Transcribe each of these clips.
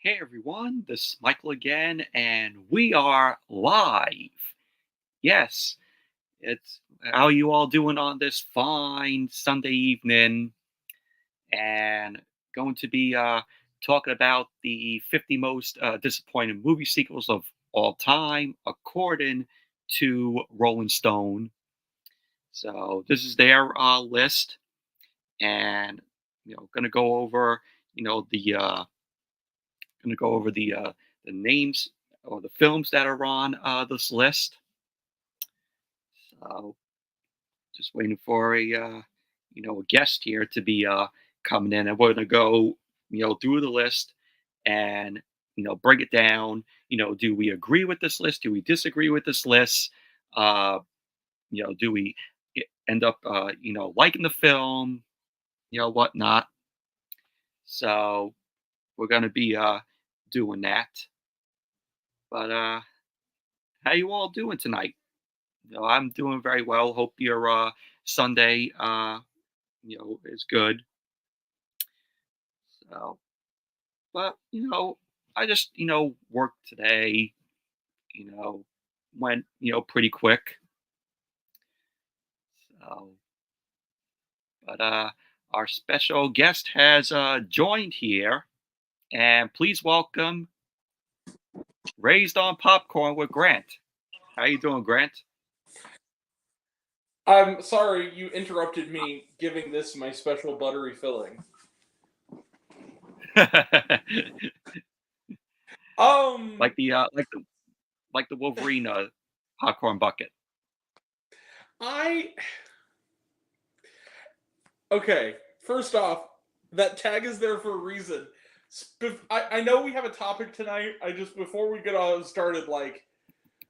Hey everyone, this is Michael again, and we are live. Yes, it's how you all doing on this fine Sunday evening? And going to be talking about the 50 most disappointing movie sequels of all time, according to Rolling Stone. So this is their list, and gonna go over the the names or the films that are on this list. So just waiting for a guest here to be coming in, and we're gonna go through the list and break it down. Do we agree with this list? Do we disagree with this list? Uh, do we end up liking the film? Whatnot. So we're gonna be doing that. But how you all doing tonight? I'm doing very well. Hope your Sunday, is good. So, but I just worked today. You know, went pretty quick. So, but our special guest has joined here, and please welcome Raised on Popcorn with Grant. How you doing, Grant? I'm sorry you interrupted me giving this my special buttery filling. Um, like the uh, like the like the Wolverine popcorn bucket. I okay. First off, that tag is there for a reason. I know we have a topic tonight. I just before we get all started, like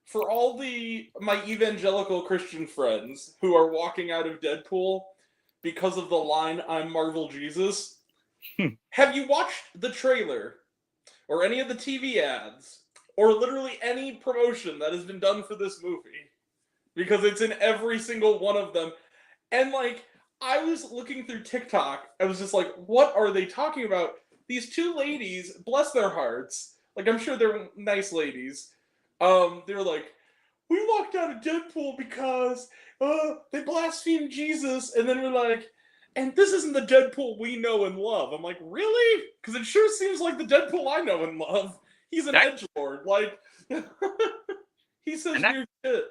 for all the my evangelical Christian friends who are walking out of Deadpool because of the line "I'm Marvel Jesus," have you watched the trailer or any of the TV ads, or literally any promotion that has been done for this movie, because it's in every single one of them. And like, I was looking through TikTok, I was just like, what are they talking about? These two ladies, bless their hearts, like I'm sure they're nice ladies. They're like, we walked out of Deadpool because they blasphemed Jesus, and then we're like, and this isn't the Deadpool we know and love. I'm like, really? Because it sure seems like the Deadpool I know and love. He's an That edgelord. Like, he and says that weird shit.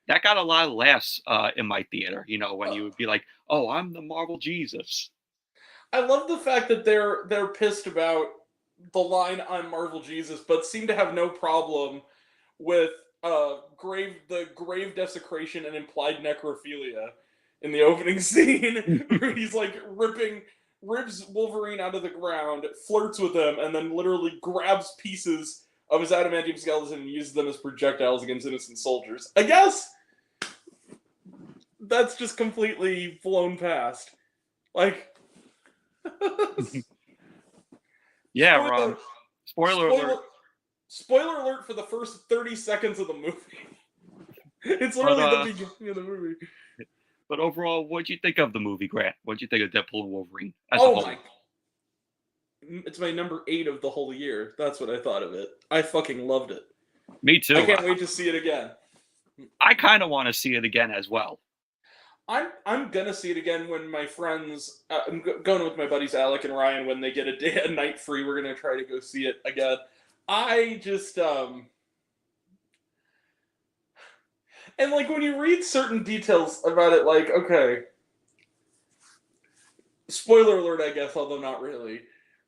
that got a lot of laughs in my theater. When you would be like, "Oh, I'm the Marvel Jesus." I love the fact that they're pissed about the line "I'm Marvel Jesus," but seem to have no problem with the grave desecration and implied necrophilia in the opening scene, where he's like ribs Wolverine out of the ground, flirts with him, and then literally grabs pieces of his adamantium skeleton and uses them as projectiles against innocent soldiers. I guess that's just completely blown past. Like, Yeah, spoiler, spoiler spoiler, alert. spoiler alert for the first 30 seconds of the movie. It's But literally the beginning of the movie. overall, what'd you think of the movie, Grant? What'd you think of Deadpool and Wolverine as a Oh whole? my, it's my number 8 of the whole year. That's what I thought of it. I fucking loved it. Me I too. can't wait to see it again. I kind of want to see it again as well. I'm gonna see it again when my friends. I'm going with my buddies Alec and Ryan when they get a night free. We're gonna try to go see it again. I just and like when you read certain details about it, like okay, spoiler alert, I guess, although not really.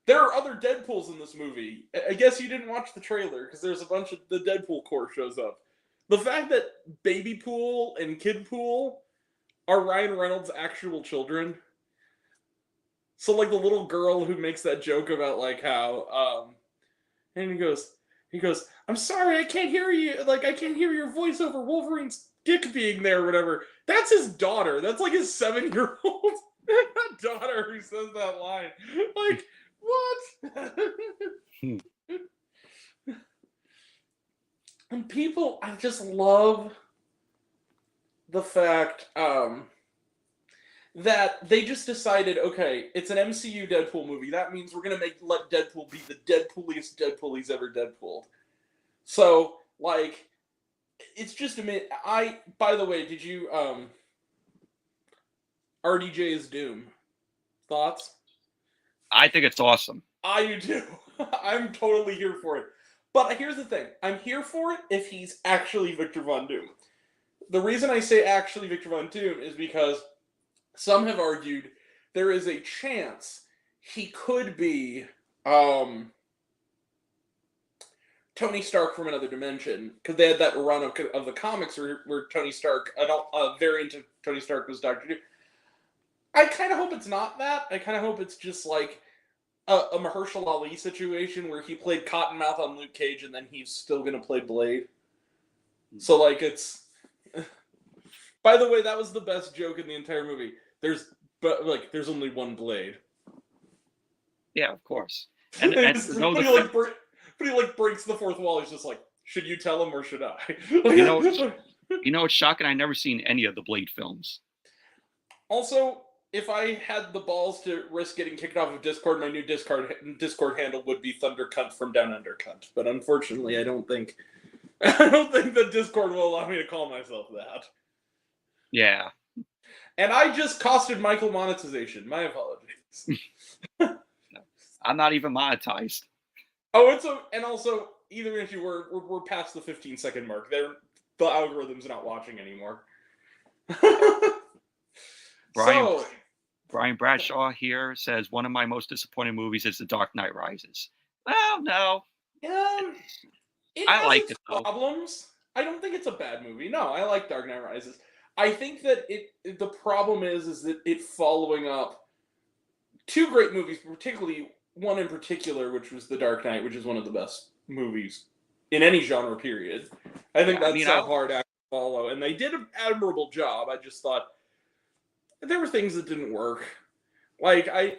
There are other Deadpools in this movie. I guess you didn't watch the trailer because there's a bunch of the Deadpool core shows up. The fact that Baby Pool and Kid Pool are Ryan Reynolds' actual children. So like the little girl who makes that joke about like how and he goes, I'm sorry, I can't hear you. Like I can't hear your voice over Wolverine's dick being there or whatever. That's his daughter. That's like his 7-year-old daughter who says that line. Like, what? Hmm. And people, I just love the fact that they just decided, okay, it's an MCU Deadpool movie. That means we're gonna let Deadpool be the Deadpooliest Deadpool he's ever Deadpooled. So, like, it's just a minute. By the way, did you RDJ's Doom thoughts? I think it's awesome. I do too. I'm totally here for it. But here's the thing: I'm here for it if he's actually Victor Von Doom. The reason I say actually Victor Von Doom is because some have argued there is a chance he could be Tony Stark from another dimension, because they had that run of the comics where Tony Stark, a variant of Tony Stark was Doctor Doom. I kind of hope it's not that. I kind of hope it's just like a Mahershala Ali situation where he played Cottonmouth on Luke Cage and then he's still going to play Blade. So, like, it's... By the way, that was the best joke in the entire movie. There's only one Blade. Yeah, of course. But he breaks the fourth wall. He's just like, should you tell him or should I? It's shocking. I've never seen any of the Blade films. Also, if I had the balls to risk getting kicked off of Discord, my new Discord handle would be Thundercunt from Down Under Cunt. But unfortunately, I don't think that Discord will allow me to call myself that. Yeah. And I just costed Michael monetization. My apologies. I'm not even monetized. Oh, and also either issue we're past the 15-second mark. The algorithm's not watching anymore. Brian Bradshaw here says one of my most disappointing movies is The Dark Knight Rises. Well, no. I liked it though. Problems. I don't think it's a bad movie. No, I like Dark Knight Rises. I think that the problem is that it following up two great movies, particularly one in particular, which was The Dark Knight, which is one of the best movies in any genre, period. I think that's a hard act to follow, and they did an admirable job. I just thought there were things that didn't work. Like, I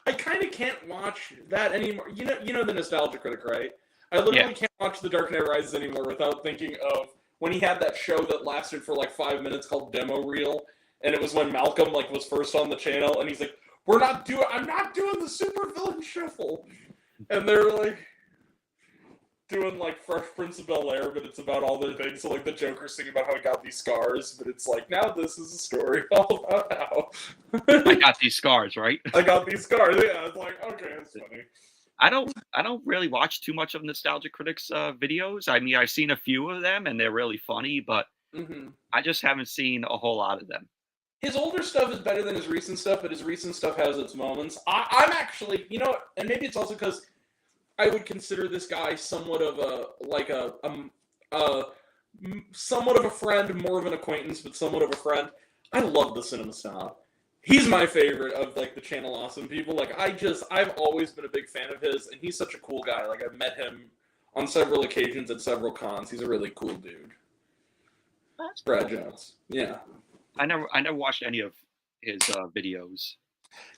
kind of can't watch that anymore. You know the Nostalgia Critic, right? I literally can't watch The Dark Knight Rises anymore without thinking of when he had that show that lasted for like 5 minutes called Demo Reel, and it was when Malcolm was first on the channel, and he's like, I'm not doing the supervillain shuffle. And they're like doing like Fresh Prince of Bel-Air, but it's about all their things. So like the Joker's singing about how he got these scars, but it's like, now this is a story all about how I got these scars, right? I got these scars. Yeah, it's like, okay, that's funny. I don't really watch too much of Nostalgia Critics videos. I mean, I've seen a few of them and they're really funny, but I just haven't seen a whole lot of them. His older stuff is better than his recent stuff, but his recent stuff has its moments. I'm actually, and maybe it's also because I would consider this guy somewhat of somewhat of a friend, more of an acquaintance, but somewhat of a friend. I love the Cinema Snob. He's my favorite of like the Channel Awesome people. Like I've always been a big fan of his, and he's such a cool guy. Like I've met him on several occasions at several cons. He's a really cool dude. That's Brad Jones. Yeah. I never watched any of his videos.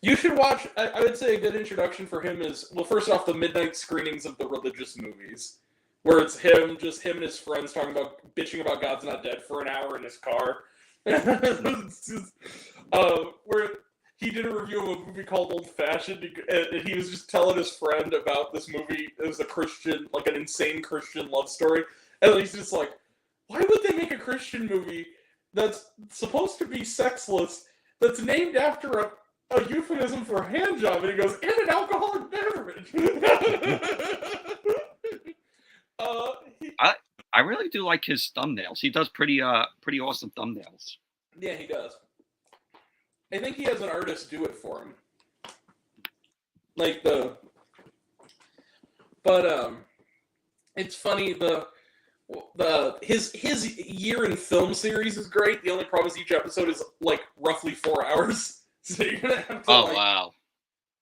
You should watch. I would say a good introduction for him is, well, first off, the midnight screenings of the religious movies, where it's him and his friends bitching about God's Not Dead for an hour in his car. Where he did a review of a movie called Old Fashioned, and he was just telling his friend about this movie. It was a Christian, like an insane Christian love story, and he's just like, why would they make a Christian movie that's supposed to be sexless, that's named after a euphemism for a hand job? And he goes, and an alcoholic beverage. I really do like his thumbnails. He does pretty awesome thumbnails. Yeah, he does. I think he has an artist do it for him. It's funny, his year in film series is great. The only problem is each episode is like roughly 4 hours. So you're gonna have to wow.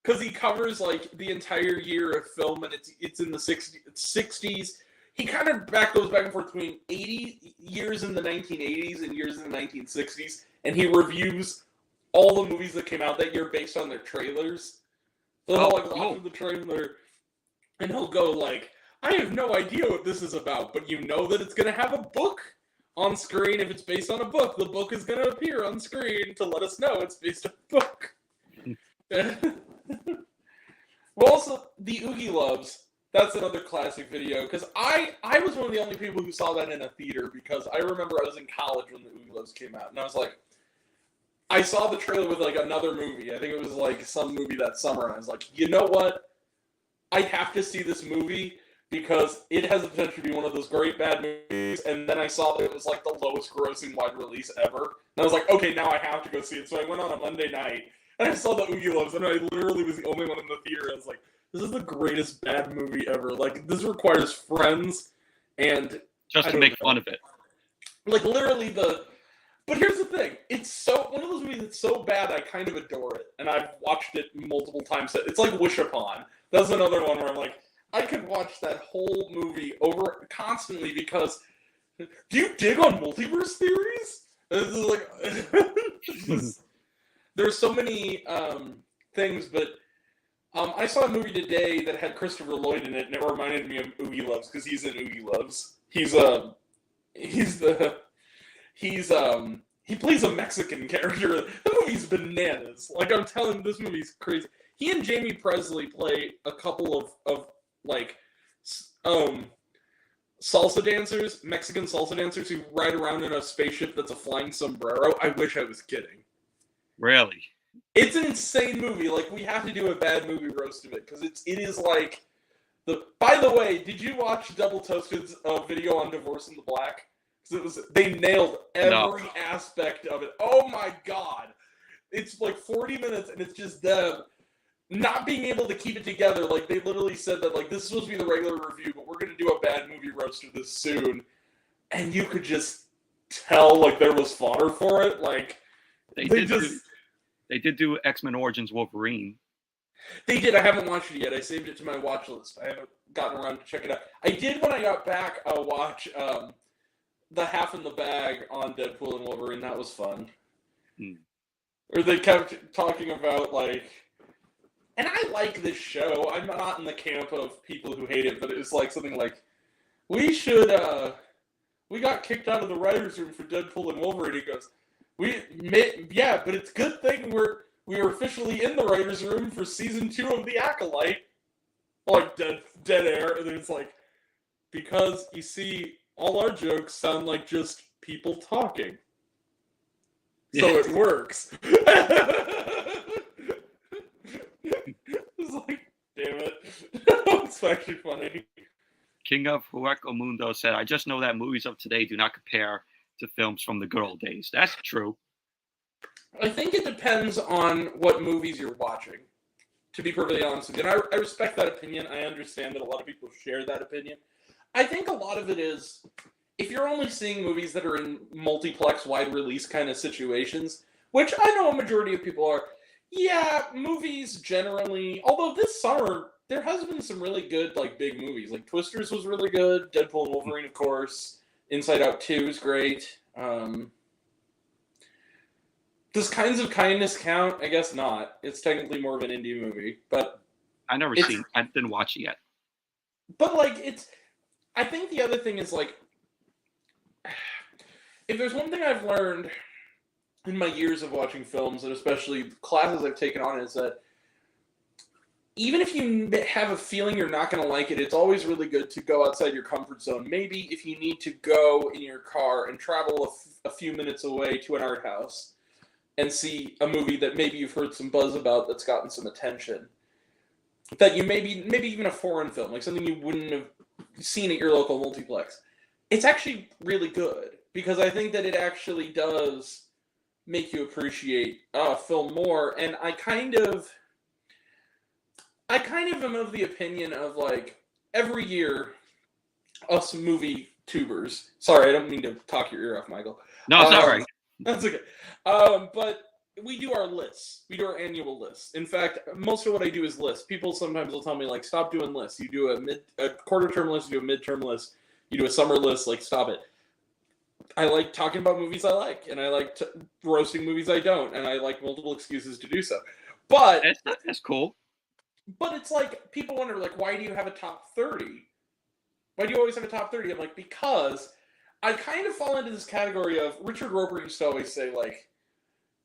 Because he covers like the entire year of film, and it's in the 60s. He kind of goes back and forth between 80 years in the 1980s and years in the 1960s, and he reviews all the movies that came out that year based on their trailers. So he'll watch the trailer, and he'll go like, I have no idea what this is about, but you know that it's going to have a book on screen. If it's based on a book, the book is going to appear on screen to let us know it's based on a book. Well, also, the Oogie Loves, that's another classic video, because I was one of the only people who saw that in a theater, because I remember I was in college when the Oogie Loves came out, and I was like, I saw the trailer with, like, another movie. I think it was, like, some movie that summer, and I was like, you know what? I have to see this movie, because it has the potential to be one of those great bad movies, and then I saw that it was, like, the lowest grossing wide release ever, and I was like, okay, now I have to go see it, so I went on a Monday night, and I saw the Oogie Loves, and I literally was the only one in the theater. I was like, this is the greatest bad movie ever. Like, this requires friends and... Just to make fun of it. Like, literally But here's the thing. It's so... One of those movies that's so bad, I kind of adore it. And I've watched it multiple times. It's like Wish Upon. That's another one where I'm like, I could watch that whole movie over constantly because... Do you dig on multiverse theories? This is like... There's so many things, but I saw a movie today that had Christopher Lloyd in it, and it reminded me of Oogie Loves because he's in Oogie Loves. He plays a Mexican character. The movie's bananas. Like, I'm telling you, this movie's crazy. He and Jamie Presley play a couple of like salsa dancers, Mexican salsa dancers who ride around in a spaceship that's a flying sombrero. I wish I was kidding. Really? It's an insane movie. Like, we have to do a bad movie roast of it because it is like the. By the way, did you watch Double Toasted's video on Divorce in the Black? Because they nailed every aspect of it. Oh my god, it's like 40 minutes and it's just them not being able to keep it together. Like, they literally said that, like, this is supposed to be the regular review, but we're gonna do a bad movie roast of this soon, and you could just tell like there was fodder for it. Like. They did do X-Men Origins Wolverine. They did. I haven't watched it yet. I saved it to my watch list. I haven't gotten around to check it out. I did when I got back watch the Half in the Bag on Deadpool and Wolverine. That was fun. Where they kept talking about, like... And I like this show. I'm not in the camp of people who hate it, but it's like something like, we got kicked out of the writer's room for Deadpool and Wolverine. He goes... Yeah, but it's a good thing we are officially in the writer's room for season 2 of The Acolyte. Like, dead air. And then it's like, because, you see, all our jokes sound like just people talking. So it works. It's like, damn it. It's actually funny. King of Hueco Mundo said, I just know that movies of today do not compare to films from the good old days. That's true. I think it depends on what movies you're watching, to be perfectly honest with you. And I respect that opinion. I understand that a lot of people share that opinion. I think a lot of it is, if you're only seeing movies that are in multiplex, wide release kind of situations, which I know a majority of people are, yeah, movies generally, although this summer, there has been some really good, like, big movies. Like, Twisters was really good, Deadpool and Wolverine, of course. Inside Out 2 is great. Does Kinds of Kindness count? I guess not. It's technically more of an indie movie, but I didn't watch it yet. But, like, I think the other thing is, like, if there's one thing I've learned in my years of watching films, and especially classes I've taken on, is that even if you have a feeling you're not going to like it, it's always really good to go outside your comfort zone. Maybe if you need to go in your car and travel a few minutes away to an art house and see a movie that maybe you've heard some buzz about that's gotten some attention. That you maybe even a foreign film, like something you wouldn't have seen at your local multiplex. It's actually really good because I think that it actually does make you appreciate film more. And I kind of am of the opinion of, like, every year, us movie tubers. Sorry, I don't mean to talk your ear off, Michael. No, it's all right. That's okay. But we do our lists. We do our annual lists. In fact, most of what I do is lists. People sometimes will tell me, like, stop doing lists. You do a quarter-term list, you do a mid-term list, you do a summer list, like, stop it. I like talking about movies I like, and I like roasting movies I don't, and I like multiple excuses to do so. But that's cool. But it's like, people wonder, like, why do you have a top 30? Why do you always have a top 30? I'm like, because I kind of fall into this category of Richard Roper used to always say, like,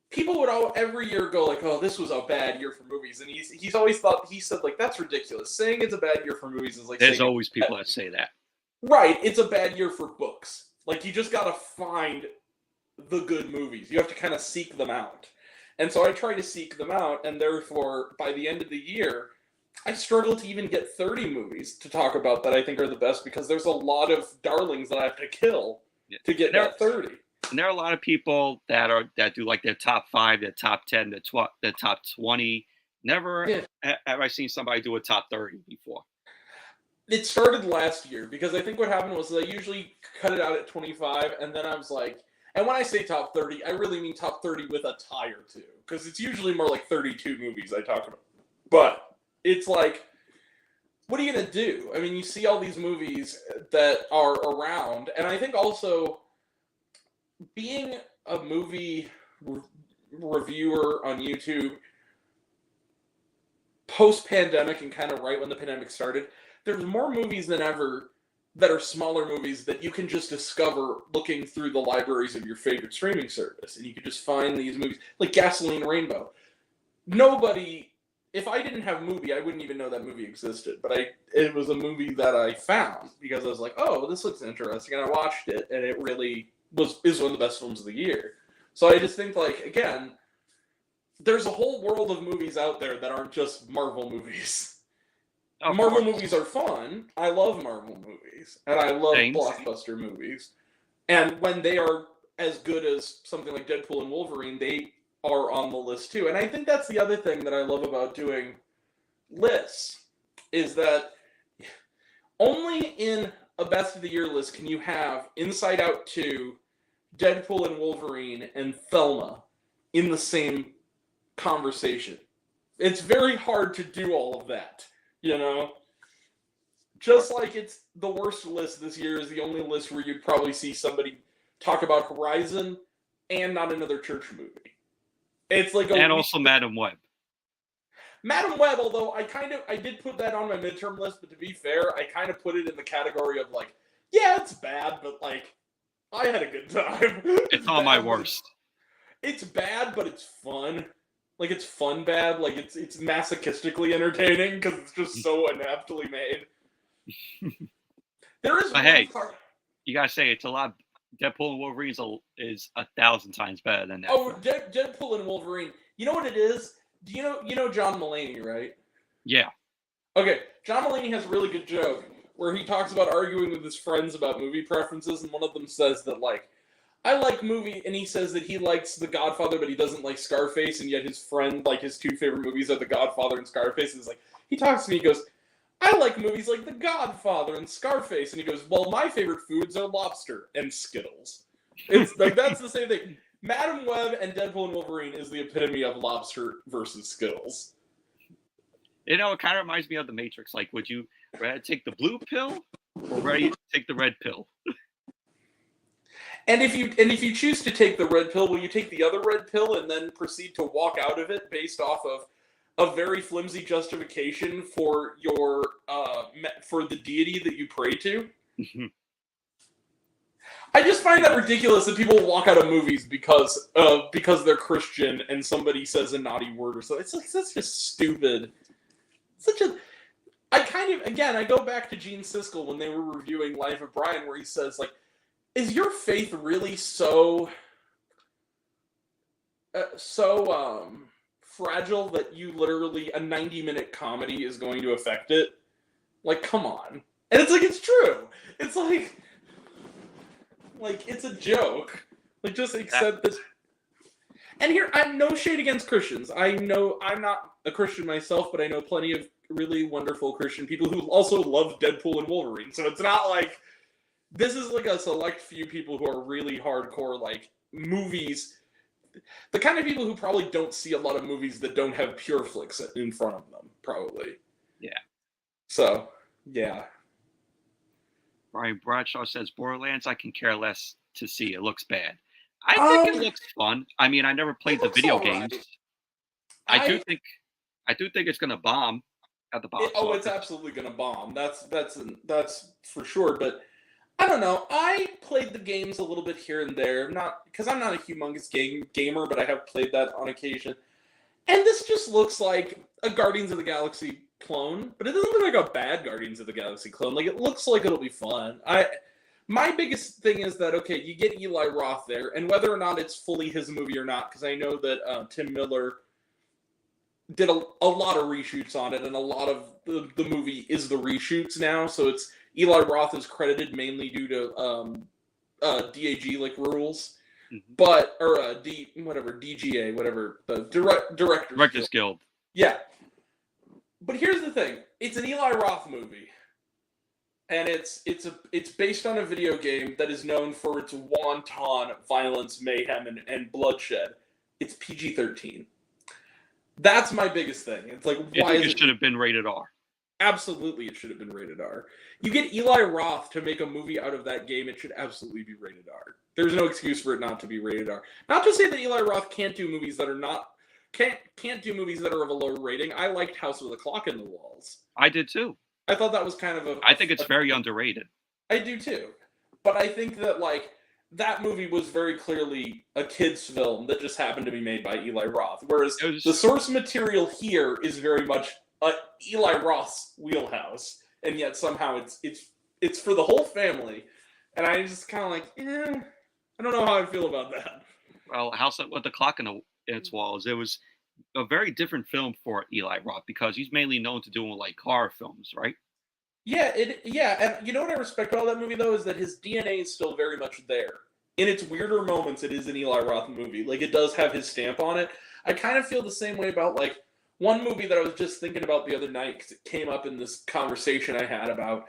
people would every year go like, "Oh, this was a bad year for movies," and he's always thought he said like that's ridiculous. Saying it's a bad year for movies is like There's saying always people that say that. right. It's a bad year for books. Like you just gotta find the good movies. You have to kind of seek them out, and so I try to seek them out, and therefore by the end of the year, I struggle to even get 30 movies to talk about that I think are the best because there's a lot of darlings that I have to kill to get that 30. And there are a lot of people that do like their top 5, their top 10, their top 20. Never have I seen somebody do a top 30 before. It started last year because I think what happened was they usually cut it out at 25, and then I was like, and when I say top 30, I really mean top 30 with a tie or two because it's usually more like 32 movies I talk about. But it's like, what are you going to do? I mean, you see all these movies that are around, and I think also being a movie reviewer on YouTube post-pandemic and kind of right when the pandemic started, there's more movies than ever that are smaller movies that you can just discover looking through the libraries of your favorite streaming service. And you can just find these movies, like Gasoline Rainbow. Nobody... If I didn't have Movie, I wouldn't even know that movie existed. But it was a movie that I found because I was like, oh, this looks interesting. And I watched it, and it really is one of the best films of the year. So I just think, like, again, there's a whole world of movies out there that aren't just Marvel movies. Marvel movies are fun. I love Marvel movies. And I love blockbuster movies. And when they are as good as something like Deadpool and Wolverine, they are on the list too. And I think that's the other thing that I love about doing lists is that only in a best of the year list can you have Inside Out 2, Deadpool and Wolverine, and Thelma in the same conversation. It's very hard to do all of that, you know? Just like it's the worst list this year is the only list where you'd probably see somebody talk about Horizon and not another church movie. It's like and also Madam Web. Madam Web, although I did put that on my midterm list, but to be fair, I kind of put it in the category of like, yeah, it's bad, but like, I had a good time. It's on my worst. It's bad, but it's fun. Like it's fun bad. Like it's masochistically entertaining because it's just so inaptly made. There is. But hey, you gotta say it's a lot. Deadpool and Wolverine is 1,000 times better than that. Oh, Deadpool and Wolverine. You know what it is? Do you know John Mulaney, right? Yeah. Okay, John Mulaney has a really good joke where he talks about arguing with his friends about movie preferences, and one of them says that, like, I like movie, and he says that he likes The Godfather, but he doesn't like Scarface, and yet his friend, like, his 2 favorite movies are The Godfather and Scarface, and he's like, he talks to me, he goes, I like movies like The Godfather and Scarface. And he goes, well, my favorite foods are lobster and Skittles. It's like, that's the same thing. Madam Web and Deadpool and Wolverine is the epitome of lobster versus Skittles. You know, it kind of reminds me of The Matrix. Like, would you rather take the blue pill or rather take the red pill? And if you choose to take the red pill, will you take the other red pill and then proceed to walk out of it based off of a very flimsy justification for your for the deity that you pray to? I just find that ridiculous that people walk out of movies because they're Christian and somebody says a naughty word or something. It's like that's just stupid. I go back to Gene Siskel when they were reviewing Life of Brian, where he says, like, is your faith really so fragile that you literally a 90-minute comedy is going to affect it? Like, come on. And it's like, it's true. It's like it's a joke. Like, just accept this. And here, I'm no shade against Christians. I know I'm not a Christian myself, but I know plenty of really wonderful Christian people who also love Deadpool and Wolverine. So it's not like this is like a select few people who are really hardcore, like, movies. The kind of people who probably don't see a lot of movies that don't have Pure Flix in front of them, probably. Yeah. So, yeah. Brian Bradshaw says, Borderlands, I can care less to see. It looks bad. I think it looks fun. I mean, I never played the video games. I do think it's going to bomb at the box office. It's absolutely going to bomb. That's for sure. But I don't know. I played the games a little bit here and there, not because I'm not a humongous gamer, but I have played that on occasion. And this just looks like a Guardians of the Galaxy clone, but it doesn't look like a bad Guardians of the Galaxy clone. Like it looks like it'll be fun. My biggest thing is that okay, you get Eli Roth there, and whether or not it's fully his movie or not, because I know that Tim Miller did a lot of reshoots on it, and a lot of the movie is the reshoots now. So it's Eli Roth is credited mainly due to DAG like rules, but or DGA whatever the Directors Guild. Yeah, but here's the thing: it's an Eli Roth movie, and it's based on a video game that is known for its wanton violence, mayhem, and bloodshed. It's PG-13. That's my biggest thing. It's like why it should have been rated R. Absolutely, it should have been rated R. You get Eli Roth to make a movie out of that game, it should absolutely be rated R. There's no excuse for it not to be rated R. Not to say that Eli Roth can't do movies that are not can't do movies that are of a lower rating. I liked House with a Clock in the Walls. I did too. I thought that was kind of I think it's very underrated. I do too. But I think that like that movie was very clearly a kid's film that just happened to be made by Eli Roth. Whereas the source material here is very much Eli Roth's wheelhouse, and yet somehow it's for the whole family. And I just kind of like, I don't know how I feel about that. Well, House with the Clock in its Walls, it was a very different film for Eli Roth because he's mainly known to doing like horror films, right? Yeah, and you know what I respect about that movie though is that his DNA is still very much there. In its weirder moments, it is an Eli Roth movie. Like it does have his stamp on it. I kind of feel the same way about like one movie that I was just thinking about the other night because it came up in this conversation I had about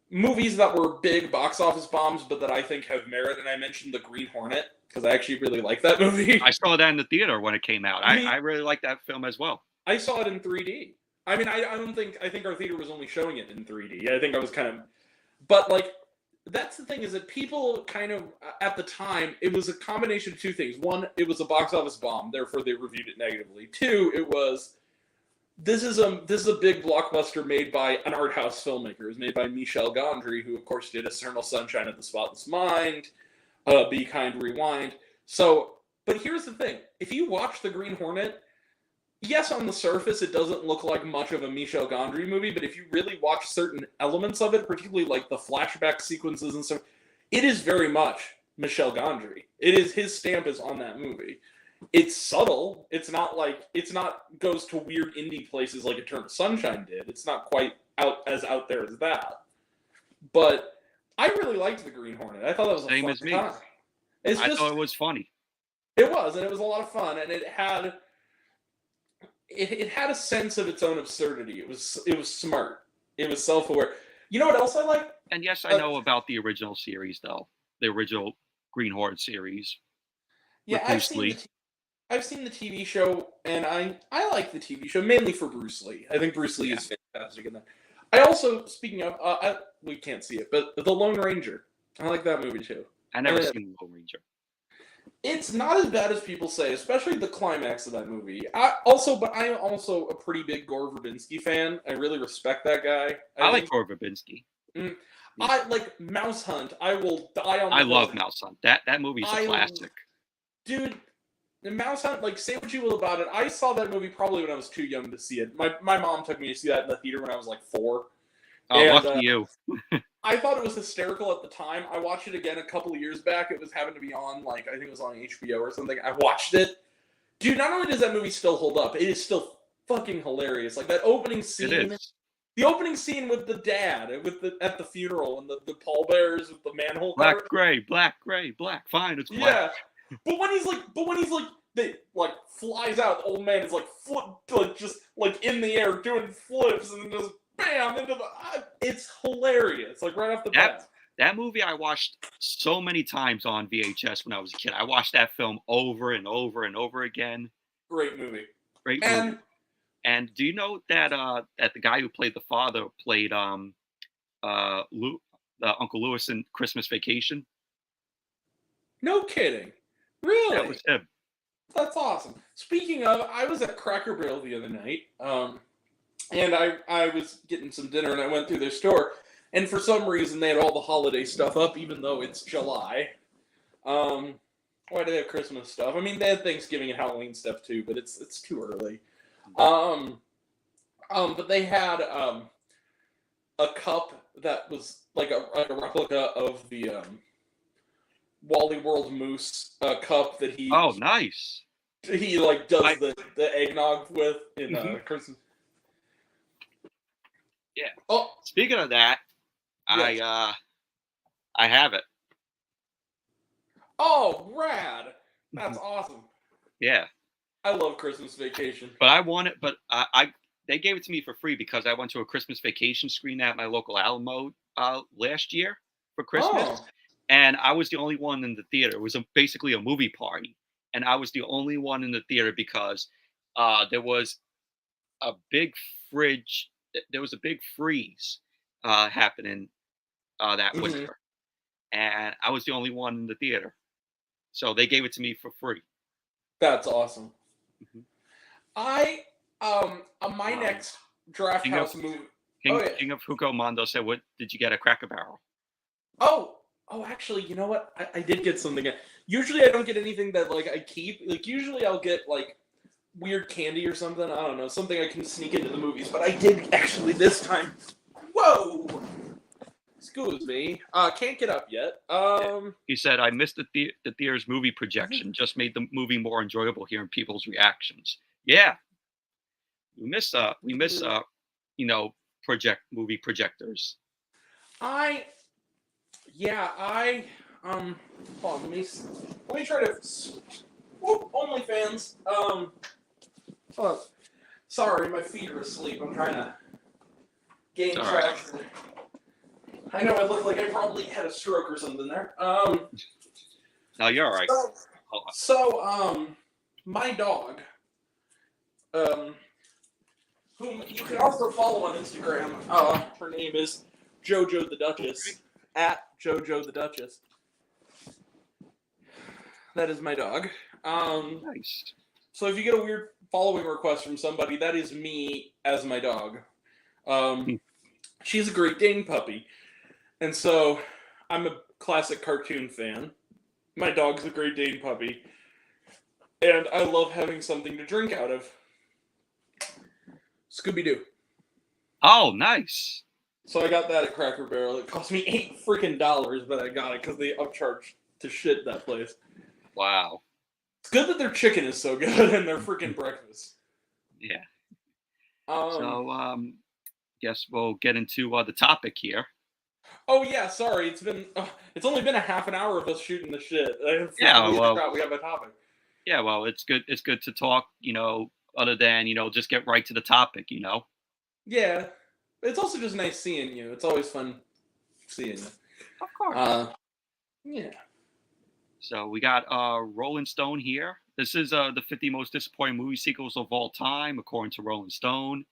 movies that were big box office bombs, but that I think have merit. And I mentioned The Green Hornet because I actually really like that movie. I saw that in the theater when it came out. I really like that film as well. I saw it in 3D. I mean, I think our theater was only showing it in 3D. I think I was kind of, but like, that's the thing is that people kind of, at the time, it was a combination of two things. One, it was a box office bomb, therefore they reviewed it negatively. Two, it was, this is a big blockbuster made by an art house filmmaker. It was made by Michel Gondry, who of course did Eternal Sunshine of the Spotless Mind, Be Kind, Rewind. So, but here's the thing. If you watch The Green Hornet, yes, on the surface, it doesn't look like much of a Michel Gondry movie, but if you really watch certain elements of it, particularly like the flashback sequences and stuff, it is very much Michel Gondry. It is his stamp is on that movie. It's subtle. It's not goes to weird indie places like Eternal Sunshine did. It's not quite out there as that. But I really liked The Green Hornet. I thought that was a fun time. I thought it was funny. It was, and it was a lot of fun, and it had a sense of its own absurdity. It was smart. It was self-aware. You know what else I like? And yes, I know about the original series, though. The original Green Hornet series. Yeah, I've seen the TV show, and I like the TV show, mainly for Bruce Lee. I think Bruce Lee is fantastic in that. I also, speaking of, we can't see it, but The Lone Ranger. I like that movie, too. I never seen The Lone Ranger. It's not as bad as people say, especially the climax of that movie. But I'm also a pretty big Gore Verbinski fan. I really respect that guy. I like Gore Verbinski. I like Mouse Hunt. I will die on. I love Mouse Hunt. That movie is a classic. Dude, the Mouse Hunt. Like, say what you will about it. I saw that movie probably when I was too young to see it. My mom took me to see that in the theater when I was like 4. Oh, lucky you. I thought it was hysterical at the time. I watched it again a couple of years back. It was having to be on, like, I think it was on HBO or something. I watched it. Dude, not only does that movie still hold up, it is still fucking hilarious. Like, that opening scene. It is. The opening scene with the dad at the funeral and the pallbearers with the manhole cover. Black, gray, black. Fine, it's black. Yeah. But when he's like, they like flies out, the old man is like just like in the air doing flips and just bam into the. It's hilarious, like right off the bat. That movie I watched so many times on VHS when I was a kid. I watched that film over and over and over again. Great movie. Great movie. And do you know that that the guy who played the father played Uncle Lewis in Christmas Vacation? No kidding. Really? That was him. That's awesome. Speaking of, I was at Cracker Barrel the other night, and I was getting some dinner, and I went through their store, And for some reason, they had all the holiday stuff up, even though it's July. Why do they have Christmas stuff? I mean, they had Thanksgiving and Halloween stuff too, but it's too early. But they had a cup that was like a replica of the Wally World Moose cup that Oh, nice. he like does I, the eggnog with in Mhm. Christmas. Yeah. Oh, Speaking of that, yes. I have it. Oh, rad! That's Mhm. awesome. Yeah. I love Christmas Vacation. But I want it. But I they gave it to me for free because I went to a Christmas Vacation screen at my local Alamo last year for Christmas, Oh, and I was the only one in the theater. It was basically a movie party, and I was the only one in the theater because there was a big fridge. There was a big freeze happening that hmm, winter, and I was the only one in the theater. So they gave it to me for free. that's awesome. Mhm. I my Um, next Draft King of House movie. Oh King yeah. King of Hugo Mondo said, "What did you get at Cracker Barrel?" Oh, actually, you know what? I did get something. Usually, I don't get anything that like I keep. Like usually, I'll get like weird candy or something. I don't know, something I can sneak into the movies. But I did actually this time. Whoa! Excuse me. Can't get up yet. Yeah. He said, "I missed the theater's movie projection. Just made the movie more enjoyable hearing people's reactions." Yeah, we miss you know project movie projectors. I yeah hold on, let me try to whoop, OnlyFans. Oh, sorry, my feet are asleep. I'm trying to gain It's all right. traction. I know I look like I probably had a stroke or something there. No, you're all right. So, Hold on. my dog, um, whom you can also follow on Instagram. Her name is Jojo the Duchess at Jojo the Duchess. That is my dog. Nice. So if you get a weird following request from somebody, that is me as my dog. Um, Hmm. she's a Great Dane puppy, and so I'm a classic cartoon fan. My dog's a Great Dane puppy, and I love having something to drink out of. Scooby Doo. Oh, nice. So I got that at Cracker Barrel. It cost me $8 freaking, but I got it because they upcharged to shit that place. Wow. It's good that their chicken is so good and their freaking breakfast. Yeah. Um. So, guess we'll get into the topic here. Oh yeah, sorry. It's only been a half an hour of us shooting the shit. I Yeah. completely Well. forgot we have a topic. Yeah. Well, it's good. It's good to talk. Other than just get right to the topic. Yeah, it's also just nice seeing you. It's always fun seeing you. Of course. Yeah. So we got Rolling Stone here. This is the 50 most disappointing movie sequels of all time, according to Rolling Stone.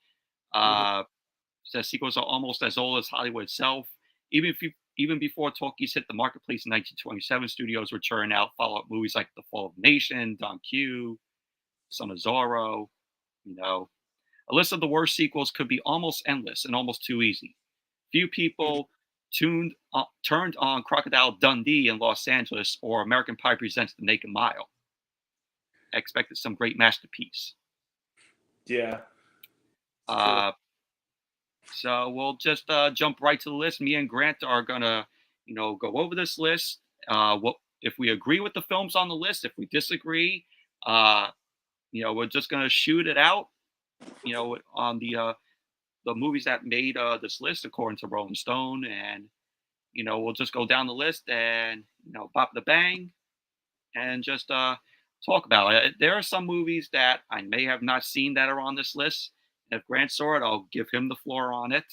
Mhm. Uh, says sequels are almost as old as Hollywood itself. Even before talkies hit the marketplace in 1927, studios were churning out follow-up movies like The Fall of the Nation, Don Q, Son of Zorro. You know, a list of the worst sequels could be almost endless and almost too easy. Few people turned on Crocodile Dundee in Los Angeles or American Pie Presents The Naked Mile. I expected some great masterpiece. Yeah. It's true. Uh, so we'll just jump right to the list. Me and Grant are gonna, go over this list. What if we agree with the films on the list? If we disagree, uh, we're just gonna shoot it out. On the movies that made this list according to Rolling Stone, and we'll just go down the list and bop the bang and just talk about it. There are some movies that I may have not seen that are on this list. If Grant saw it, I'll give him the floor on it.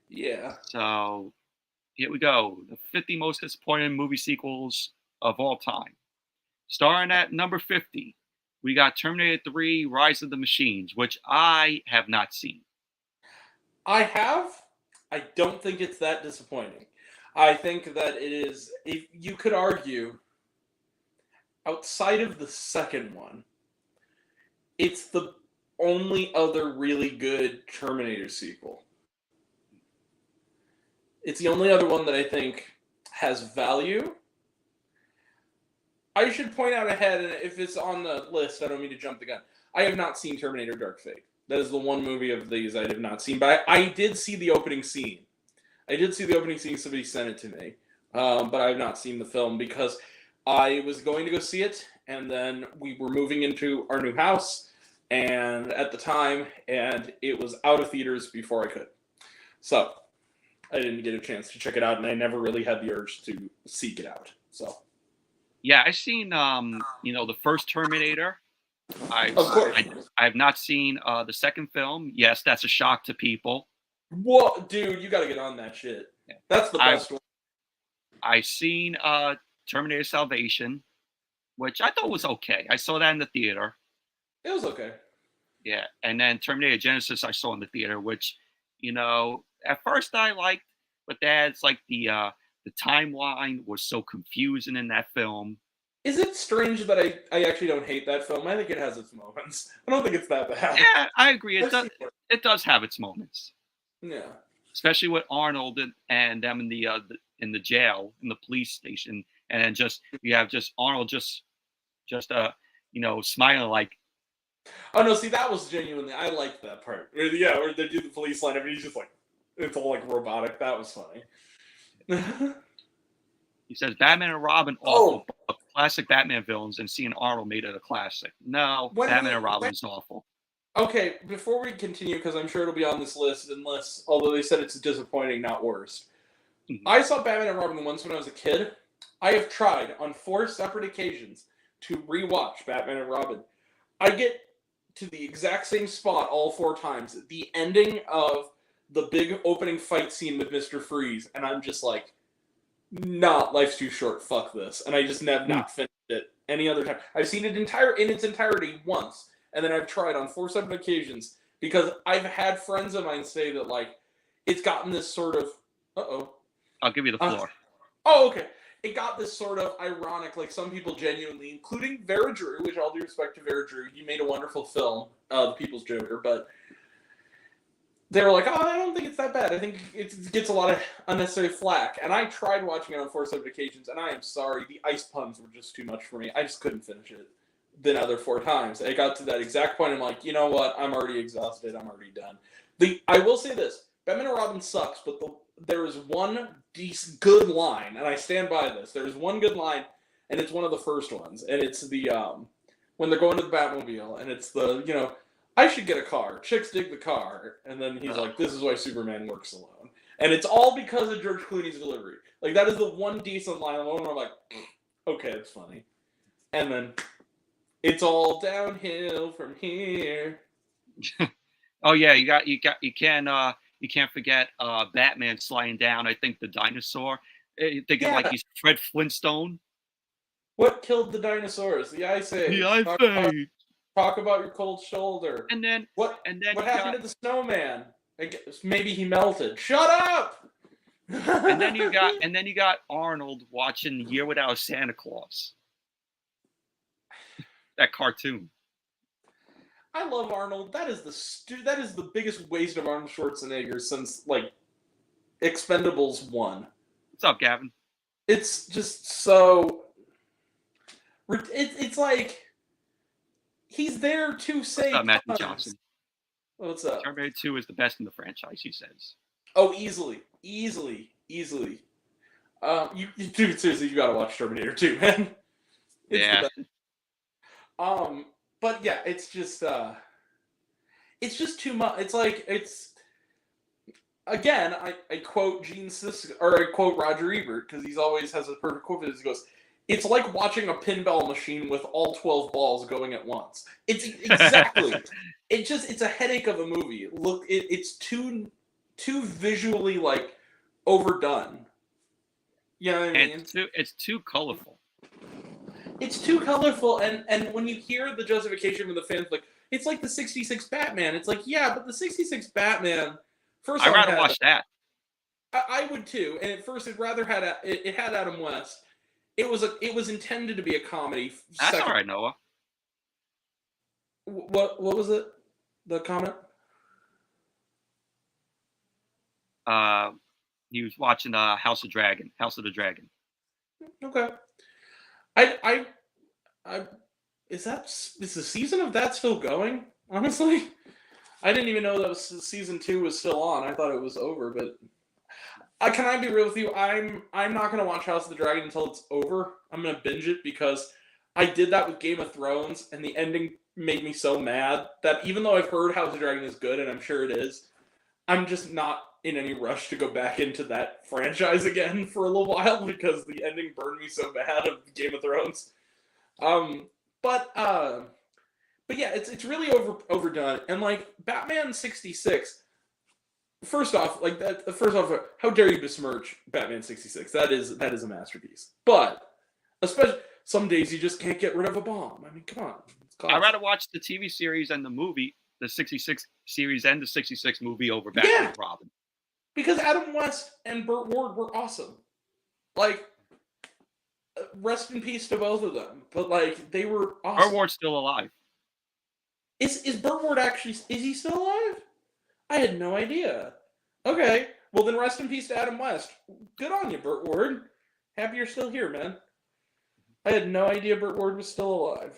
Yeah. So here we go. The 50 most disappointing movie sequels of all time. Starting at number 50, we got Terminator 3 Rise of the Machines, which I have not seen. I have. I don't think it's that disappointing. I think that it is. If you could argue, outside of the second one, it's the only other really good Terminator sequel. It's the only other one that I think has value. I should point out ahead, and if it's on the list, I don't mean to jump the gun. I have not seen Terminator Dark Fate. That is the one movie of these I have not seen. But I did see the opening scene. I did see the opening scene. Somebody sent it to me. But I have not seen the film because I was going to go see it, and then we were moving into our new house, and at the time, and it was out of theaters before I could. So I didn't get a chance to check it out, and I never really had the urge to seek it out. So, Yeah, I've seen the first Terminator. I've of course. I have not seen the second film. Yes, that's a shock to people. What, dude? You got to get on that shit. That's the best one. I've seen Terminator Salvation, which I thought was okay. I saw that in the theater. It was okay. Yeah, and then Terminator Genesis I saw in the theater, which at first I liked, but that's like the timeline was so confusing in that film. Is it strange that I actually don't hate that film? I think it has its moments. I don't think it's that bad. Yeah, I agree. It does have its moments. Yeah. Especially with Arnold and them in the jail, in the police station, and just you have just Arnold just smiling like. Oh no! See, that was genuinely I liked that part. Where they do the police line, and he's just like, it's all like robotic. That was funny. He says Batman and Robin awful, but classic Batman villains, and seeing Arnold made it a classic. No, Batman and Robin's awful. Okay, before we continue, because I'm sure it'll be on this list, although they said it's disappointing, not worse. Mm-hmm. I saw Batman and Robin once when I was a kid. I have tried on 4 separate occasions to rewatch Batman and Robin. I get to the exact same spot all 4 times. The ending of the big opening fight scene with Mr. Freeze, and I'm just like, nah, life's too short, fuck this. And I just have not finished it any other time. I've seen it in its entirety once, and then I've tried on 4 separate occasions, because I've had friends of mine say that, like, it's gotten this sort of, I'll give you the floor. Okay. It got this sort of ironic, like some people genuinely, including Vera Drew, which all due respect to Vera Drew, you made a wonderful film, The People's Joker, but they were like, I don't think it's that bad. I think it gets a lot of unnecessary flack. And I tried watching it on 4 separate occasions, and I am sorry, the ice puns were just too much for me. I just couldn't finish it the other 4 times. I got to that exact point, I'm like, you know what? I'm already exhausted. I'm already done. I will say this. Batman and Robin sucks, but there is one good line, and I stand by this. There is one good line, and it's one of the first ones, and it's the when they're going to the Batmobile, and it's the I should get a car. Chicks dig the car, and then he's like, "This is why Superman works alone," and it's all because of George Clooney's delivery. Like that is the one decent line. And I'm like, okay, it's funny, and then it's all downhill from here. Oh yeah, you can't forget Batman sliding down, I think, the dinosaur. Thinking like he's Fred Flintstone. What killed the dinosaurs? The Ice Age. The Ice Age. Talk about your cold shoulder. And then what happened to the snowman? Maybe he melted. Shut up! and then you got Arnold watching Year Without Santa Claus. That cartoon. I love Arnold. That is the biggest waste of Arnold Schwarzenegger since like Expendables 1. What's up, Gavin? It's just so. It's like he's there to say. What's up, Matthew Johnson? What's up? Terminator 2 is the best in the franchise, he says. Oh, easily. Dude, seriously, you gotta watch Terminator 2, man. Yeah. But yeah, it's just too much. It's like again, I quote Gene Siskel, or I quote Roger Ebert, because he always has a perfect quote for this. He goes, "It's like watching a pinball machine with all 12 balls going at once." It's exactly. It's a headache of a movie. Look, it's too visually like overdone. You know what I mean? It's too colorful. It's too colorful, and when you hear the justification from the fans, like, it's like the 66 Batman. It's like, yeah, but the 66 Batman, first I'd rather watch that. I would too, and at first it had Adam West. It was intended to be a comedy. That's all right, Noah. What was it? The comment? He was watching House of Dragon, House of the Dragon. Okay. I I is the season of that still going? Honestly, I didn't even know that was season 2 was still on. I thought it was over, but can I be real with you? I'm not gonna watch House of the Dragon until it's over. I'm gonna binge it because I did that with Game of Thrones, and the ending made me so mad that even though I've heard House of the Dragon is good, and I'm sure it is, I'm just not in any rush to go back into that franchise again for a little while because the ending burned me so bad of Game of Thrones. Um, but uh, but yeah, it's really overdone, and like Batman 66. First off, like that. First off, how dare you besmirch Batman 66? That is a masterpiece. But especially some days you just can't get rid of a bomb. I mean, come on. I'd rather watch the TV series and the movie, the 66 series and the 66 movie over Batman Yeah. and Robin. Because Adam West and Burt Ward were awesome. Like, rest in peace to both of them. But like, they were awesome. Burt Ward's still alive. Is Burt Ward actually? Is he still alive? I had no idea. Okay, well then, rest in peace to Adam West. Good on you, Burt Ward. Happy you're still here, man. I had no idea Burt Ward was still alive.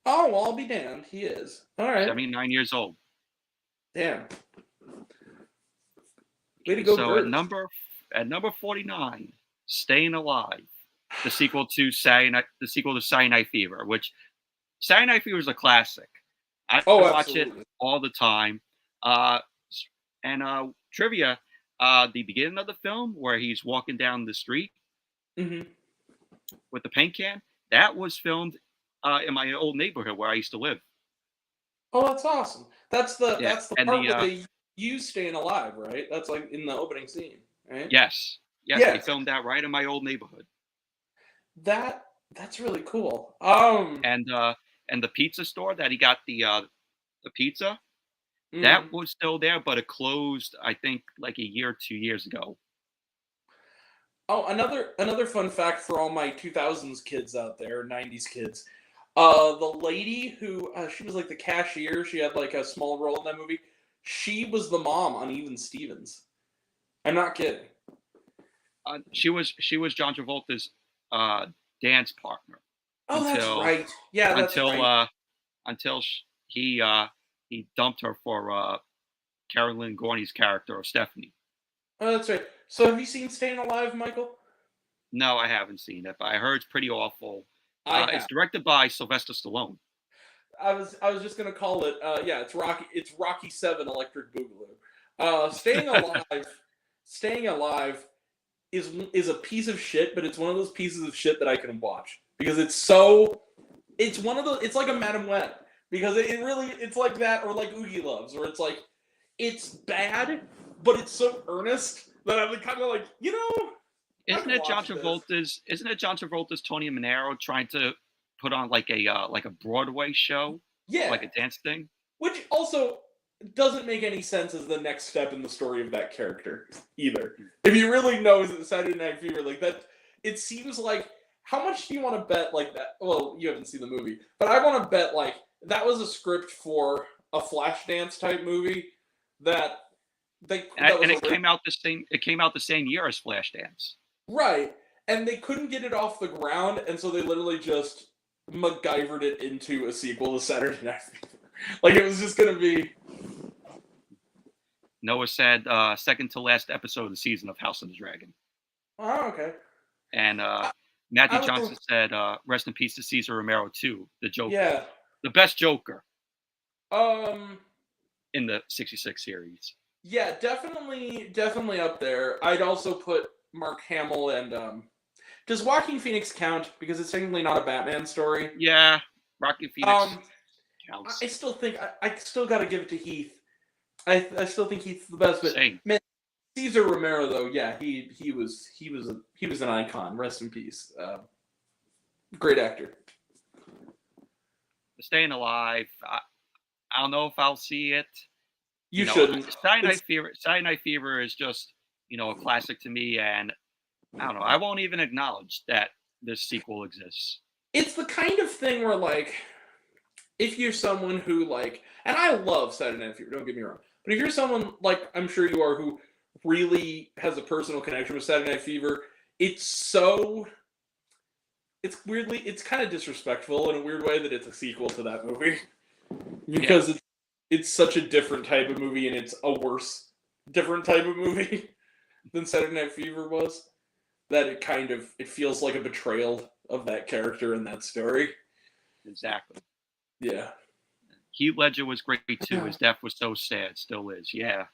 Oh, well, I'll be damned. He is. All right. 79 years old. Damn. Way to go, So Burt. at number 49, Staying Alive, the sequel to Saturday Night Fever, which Saturday Night Fever is a classic. I watch it all the time. Trivia, the beginning of the film where he's walking down the street with the paint can, that was filmed in my old neighborhood where I used to live. Oh, that's awesome. That's the part where they use Staying Alive, right? That's like in the opening scene, right? Yes. They filmed that right in my old neighborhood. That's really cool. And the pizza store that he got the pizza, that was still there, but it closed, I think, like a year or 2 years ago. Oh, another fun fact for all my 2000s kids out there, 90s kids. The lady who she was like the cashier, she had like a small role in that movie. She was the mom on Even Stevens. I'm not kidding. She was John Travolta's dance partner. Oh, that's right. Yeah, that's right. Until he dumped her for Carolyn Gorney's character of Stephanie. Oh, that's right. So have you seen Staying Alive, Michael? No, I haven't seen it, but I heard it's pretty awful. It's directed by Sylvester Stallone. I was just gonna call it. It's Rocky. It's Rocky 7 Electric Boogaloo. Staying Alive is a piece of shit, but it's one of those pieces of shit that I can watch because it's one of those. It's like a Madame Web because it's like that, or like Oogie Loves, where it's like it's bad, but it's so earnest that I'm kind of like, Isn't it John Travolta's Tony Manero trying to put on like a Broadway show? Yeah. Like a dance thing? Which also doesn't make any sense as the next step in the story of that character either. If you really know Saturday Night Fever, like that, it seems like, how much do you want to bet like that? Well, you haven't seen the movie, but I want to bet like that was a script for a Flashdance type movie it came out the same year as Flashdance. Right. And they couldn't get it off the ground, and so they literally just MacGyvered it into a sequel to Saturday Night Fever. Like, it was just going to be... Noah said second to last episode of the season of House of the Dragon. Oh, okay. And Matthew Johnson said rest in peace to Cesar Romero too, the Joker. Yeah. The best Joker. In the 66 series. Yeah, definitely up there. I'd also put Mark Hamill and does Joaquin Phoenix count? Because it's technically not a Batman story. Yeah, Joaquin Phoenix counts. I still think I still got to give it to Heath. I still think Heath's the best. But man, Cesar Romero though, yeah, he was an icon. Rest in peace. Great actor. Staying Alive. I don't know if I'll see it. You shouldn't. Saturday Night Fever is just a classic to me, and I don't know. I won't even acknowledge that this sequel exists. It's the kind of thing where, like, if you're someone who, like, and I love Saturday Night Fever, don't get me wrong, but if you're someone, like I'm sure you are, who really has a personal connection with Saturday Night Fever. It's weirdly, it's kind of disrespectful in a weird way that it's a sequel to that movie because it's such a different type of movie, and it's a worse different type of movie than Saturday Night Fever was. That it feels like a betrayal of that character and that story. Exactly. Yeah. Heath Ledger was great too. His death was so sad, still is. Yeah.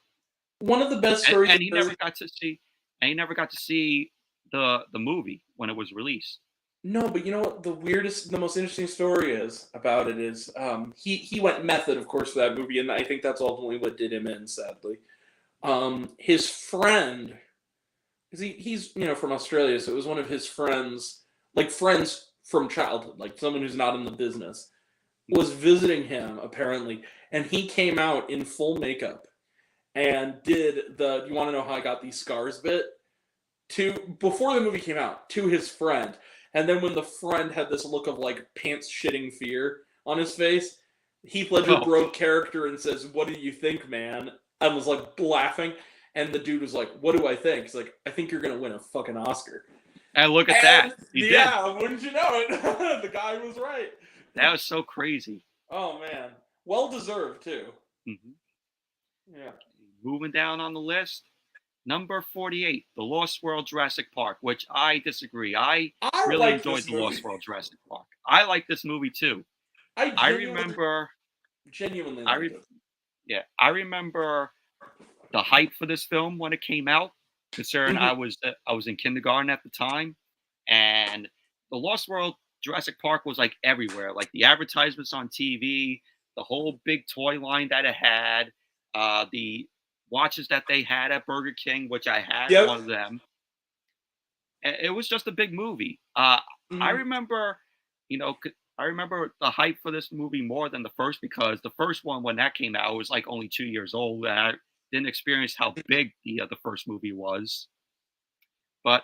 One of the best stories. And he never got to see. And he never got to see the movie when it was released. No, but you know what? The most interesting story is about it is he went method, of course, for that movie, and I think that's ultimately what did him in. Sadly, his friend, because he's from Australia, so it was one of his friends, like friends from childhood, like someone who's not in the business, was visiting him apparently, and he came out in full makeup and did the "you want to know how I got these scars" bit before the movie came out to his friend. And then when the friend had this look of like pants shitting fear on his face, Heath Ledger broke character and says, "What do you think, man?" And was like laughing. And the dude was like, "What do I think?" He's like, "I think you're gonna win a fucking Oscar." And look at that. He did. Wouldn't you know it? The guy was right. That was so crazy. Oh man. Well deserved too. Mm-hmm. Yeah. Moving down on the list. Number 48, The Lost World Jurassic Park, which I disagree. I really enjoyed The Lost World Jurassic Park. I like this movie too. I remember genuinely. I remember the hype for this film when it came out, considering I was in kindergarten at the time, and The Lost World Jurassic Park was like everywhere, like the advertisements on TV, the whole big toy line that it had, the watches that they had at Burger King, which I had one of them. It was just a big movie. I remember, I remember the hype for this movie more than the first, because the first one, when that came out, was like only 2 years old, and I didn't experience how big the first movie was. But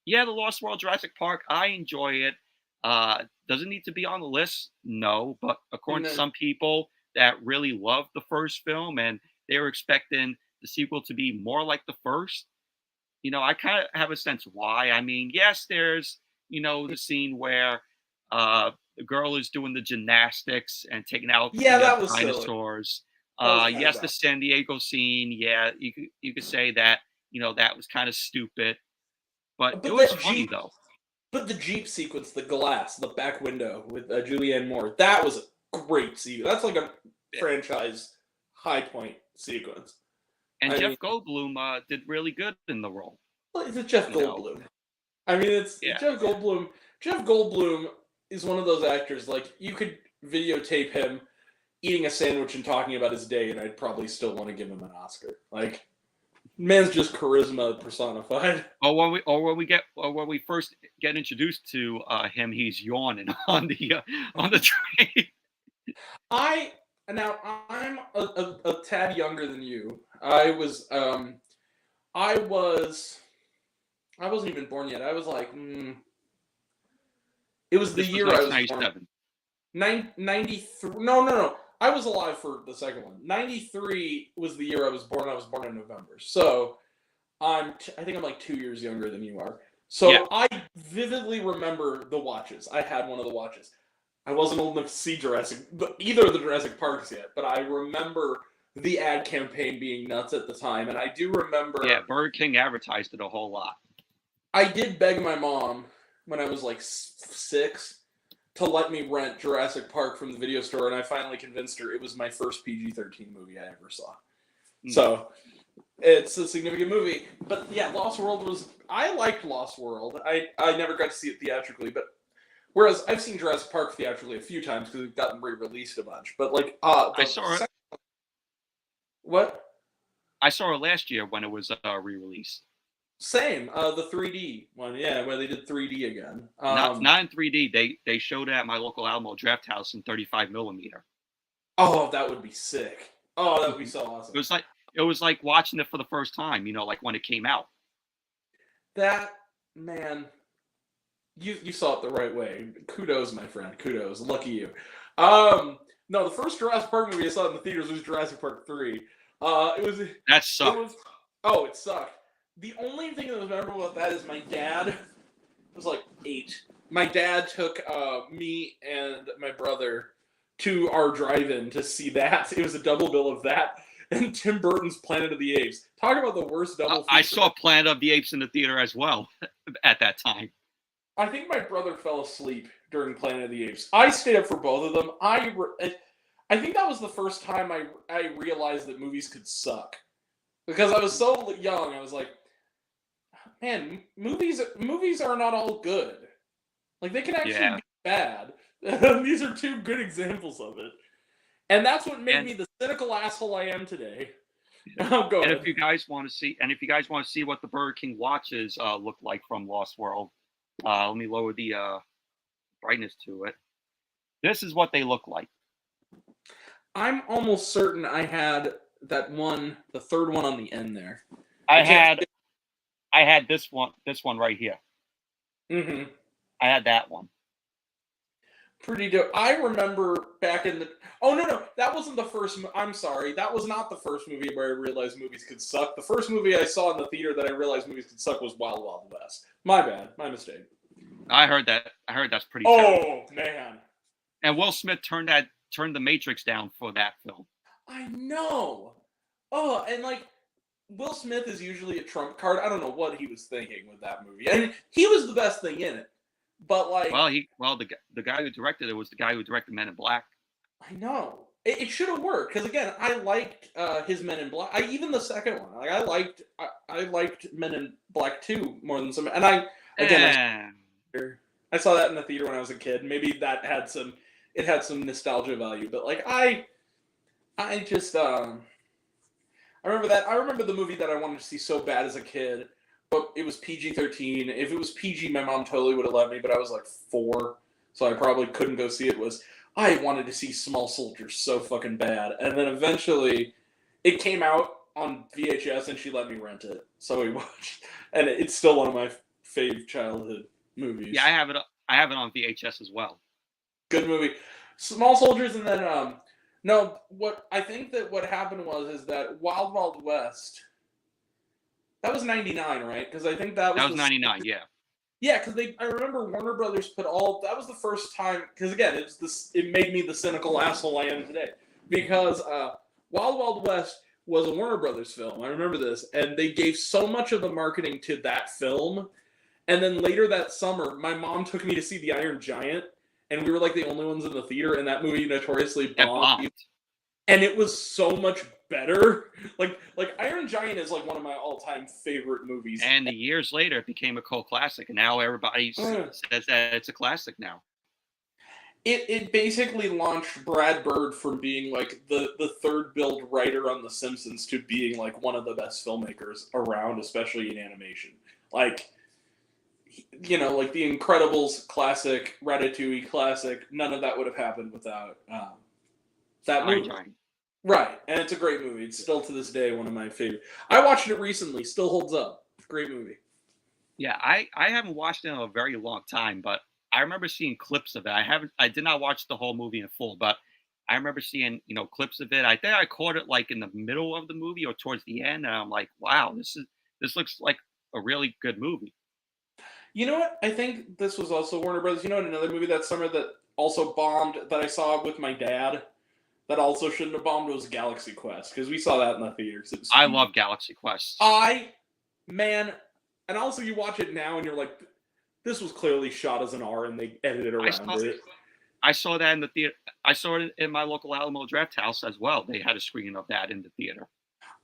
yeah, The Lost World Jurassic Park, I enjoy it. Does it need to be on the list? No, but according to some people that really loved the first film and they were expecting the sequel to be more like the first, I kind of have a sense why. I mean, yes, there's, the scene where the girl is doing the gymnastics and taking out that was dinosaurs. Yes, the San Diego scene. Yeah, you could say that, that was kind of stupid, but it was funny though. But the Jeep sequence, the glass, the back window with Julianne Moore, that was a great sequence. That's like a franchise high point sequence. And Jeff Goldblum did really good in the role. Well, it's Jeff Goldblum. I mean, it's Jeff Goldblum. Jeff Goldblum is one of those actors, like, you could videotape him eating a sandwich and talking about his day, and I'd probably still want to give him an Oscar. Like, man's just charisma personified. When we first get introduced to him, he's yawning on the train. I'm a tad younger than you. I wasn't even born yet. I was like, it was the year I was 97. 93. No. I was alive for the second one. 93 was the year I was born. I was born in November. So I think I'm like 2 years younger than you are. So I vividly remember the watches. I had one of the watches. I wasn't old enough to see either of the Jurassic Parks yet, but I remember the ad campaign being nuts at the time, and I do remember. Yeah, Burger King advertised it a whole lot. I did beg my mom when I was like 6 to let me rent Jurassic Park from the video store, and I finally convinced her. It was my first PG-13 movie I ever saw. So it's a significant movie. But yeah, Lost World I liked Lost World. I never got to see it theatrically, but whereas I've seen Jurassic Park theatrically a few times because we've gotten re-released a bunch. But like, I saw it. What? I saw it last year when it was re-released. Same, the 3D one, where they did 3D again. Not in 3D. They showed it at my local Alamo Draft House in 35 millimeter. Oh, that would be sick. Oh, that would be so awesome. It was like watching it for the first time. Like when it came out. That, man, you saw it the right way. Kudos, my friend. Kudos. Lucky you. No, the first Jurassic Park movie I saw in the theaters was Jurassic Park 3. That sucked. Oh, it sucked. The only thing that was memorable about that is my dad was like 8. My dad took me and my brother to our drive-in to see that. It was a double bill of that and Tim Burton's Planet of the Apes. Talk about the worst double feature. I saw Planet of the Apes in the theater as well at that time. I think my brother fell asleep during Planet of the Apes. I stayed up for both of them. I think that was the first time I realized that movies could suck. Because I was so young, I was like, man, movies are not all good. Like, they can actually be bad. These are 2 good examples of it. And that's what made me the cynical asshole I am today. Oh, go ahead. And if you guys want to see what the Burger King watches look like from Lost World, let me lower the brightness to it. This is what they look like. I'm almost certain I had that one, the third one on the end there. I had this one right here. Mm-hmm. I had that one. Pretty dope. I remember back in the... Oh, no. That wasn't the first... I'm sorry. That was not the first movie where I realized movies could suck. The first movie I saw in the theater that I realized movies could suck was Wild Wild West. My bad. My mistake. I heard that's pretty terrible. Oh, man. And Will Smith turned The Matrix down for that film. I know. Oh, and like... Will Smith is usually a trump card. I don't know what he was thinking with that movie. I mean, he was the best thing in it. But like, the guy who directed it was the guy who directed Men in Black. I know it should have worked because again, I liked his Men in Black. Even the second one, like I liked Men in Black 2 more than some. And I saw that in the theater when I was a kid. Maybe that had some nostalgia value. But like I just I remember that. I remember the movie that I wanted to see so bad as a kid. But it was PG-13. If it was PG, my mom totally would have let me, but I was like 4, so I probably couldn't go see it. I wanted to see Small Soldiers so fucking bad. And then eventually, it came out on VHS, and she let me rent it. So we watched, and it's still one of my fave childhood movies. Yeah, I have it on VHS as well. Good movie. Small Soldiers, and then, no, what happened is that Wild Wild West... That was 99, right? Because I think that was 99, yeah. Yeah, because I remember Warner Brothers put that was the first time, because again, it made me the cynical asshole I am today. Because Wild Wild West was a Warner Brothers film, I remember this, and they gave so much of the marketing to that film, and then later that summer, my mom took me to see The Iron Giant, and we were like the only ones in the theater, and that movie notoriously bombed. And it was so much better. Like Iron Giant is like one of my all-time favorite movies. And years later, it became a cult classic, and now everybody says that it's a classic now. It basically launched Brad Bird from being like the third build writer on The Simpsons to being like one of the best filmmakers around, especially in animation. Like, you know, like The Incredibles classic, Ratatouille classic. None of that would have happened without that movie. Right, and it's a great movie. It's still to this day one of my favorite. I watched it recently. Still holds up. Great movie. Yeah, I haven't watched it in a very long time, but I remember seeing clips of it. I did not watch the whole movie in full, but I remember seeing clips of it. I think I caught it like in the middle of the movie or towards the end, and I'm like, wow, this looks like a really good movie. You know what? I think this was also Warner Brothers. You know, another movie that summer that also bombed that I saw with my dad. That also shouldn't have bombed was Galaxy Quest, because we saw that in the theaters. I love Galaxy Quest. And also you watch it now and you're like, this was clearly shot as an R and they edited around it. I saw that in the theater. I saw it in my local Alamo Draft House as well. They had a screening of that in the theater.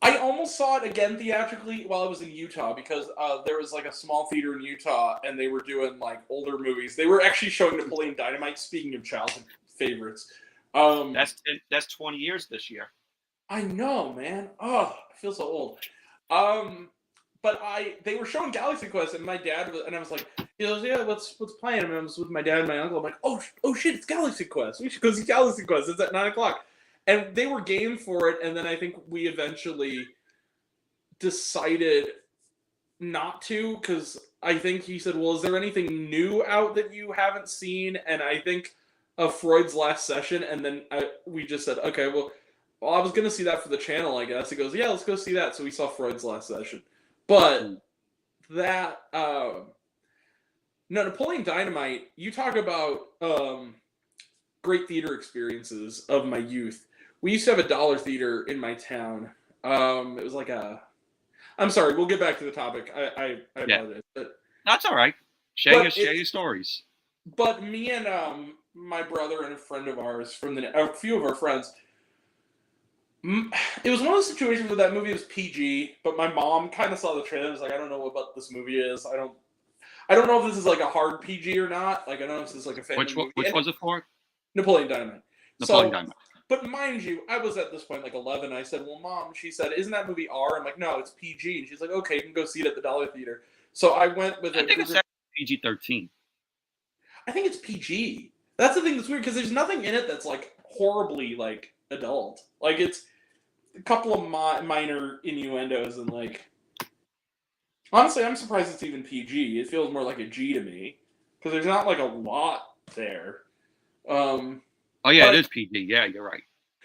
I almost saw it again theatrically while I was in Utah, because there was like a small theater in Utah and they were doing like older movies. They were actually showing Napoleon Dynamite, speaking of childhood favorites. That's 20 years this year. I know, man. Oh, I feel so old. But they were showing Galaxy Quest, and my dad was, and I was like, he goes, yeah, what's playing? And I was with my dad and my uncle. I'm like, oh shit, it's Galaxy Quest. We should go see Galaxy Quest. It's at 9:00, and they were game for it. And then I think we eventually decided not to, because I think he said, well, is there anything new out that you haven't seen? And I think of Freud's Last Session, and then we just said, okay, well, well, I was gonna see that for the channel, I guess. He goes, yeah, let's go see that. So we saw Freud's Last Session. But Mm. that no, Napoleon Dynamite, you talk about great theater experiences of my youth. We used to have a dollar theater in my town. It was like a. I'm sorry. We'll get back to the topic. I Yeah, apologize, that's all right. but Share your stories. but me and my brother and a friend of ours from a few of our friends. It was one of those situations where that movie was PG, but my mom kind of saw the trailer. Was like, I don't know what this movie is. I don't know if this is like a hard PG or not. Like, I don't know if this is like a family movie. Which was it for? Napoleon Dynamite. Napoleon So, Dynamite. but mind you, I was at this point like 11. I said, "Well, Mom," she said, "isn't that movie R?" I'm like, "No, it's PG." And she's like, "Okay, you can go see it at the Dollar Theater." So I went with I a think group it's of, PG-13. I think it's PG. That's the thing that's weird because there's nothing in it that's like horribly like adult. Like it's a couple of minor innuendos and like. Honestly, I'm surprised it's even PG. It feels more like a G to me because there's not like a lot there. Um, Oh yeah, but it is PG. Yeah, you're right.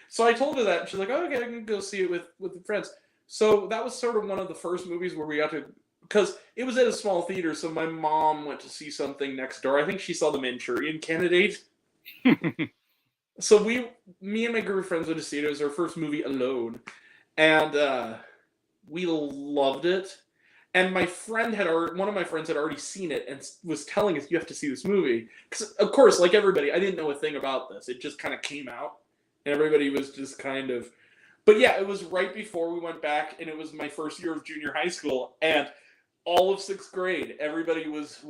So I told her that, and she's like, "Oh, okay, I can go see it with the friends." So that was sort of one of the first movies where we got to, because it was at a small theater. So my mom went to see something next door. I think she saw The Manchurian Candidate. So me and my group of friends went to see it. It was our first movie alone, and we loved it. And my friend one of my friends had already seen it and was telling us, "You have to see this movie." Because of course, like everybody, I didn't know a thing about this. It just kind of came out. And everybody was just kind of, but yeah, it was right before we went back, and it was my first year of junior high school, and all of sixth grade, everybody was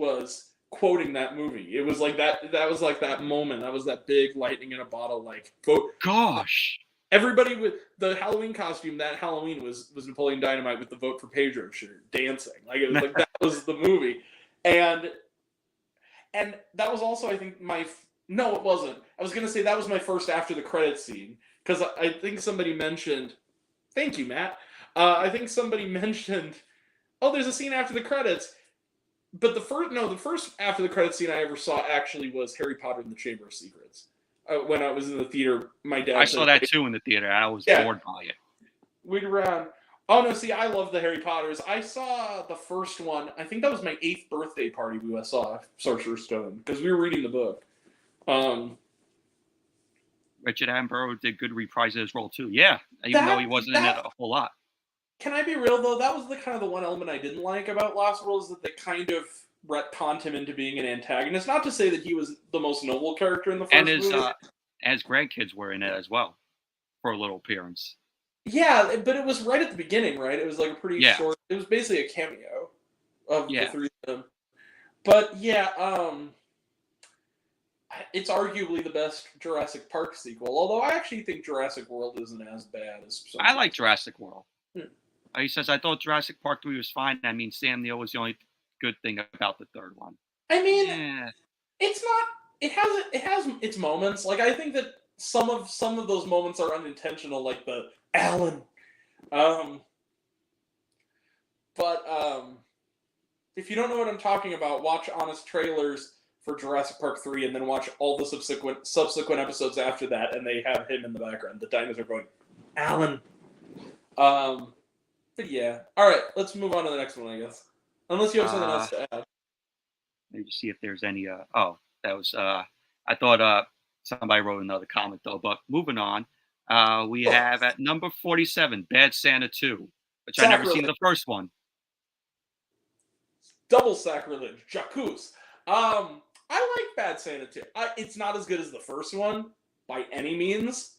quoting that movie. It was like that. That was like that moment. That was that big lightning in a bottle. Like vote. Gosh. Everybody with the Halloween costume that Halloween was Napoleon Dynamite with the Vote for Pedro shirt, dancing. Like it was like that was the movie, and that was also I think my. No, it wasn't. I was going to say that was my first after the credits scene because I think somebody mentioned. Thank you, Matt. I think somebody mentioned. Oh, there's a scene after the credits, but the first after the credits scene I ever saw actually was Harry Potter and the Chamber of Secrets. When I was in the theater, my dad. I saw that too in the theater. I was bored by it. We'd around. Oh no! See, I love the Harry Potters. I saw the first one. I think that was my 8th birthday party. We saw Sorcerer's Stone because we were reading the book. Richard Attenborough did good reprise of his role too. Yeah, even though he wasn't in it a whole lot. Can I be real though? That was the kind of the one element I didn't like about Lost World is that they kind of retconned him into being an antagonist. Not to say that he was the most noble character in the first movie. And his grandkids were in it as well for a little appearance. Yeah, but it was right at the beginning, right? It was like a pretty short. It was basically a cameo of the three of them. But yeah, it's arguably the best Jurassic Park sequel. Although I actually think Jurassic World isn't as bad as. I like Jurassic World. He says, "I thought Jurassic Park 3 was fine. I mean, Sam Neill was the only good thing about the third one." I mean, it's not. It has its moments. Like I think that some of those moments are unintentional, like the Alan. If you don't know what I'm talking about, watch honest trailers for Jurassic Park 3 and then watch all the subsequent episodes after that, and they have him in the background. The dinosaur going, Alan. But yeah. Alright, let's move on to the next one, I guess. Unless you have something else to add. Maybe see if there's any that was I thought somebody wrote another comment though, but moving on. We have at number 47, Bad Santa 2, which I never seen the first one. Double sacrilege, Jacuz. I like Bad Santa 2. It's not as good as the first one by any means.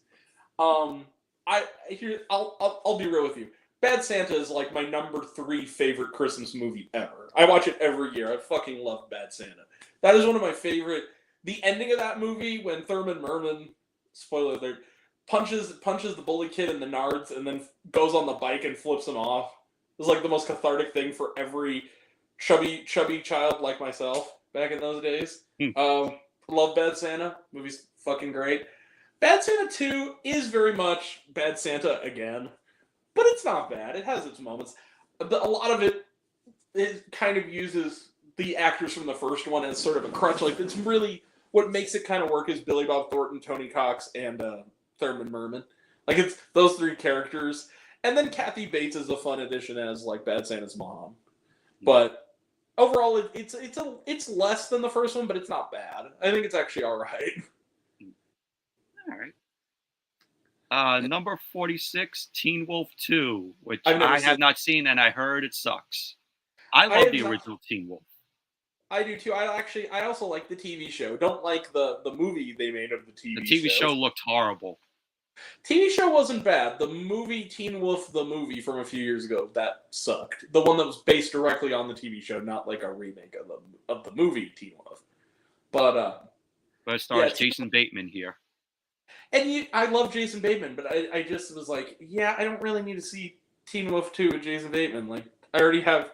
I'll be real with you. Bad Santa is like my number 3 favorite Christmas movie ever. I watch it every year. I fucking love Bad Santa. That is one of my favorite. The ending of that movie when Thurman Merman, spoiler alert, punches the bully kid in the nards and then goes on the bike and flips him off. It's like the most cathartic thing for every chubby child like myself back in those days. Love Bad Santa. Movie's fucking great. Bad Santa 2 is very much Bad Santa again. But it's not bad. It has its moments. A lot of it kind of uses the actors from the first one as sort of a crutch. Like, it's really what makes it kind of work is Billy Bob Thornton, Tony Cox, and Thurman Merman. Like it's those three characters, and then Kathy Bates is a fun addition as like Bad Santa's mom. But overall, it's less than the first one, but it's not bad. I think it's actually all right. All right. Number 46, Teen Wolf 2, which I've never I have seen. not seen, and I heard it sucks. I I love have the not. original Teen Wolf. I do too. I also like the TV show. Don't like the movie they made of the The TV TV show. show looked horrible. TV show wasn't bad. The movie Teen Wolf, the movie from a few years ago, that sucked. The one that was based directly on the TV show, not like a remake of the movie Teen Wolf. But But it stars Yeah, Jason Bateman here. and I love Jason Bateman, but I just was like, yeah, I don't really need to see Teen Wolf 2 with Jason Bateman. Like, I already have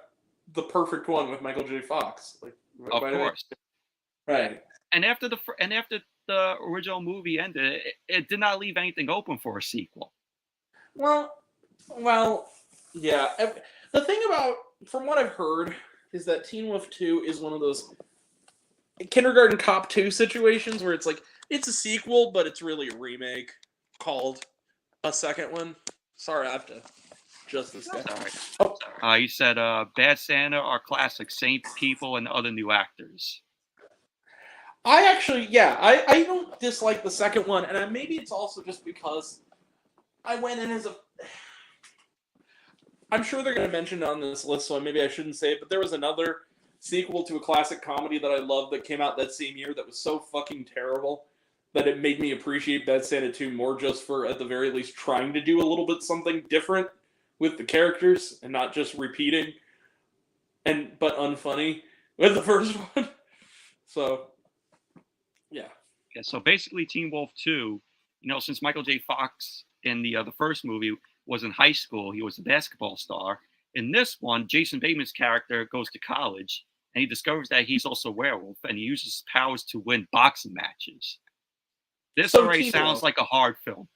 the perfect one with Michael J. Fox. Like, Of course. Right. And after the original movie ended, it did not leave anything open for a sequel. Well, yeah. The thing about, from what I've heard, is that Teen Wolf 2 is one of those Kindergarten Cop 2 situations where it's like, it's a sequel, but it's really a remake called a second one. Sorry, I have to adjust this guy. All right. Oh, You said Bad Santa are classic, same people and other new actors. I actually, yeah, I don't dislike the second one, and maybe it's also just because I went in as a. I'm sure they're going to mention it on this list, so maybe I shouldn't say it, but there was another sequel to a classic comedy that I loved that came out that same year that was so fucking terrible that it made me appreciate Bad Santa 2 more just for, at the very least, trying to do a little bit something different with the characters and not just repeating but unfunny with the first one. So, yeah. Yeah, so basically Teen Wolf 2, since Michael J. Fox in the first movie was in high school, he was a basketball star. In this one, Jason Bateman's character goes to college and he discovers that he's also a werewolf and he uses his powers to win boxing matches. This already sounds like a horror film.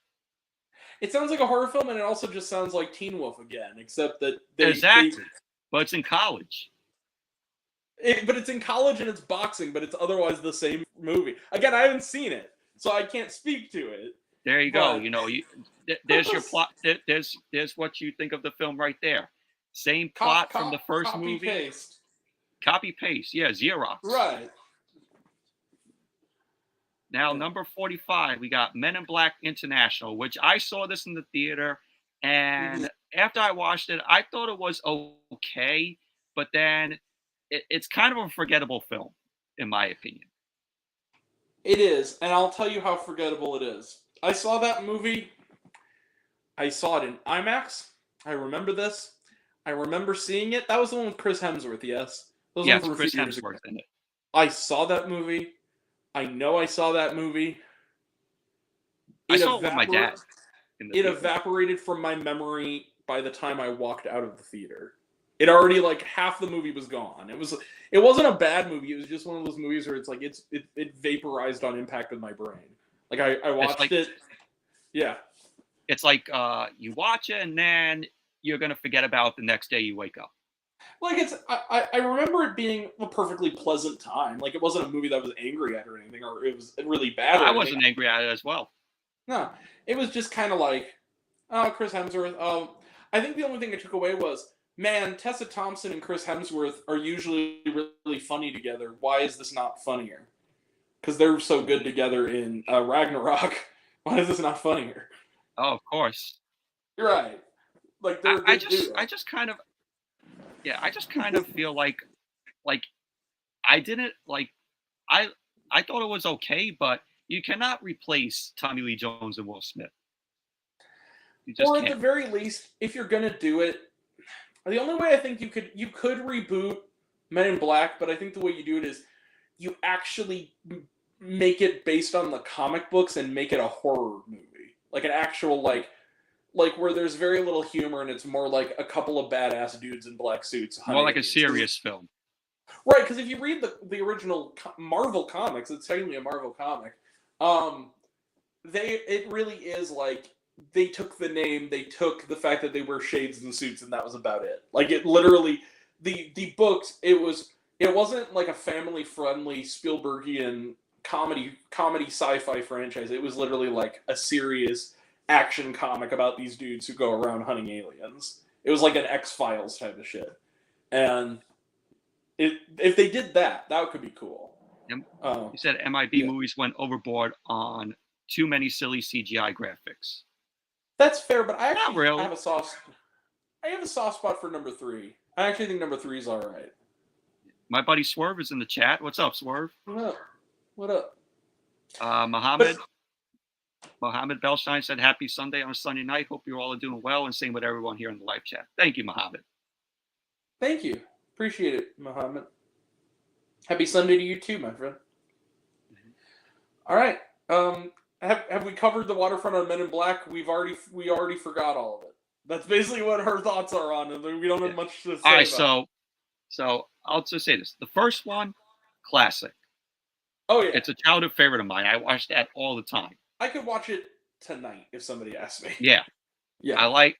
It sounds like a horror film, and it also just sounds like Teen Wolf again, except that Exactly. But it's in college. But it's in college and it's boxing, but it's otherwise the same movie. Again, I haven't seen it, so I can't speak to it. There you go. There's your plot. There's what you think of the film right there. Same plot from the first movie. Paste. Copy paste. Yeah, Xerox. Right. Now, number 45, we got Men in Black International, which I saw this in the theater, and after I watched it, I thought it was okay, but then it's kind of a forgettable film, in my opinion. It is, and I'll tell you how forgettable it is. I saw that movie. I saw it in IMAX. I remember this. I remember seeing it. That was the one with Chris Hemsworth, yes? Yes, Chris Hemsworth in it. I saw that movie. I know I saw that movie. I saw it with my dad. It evaporated from my memory by the time I walked out of the theater. It already, like, half the movie was gone. It wasn't a bad movie. It was just one of those movies where it's like it vaporized on impact with my brain. Like I watched it. Yeah. It's like you watch it and then you're gonna forget about it the next day you wake up. Like I remember it being a perfectly pleasant time. Like it wasn't a movie that I was angry at or anything, or it was really bad. I wasn't angry at it as well. No, it was just kind of like, oh, Chris Hemsworth. I think the only thing I took away was, man, Tessa Thompson and Chris Hemsworth are usually really funny together. Why is this not funnier? Because they're so good together in Ragnarok. Why is this not funnier? Oh, of course. You're right. Like I just kind of feel like I didn't like I thought it was okay, but you cannot replace Tommy Lee Jones and Will Smith. You just or can't. At the very least, if you're gonna do it, the only way I think you could reboot Men in Black, but I think the way you do it is you actually make it based on the comic books and make it a horror movie, like an actual like where there's very little humor and it's more like a couple of badass dudes in black suits. More like a serious film. Right, because if you read the original Marvel comics, it's technically a Marvel comic. It really is like they took the name, they took the fact that they wear shades and suits, and that was about it. Like it literally, the books, it wasn't like a family friendly Spielbergian comedy sci-fi franchise. It was literally like a serious action comic about these dudes who go around hunting aliens. It was like an X-Files type of shit. And if they did that, that could be cool. You said MIB movies went overboard on too many silly CGI graphics. That's fair, but I actually really. have a soft spot for number 3. I actually think number 3 is all right. My buddy Swerve is in the chat. What's up, Swerve? What up? Mohammed Belstein said, "Happy Sunday on a Sunday night. Hope you all are doing well," and same with everyone here in the live chat. Thank you, Mohammed. Thank you. Appreciate it, Mohammed. Happy Sunday to you too, my friend. All right. Have we covered the waterfront on Men in Black? We already forgot all of it. That's basically what her thoughts are on it. We don't have much to say. All right, so I'll just say this: the first one, classic. Oh yeah, it's a childhood favorite of mine. I watch that all the time. I could watch it tonight if somebody asked me. Yeah. Yeah. I like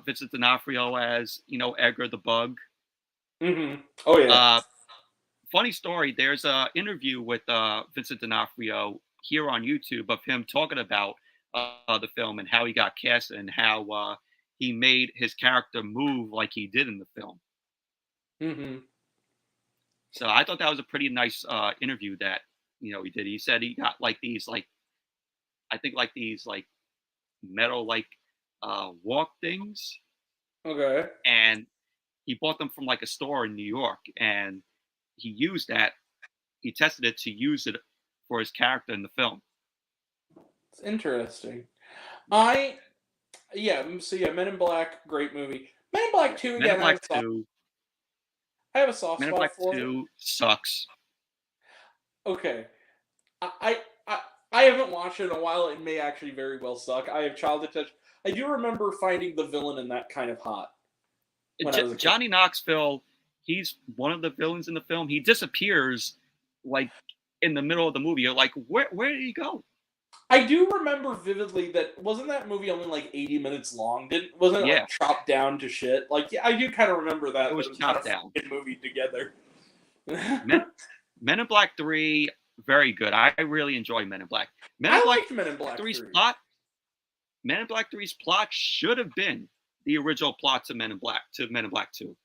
Vincent D'Onofrio as Edgar the Bug. Mm-hmm. Oh yeah. Funny story. There's a interview with Vincent D'Onofrio here on YouTube of him talking about the film and how he got cast and how he made his character move like he did in the film. Mm-hmm. So I thought that was a pretty nice interview that he did. He said he got these metal walk things. Okay. And he bought them from a store in New York, and he used that. He tested it to use it for his character in the film. It's interesting. Men in Black, great movie. Men in Black 2 again. Men in Black 2. I have a soft Men in spot Black for 2 sucks. Okay. I haven't watched it in a while. It may actually very well suck. I have childhood touch. I do remember finding the villain in that kind of hot. Johnny Knoxville, he's one of the villains in the film. He disappears in the middle of the movie. You're like, where did he go? I do remember vividly that wasn't that movie only 80 minutes long? Wasn't it chopped down to shit? I do kind of remember that. It was chopped down. Movie together. Men in Black 3, very good. I really enjoy Men in Black. Men in Black 3's plot. Men in Black 3's plot should have been the original plot to Men in Black 2.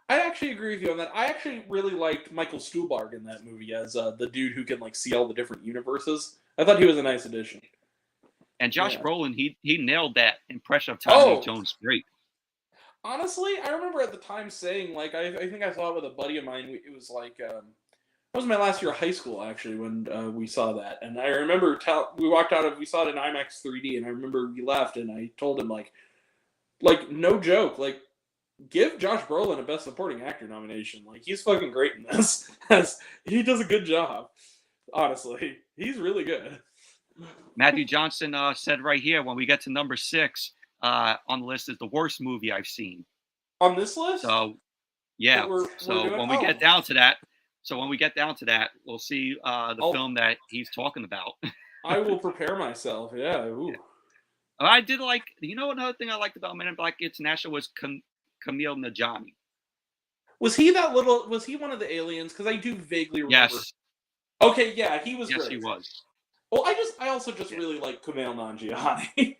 I actually agree with you on that. I actually really liked Michael Stuhlbarg in that movie as the dude who can see all the different universes. I thought he was a nice addition. And Josh Brolin, he nailed that impression of Tommy Lee Jones great. Honestly, I remember at the time saying I think I saw it with a buddy of mine. It was that was my last year of high school actually when we saw that, and I remember we walked out we saw it in IMAX 3D, and I remember we left, and I told him no joke, give Josh Brolin a Best Supporting Actor nomination. He's fucking great in this. He does a good job. Honestly, he's really good. Matthew Johnson said right here, when we get to number 6 on the list, is the worst movie I've seen. On this list? So, yeah. When we get down to that, we'll see the film that he's talking about. I will prepare myself. Yeah. Ooh. I did another thing I liked about Men in Black International was Camille Najami. Was he one of the aliens? Because I do vaguely remember. Yes. Okay, yeah, he was great. Yes, he was. Well, I also really like Kumail Nanjiani.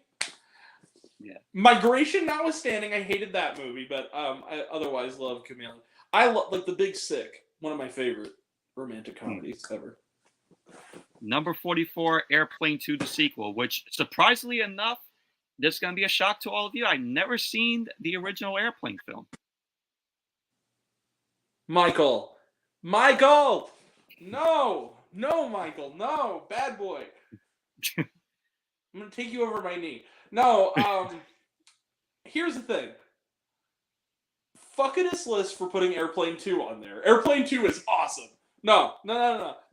Yeah. Migration notwithstanding, I hated that movie, but I otherwise love Kumail. I love The Big Sick, one of my favorite romantic comedies ever. Number 44, Airplane 2, the sequel, which surprisingly enough, this is going to be a shock to all of you. I've never seen the original Airplane film. Michael! No, Michael, no, bad boy. I'm going to take you over my knee. No, here's the thing. Fuck this list for putting Airplane 2 on there. Airplane 2 is awesome. No.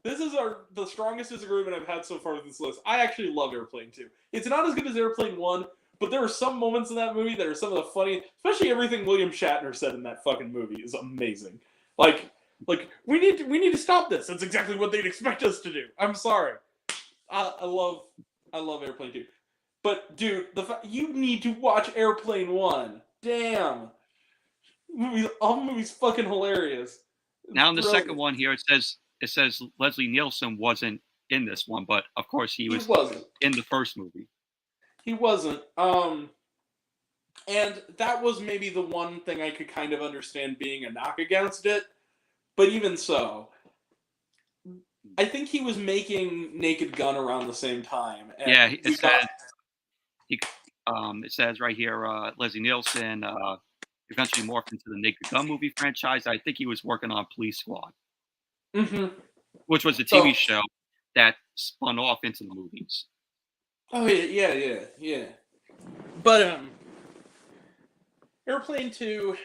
This is the strongest disagreement I've had so far with this list. I actually love Airplane 2. It's not as good as Airplane 1, but there are some moments in that movie that are some of the funny, especially everything William Shatner said in that fucking movie is amazing. We need to stop this. That's exactly what they'd expect us to do. I'm sorry. I love Airplane 2. But dude, you need to watch Airplane 1. Damn. All the movie's fucking hilarious. Now in the second one here, it says Leslie Nielsen wasn't in this one, but of course he wasn't in the first movie. He wasn't. And that was maybe the one thing I could kind of understand being a knock against it. But even so, I think he was making Naked Gun around the same time, and Yeah, we got it says right here, Leslie Nielsen eventually morphed into the Naked Gun movie franchise. I think he was working on Police Squad, Mhm. which was a TV So, show that spun off into the movies. oh yeah. But Airplane 2,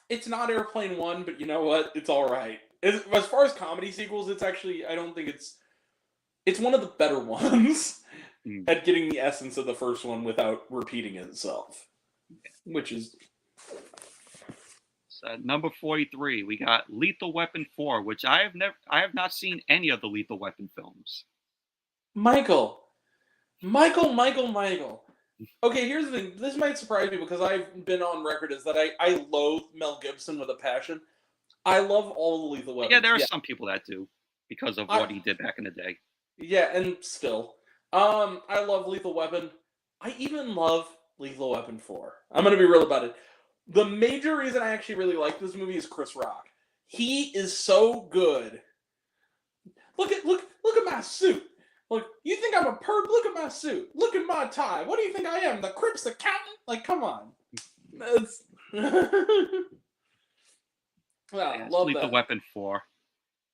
it's not Airplane 1, but you know what? It's all right. As far as comedy sequels, it's actually I don't think it's one of the better ones Mm. at getting the essence of the first one without repeating itself, which is So number 43, we got Lethal Weapon 4, which I have not seen any of the Lethal Weapon films. Michael. Michael. Okay, here's the thing. This might surprise people because I've been on record as that I loathe Mel Gibson with a passion. I love all the Lethal Weapons. Yeah, there are some people that do because of what he did back in the day. Yeah, and still. I love Lethal Weapon. I even love Lethal Weapon 4. I'm gonna be real about it. The major reason I actually really like this movie is Chris Rock. He is so good. Look at my suit. Look, you think I'm a perp? Look at my suit. Look at my tie. What do you think I am? The Crips accountant? Like, come on. That's well, Yeah, love Lethal that. Weapon 4.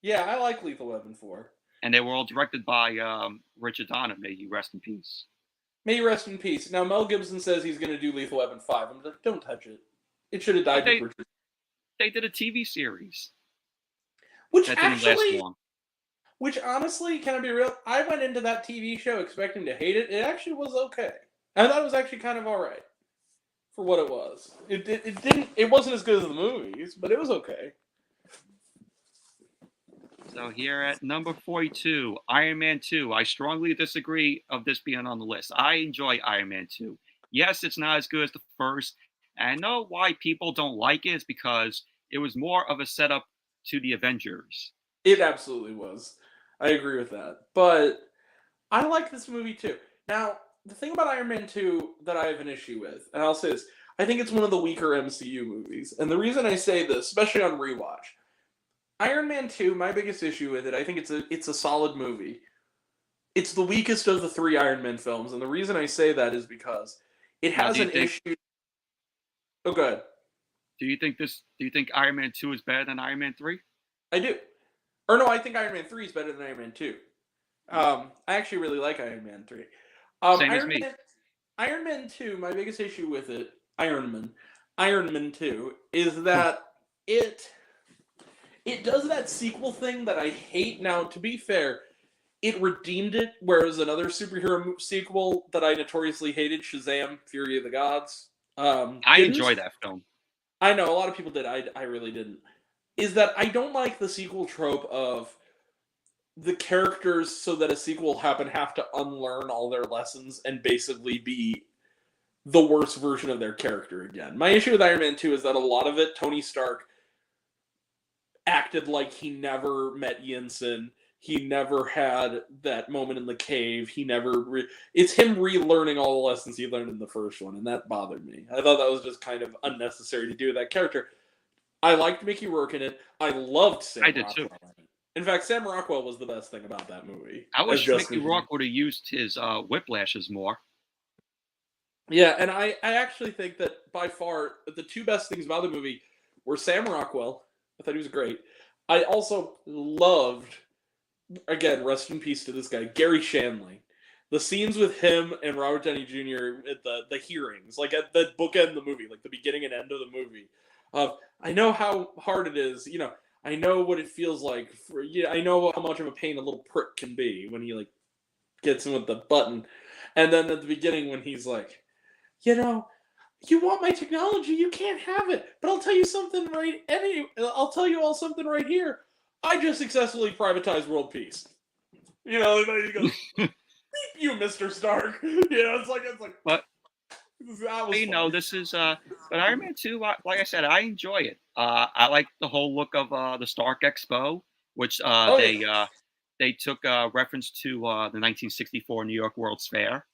Yeah, I like Lethal Weapon 4. And they were all directed by Richard Donner. May he rest in peace. May you rest in peace. Now, Mel Gibson says he's going to do Lethal Weapon 5. I'm like, don't touch it. It should have died before. They did a TV series Which that didn't last long. Which honestly, can I be real? I went into that TV show expecting to hate it. It actually was okay. I thought it was actually kind of all right for what it was. It didn't. It wasn't as good as the movies, but it was okay. So here at number 42, Iron Man 2. I strongly disagree of this being on the list. I enjoy Iron Man 2. Yes, it's not as good as the first. And I know why people don't like it is because it was more of a setup to the Avengers. It absolutely was. I agree with that. But I like this movie too. Now, the thing about Iron Man 2 that I have an issue with, and I'll say this, I think it's one of the weaker MCU movies. And the reason I say this, especially on rewatch, Iron Man 2, my biggest issue with it, I think it's a solid movie. It's the weakest of the three Iron Man films, and the reason I say that is because it has an issue. Oh, go ahead. Do you think Iron Man 2 is better than Iron Man 3? I do. Or no, I think Iron Man 3 is better than Iron Man 2. I actually really like Iron Man 3. Same as me. Iron Man 2, my biggest issue with it, Iron Man 2, is that it does that sequel thing that I hate. Now, to be fair, it redeemed it, whereas another superhero sequel that I notoriously hated, Shazam! Fury of the Gods. I enjoy that film. I know, a lot of people did. I really didn't. Is that I don't like the sequel trope of the characters, so that a sequel happen, have to unlearn all their lessons and basically be the worst version of their character again. My issue with Iron Man 2 is that a lot of it, Tony Stark acted like he never met Yinsen. He never had that moment in the cave. He never... It's him relearning all the lessons he learned in the first one, and that bothered me. I thought that was just kind of unnecessary to do with that character. I liked Mickey Rourke in it. I loved Sam Rockwell. I did too. In fact, Sam Rockwell was the best thing about that movie. I wish Mickey Rourke would have used his whiplashes more. Yeah, and I actually think that by far the two best things about the movie were Sam Rockwell. I thought he was great. I also loved, again, rest in peace to this guy, Gary Shandling. The scenes with him and Robert Downey Jr. at the hearings, like at the bookend of the movie, like the beginning and end of the movie. I know how hard it is, you know. I know what it feels like. I know how much of a pain a little prick can be when he like gets him with the button, and then at the beginning when he's like, you know, you want my technology, you can't have it. But I'll tell you something I'll tell you all something right here. I just successfully privatized world peace. You know, and then he goes, "Beep you, Mr. Stark." You know, it's like. But you know, this is but Iron Man 2, like I said, I enjoy it. I like the whole look of the Stark Expo, which they they took a reference to the 1964 New York World's Fair.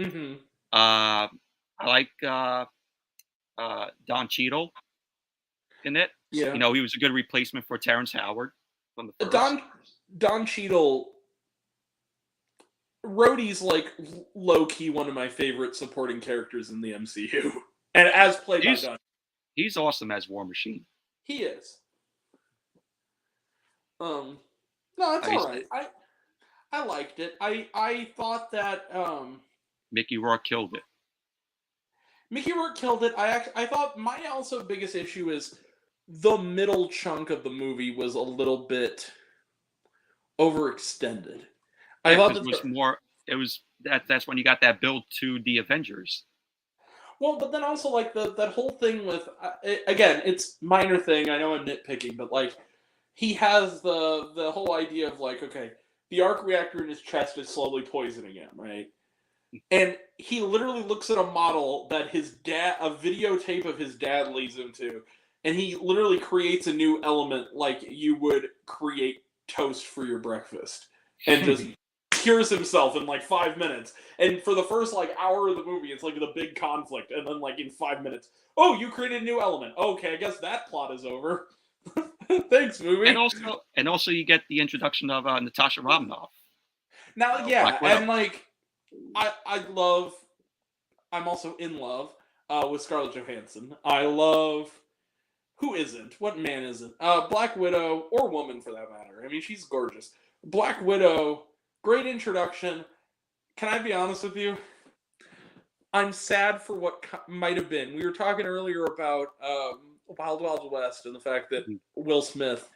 Mm-hmm. I like Don Cheadle in it. Yeah. He was a good replacement for Terrence Howard from the first. Don Cheadle, Rhodey's like low key one of my favorite supporting characters in the MCU, and as played by He's Don, he's awesome as War Machine. he is. No, it's I all used right. I liked it. I thought that Mickey Rourke killed it. Mickey Rourke killed it. I thought my also biggest issue is the middle chunk of the movie was a little bit overextended. I Yeah, thought because that it was more. It was that's when you got that build to the Avengers. well, but then also like that whole thing with again, it's minor thing. I know I'm nitpicking, but like he has the whole idea of like, okay, the arc reactor in his chest is slowly poisoning him, right? And he literally looks at a model that his dad, a videotape of his dad leads him to, and he literally creates a new element like you would create toast for your breakfast, and just cures himself in like 5 minutes. And for the first like hour of the movie, it's like the big conflict, and then like in 5 minutes, oh, you created a new element. Okay, I guess that plot is over. Thanks, movie. And also, you get the introduction of Natasha Romanoff. Now, yeah, Black Widow. and like I'm also in love with Scarlett Johansson. I love, who isn't? What man isn't? Black Widow, or woman for that matter. I mean, she's gorgeous. Black Widow, great introduction. Can I be honest with you? I'm sad for what might have been. We were talking earlier about Wild Wild West and the fact that Will Smith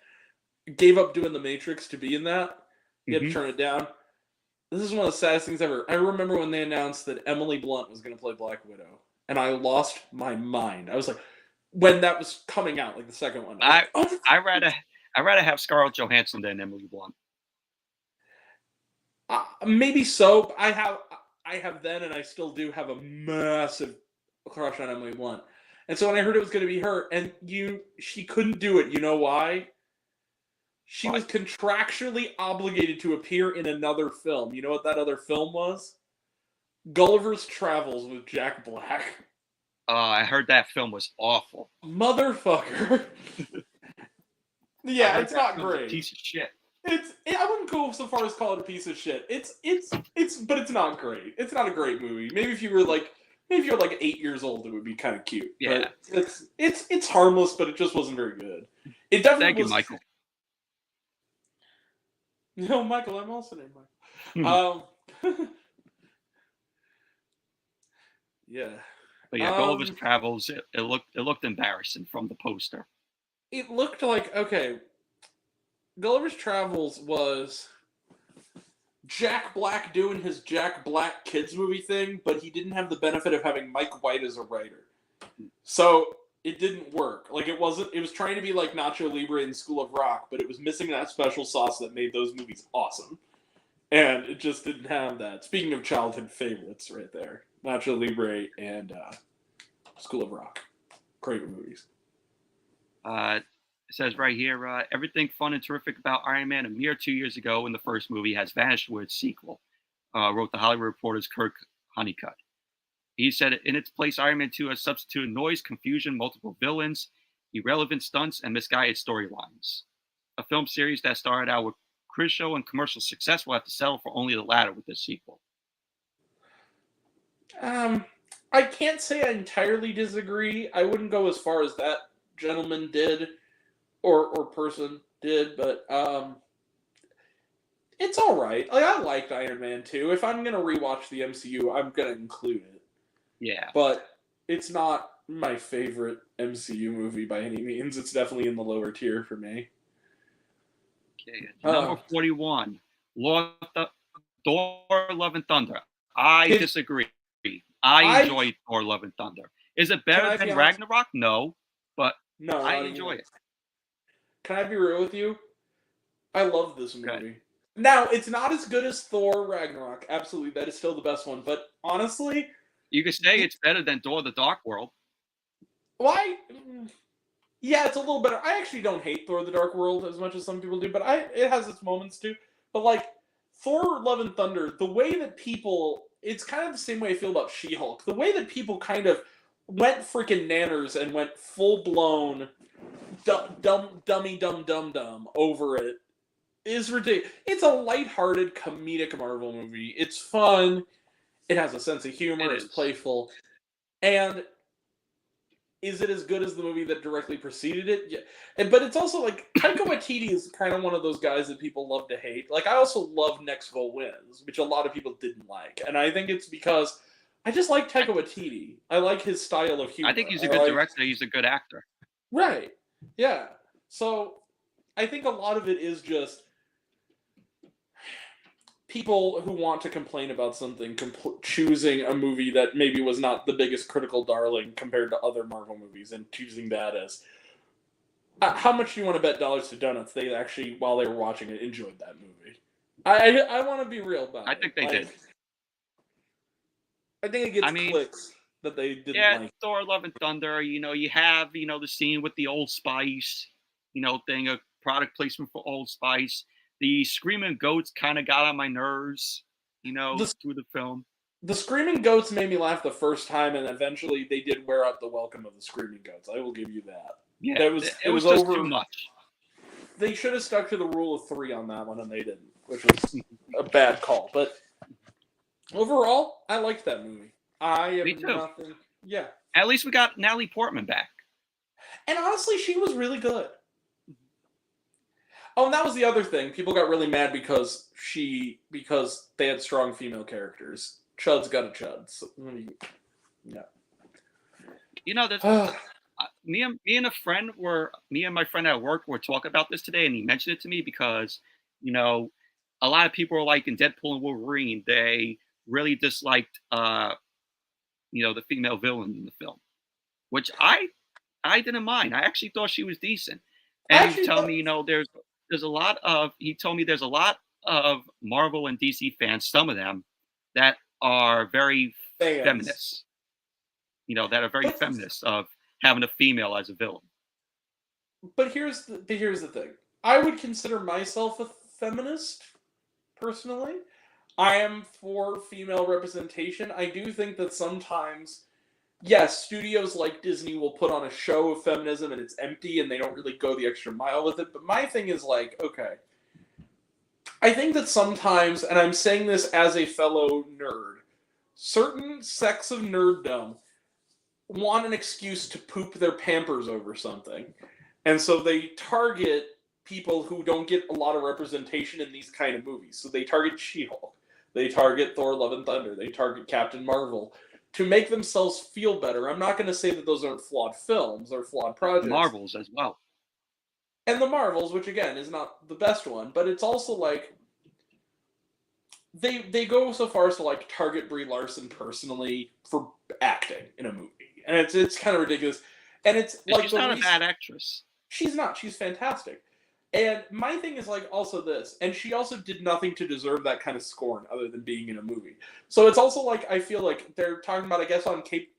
gave up doing The Matrix to be in that. He had to turn it down. This is one of the saddest things ever. I remember when they announced that Emily Blunt was going to play Black Widow, and I lost my mind. I was like, when that was coming out, like the second one. I rather have Scarlett Johansson than Emily Blunt. Maybe so. But I have then, and I still do have a massive crush on Emily Blunt. And so when I heard it was going to be her, and she couldn't do it. You know why? She was contractually obligated to appear in another film. You know what that other film was? Gulliver's Travels with Jack Black. I heard that film was awful. Motherfucker. Yeah, it's not great. Piece of shit. I wouldn't go so far as call it a piece of shit. But it's not great. It's not a great movie. Maybe if you're like 8 years old, it would be kind of cute. Yeah. But it's harmless, but it just wasn't very good. It definitely Thank you, was. Michael. No, Michael, I'm also named Michael. Yeah. But yeah, Gulliver's Travels. It looked embarrassing from the poster. It looked like, okay, Gulliver's Travels was Jack Black doing his Jack Black kids movie thing, but he didn't have the benefit of having Mike White as a writer. So it didn't work. Like it was trying to be like Nacho Libre in School of Rock, but it was missing that special sauce that made those movies awesome. And it just didn't have that. Speaking of childhood favorites right there, Nacho Libre and School of Rock. Great movies. It says right here, everything fun and terrific about Iron Man a mere 2 years ago in the first movie has vanished with its sequel, wrote the Hollywood Reporter's Kirk Honeycutt. He said, in its place, Iron Man 2 has substituted noise, confusion, multiple villains, irrelevant stunts, and misguided storylines. A film series that started out with critical and commercial success will have to settle for only the latter with this sequel. I can't say I entirely disagree. I wouldn't go as far as that gentleman did, or person did, but it's all right. Like, I liked Iron Man 2. If I'm gonna rewatch the MCU, I'm gonna include it. Yeah. But it's not my favorite MCU movie by any means. It's definitely in the lower tier for me. Okay. Number 41, Thor: Love and Thunder. I disagree. I enjoy Thor: Love and Thunder. Is it better than Ragnarok? No, but no, I enjoy it. Can I be real with you? I love this movie. Okay. Now, it's not as good as Thor: Ragnarok. Absolutely, that is still the best one. But honestly, you could say it's better than Thor: The Dark World. Why? Yeah, it's a little better. I actually don't hate Thor: The Dark World as much as some people do, but it has its moments too. But like Thor: Love and Thunder, the way that people, it's kind of the same way I feel about She-Hulk. The way that people kind of went freaking nanners and went full blown dumb over it is ridiculous. It's a lighthearted comedic Marvel movie. It's fun. It has a sense of humor. It's playful. And is it as good as the movie that directly preceded it? Yeah. But it's also like Taika Waititi is kind of one of those guys that people love to hate. Like I also love Next Goal Wins, which a lot of people didn't like. And I think it's because I just like Taika Waititi. I like his style of humor. I think he's a good director. He's a good actor. Right. Yeah. So I think a lot of it is just people who want to complain about something choosing a movie that maybe was not the biggest critical darling compared to other Marvel movies and choosing that as how much do you want to bet dollars to donuts they actually, while they were watching it, enjoyed that movie. I want to be real about it. I think they did. I think it gets clicks that they didn't like. Thor: Love and Thunder, you have, the scene with the Old Spice, thing, a product placement for Old Spice. The screaming goats kind of got on my nerves, through the film. The screaming goats made me laugh the first time, and eventually they did wear out the welcome of the screaming goats. I will give you that. Yeah, it was just over too much. They should have stuck to the rule of 3 on that one, and they didn't, which was a bad call. But overall, I liked that movie. Me too. Yeah. At least we got Natalie Portman back. And honestly, she was really good. Oh, and that was the other thing. People got really mad because they had strong female characters. Chud's got a chud. So, yeah. Me and my friend at work were talking about this today, and he mentioned it to me because, a lot of people were like in Deadpool and Wolverine, they really disliked, the female villain in the film, which I didn't mind. I actually thought she was decent. And he told me, he told me there's a lot of Marvel and DC fans, some of them, that are very feminist. That are very feminist of having a female as a villain. But here's the thing. I would consider myself a feminist, personally. I am for female representation. I do think that sometimes, yes, studios like Disney will put on a show of feminism and it's empty and they don't really go the extra mile with it. But my thing is like, okay, I think that sometimes, and I'm saying this as a fellow nerd, certain sects of nerddom want an excuse to poop their Pampers over something. And so they target people who don't get a lot of representation in these kind of movies. So they target She-Hulk. They target Thor: Love and Thunder. They target Captain Marvel to make themselves feel better. I'm not going to say that those aren't flawed films or flawed projects. Marvels as well. And the Marvels, which again is not the best one, but it's also like they go so far as to like target Brie Larson personally for acting in a movie. And it's kind of ridiculous. And it's like she's not a bad actress. She's not. She's fantastic. And my thing is like also this, and she also did nothing to deserve that kind of scorn other than being in a movie. So it's also like I feel like they're talking about, I guess, on Cape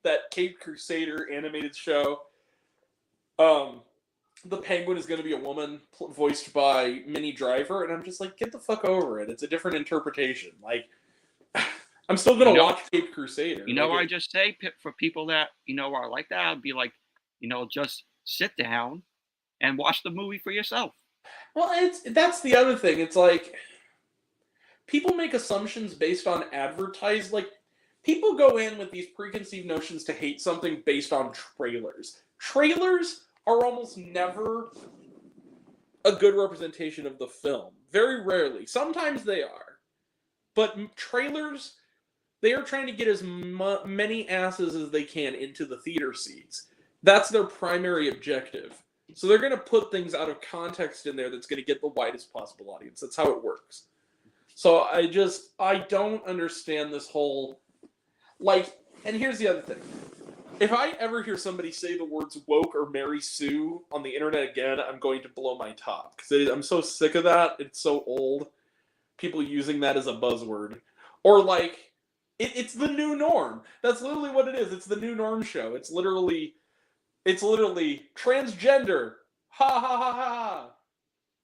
Crusader animated show. The Penguin is going to be a woman voiced by Minnie Driver, and I'm just like, get the fuck over it. It's a different interpretation. Like, I'm still going to watch Cape Crusader. I just say for people that are like that, I'd be like, just sit down and watch the movie for yourself. Well, that's the other thing. It's like people make assumptions based on like people go in with these preconceived notions to hate something based on trailers. Trailers are almost never a good representation of the film. Very rarely. Sometimes they are. But trailers, they are trying to get as many asses as they can into the theater seats. That's their primary objective. So they're going to put things out of context in there that's going to get the widest possible audience. That's how it works. So I don't understand this whole, like, and here's the other thing. If I ever hear somebody say the words woke or Mary Sue on the internet again, I'm going to blow my top. Because I'm so sick of that. It's so old. People using that as a buzzword. Or like, it's the new norm. That's literally what it is. It's the new norm show. It's literally transgender. Ha ha ha ha.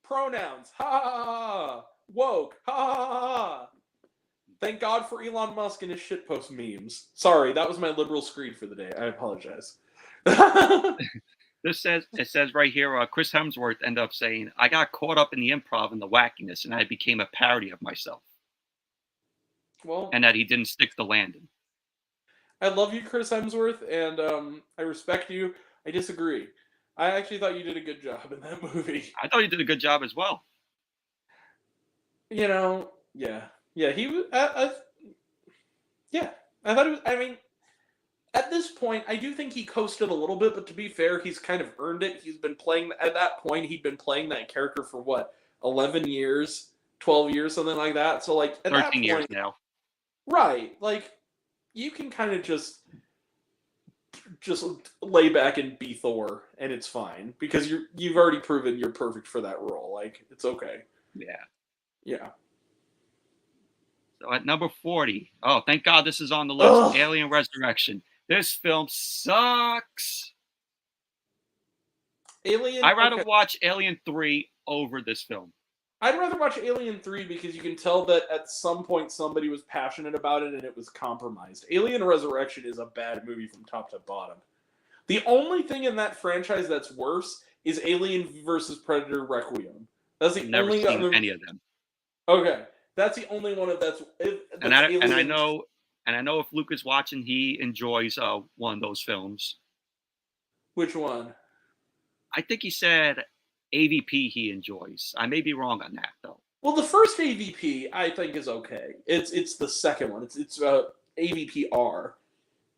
Pronouns. Ha ha ha ha. woke. Ha ha ha ha. Thank God for Elon Musk and his shitpost memes. Sorry, that was my liberal screed for the day. I apologize. It says right here, Chris Hemsworth ended up saying, "I got caught up in the improv and the wackiness, and I became a parody of myself." Well, and that he didn't stick the landing. I love you, Chris Hemsworth, and I respect you. I disagree. I actually thought you did a good job in that movie. I thought he did a good job as well. Yeah. He was. Yeah, I thought it was. I mean, at this point, I do think he coasted a little bit, but to be fair, he's kind of earned it. He's been playing at that point. He'd been playing that character for what, 11 years, 12 years, something like that. So like at 13 that point, years now. right? Like you can kind of just lay back and be Thor, and it's fine because you've already proven you're perfect for that role. Like it's okay. Yeah. So at number 40, oh, thank God this is on the list. Ugh. Alien Resurrection. This film sucks. I'd rather watch Alien 3 over this film. I'd rather watch Alien 3 because you can tell that at some point somebody was passionate about it and it was compromised. Alien Resurrection is a bad movie from top to bottom. The only thing in that franchise that's worse is Alien vs. Predator Requiem. That's the Never only seen any of them. Okay. That's the only one of that's and I know if Luke is watching, he enjoys one of those films. Which one? I think he said AVP he enjoys. I may be wrong on that though. Well, the first AVP I think is okay. It's the second one. It's AVPR.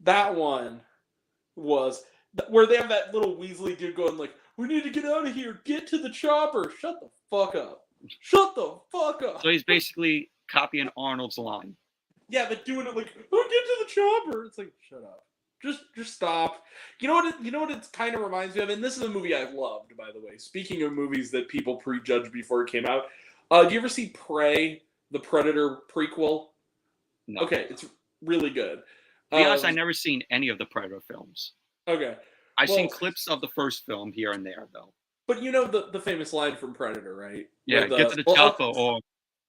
That one was where they have that little Weasley dude going like, "We need to get out of here. Get to the chopper. Shut the fuck up. Shut the fuck up." So he's basically copying Arnold's line. Yeah, but doing it like, "Oh, get to the chopper." It's like, shut up. Just stop. You know what it kind of reminds me of? And this is a movie I loved, by the way. Speaking of movies that people prejudged before it came out, do you ever see Prey, the Predator prequel? No. Okay, it's really good. To be honest, I've never seen any of the Predator films. Okay. I've seen clips of the first film here and there, though. But you know the famous line from Predator, right? Yeah, get to the chopper,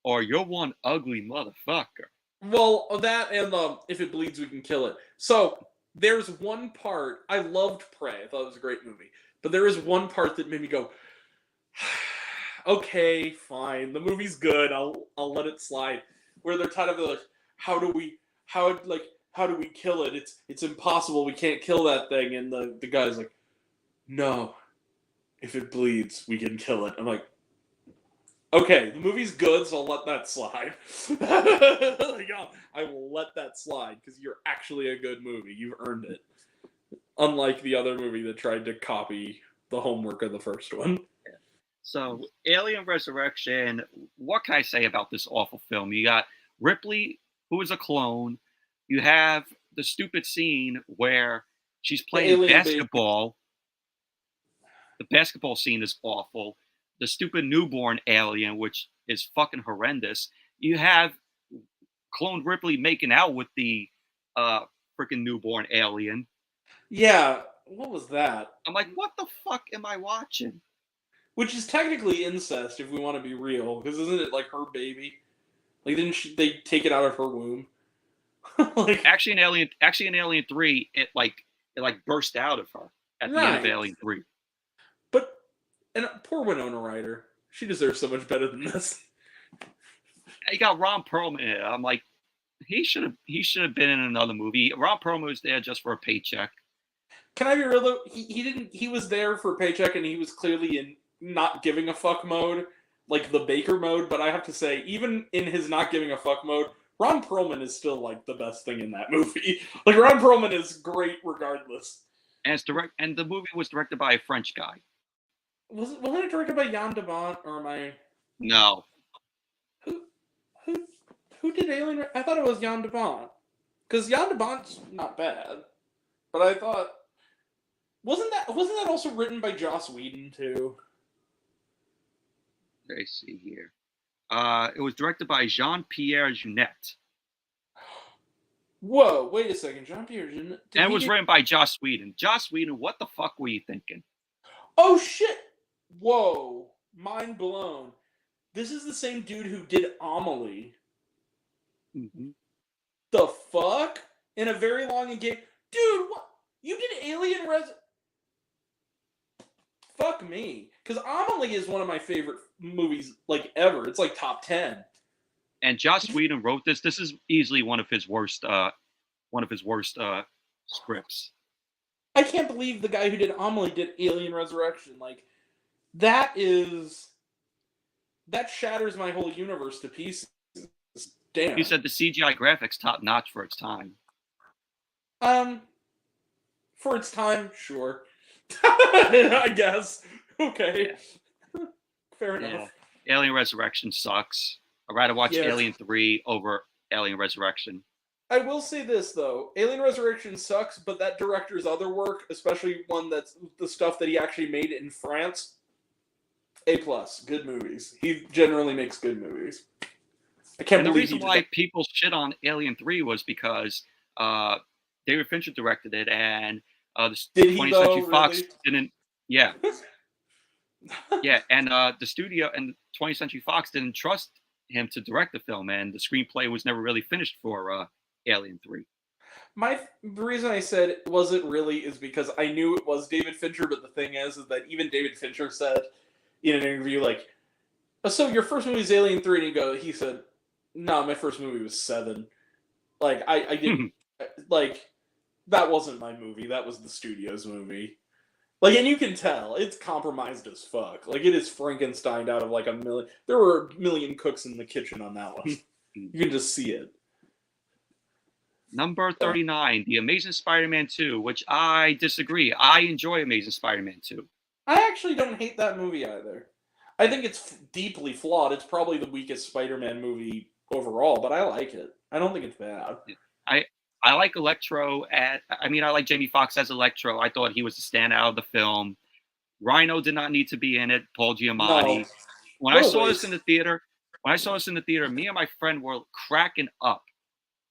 or you're one ugly motherfucker. Well, that and if it bleeds, we can kill it. So there's one part, I loved Prey. I thought it was a great movie. But there is one part that made me go, okay, fine. The movie's good. I'll let it slide. Where they're kind of like, how do we kill it? It's impossible. We can't kill that thing. And the guy's like, no. If it bleeds, we can kill it. I'm like, okay, the movie's good, so I'll let that slide. I will let that slide because you're actually a good movie. You've earned it. Unlike the other movie that tried to copy the homework of the first one. So, Alien Resurrection, what can I say about this awful film? You got Ripley, who is a clone. You have the stupid scene where she's playing basketball. Baby. The basketball scene is awful. The stupid newborn alien, which is fucking horrendous. You have cloned Ripley making out with the freaking newborn alien. Yeah, what was that? I'm like, what the fuck am I watching? Which is technically incest, if we want to be real, because isn't it like her baby? Like, didn't they take it out of her womb? Actually, in Alien 3, it burst out of her at the end of Alien 3. But and poor Winona Ryder, she deserves so much better than this. You got Ron Perlman in it. I'm like, he should have been in another movie. Ron Perlman was there just for a paycheck. Can I be real though? He was there for a paycheck, and he was clearly in not giving a fuck mode, like the Baker mode. But I have to say, even in his not giving a fuck mode, Ron Perlman is still like the best thing in that movie. Like Ron Perlman is great regardless. And the movie was directed by a French guy. Wasn't it directed by Jan de Bont, or am I? No. Who did Alien? I thought it was Jan de Bont, because Jan de Bont's not bad, but I thought wasn't that also written by Joss Whedon too? Let's see here. It was directed by Jean-Pierre Jeunet. Whoa! Wait a second, Jean-Pierre Jeunet. And it was written by Joss Whedon. Joss Whedon, what the fuck were you thinking? Oh shit! Whoa! Mind blown. This is the same dude who did Amelie. Mm-hmm. The fuck? In a very long and game. Dude, what? You did Alien Res. Fuck me. Because Amelie is one of my favorite movies, like, ever. It's like top 10. And Joss Whedon wrote this. This is easily one of his worst scripts. I can't believe the guy who did Amelie did Alien Resurrection. Like, that shatters my whole universe to pieces. Damn. He said the CGI graphics top notch for its time. For its time, sure. I guess. Okay. Yeah. Fair enough. Alien Resurrection sucks. I'd rather watch Alien 3 over Alien Resurrection. I will say this, though. Alien Resurrection sucks, but that director's other work, especially one that's the stuff that he actually made in France, A+. Good movies. He generally makes good movies. I can't believe the reason why people shit on Alien 3 was because David Fincher directed it, and the 20th Century Fox didn't. Yeah. Yeah, and the studio and 20th Century Fox didn't trust him to direct the film, and the screenplay was never really finished for Alien 3. The reason I said was it really is because I knew it was David Fincher, but the thing is that even David Fincher said in an interview, like, so your first movie is Alien 3, and he said, no, my first movie was 7. Like, I didn't, like, that wasn't my movie, that was the studio's movie. Like, and you can tell, it's compromised as fuck. Like, it is Frankenstein out of, like, a million. There were a million cooks in the kitchen on that one. You can just see it. Number 39, The Amazing Spider-Man 2, which I disagree. I enjoy Amazing Spider-Man 2. I actually don't hate that movie either. I think it's deeply flawed. It's probably the weakest Spider-Man movie overall, but I like it. I don't think it's bad. I like Electro. I like Jamie Foxx as Electro. I thought he was the standout of the film. Rhino did not need to be in it. Paul Giamatti. No. When I saw this in the theater, me and my friend were cracking up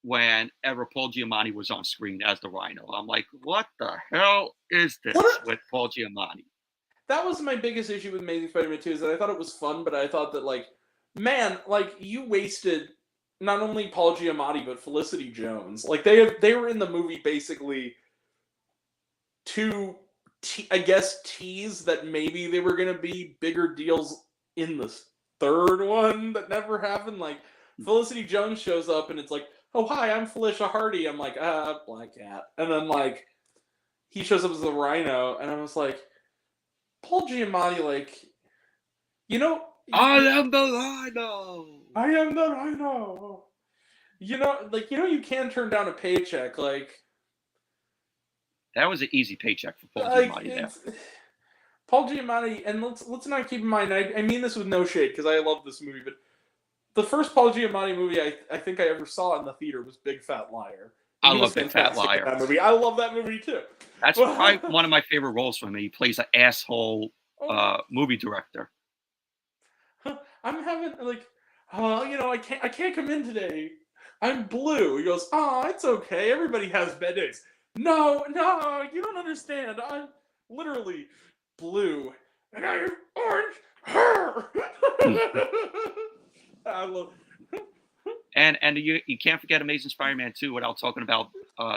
whenever Paul Giamatti was on screen as the Rhino. I'm like, what the hell is this with Paul Giamatti? That was my biggest issue with Amazing Spider-Man 2 is that I thought it was fun, but I thought that, like, man, like, you wasted not only Paul Giamatti, but Felicity Jones. Like, they were in the movie basically to, I guess, tease that maybe they were going to be bigger deals in the third one that never happened. Like, Felicity Jones shows up, and it's like, oh, hi, I'm Felicia Hardy. I'm like, Black Cat. And then, like, he shows up as the Rhino, and I was like, Paul Giamatti, like, you know... I am the Rhino! I am the Rhino! You know, you can turn down a paycheck, like... That was an easy paycheck for Paul Giamatti there. Paul Giamatti, and let's not keep in mind, I mean this with no shade, because I love this movie, but the first Paul Giamatti movie I think I ever saw in the theater was Big Fat Liar. I love Big Fat Liar. That movie. I love that movie too. That's probably one of my favorite roles from him. He plays an asshole movie director. I'm having I can't come in today. I'm blue. He goes, oh, it's okay. Everybody has bad days. No, you don't understand. I'm literally blue, and I have orange hair. I love. And you can't forget Amazing Spider-Man 2 without talking about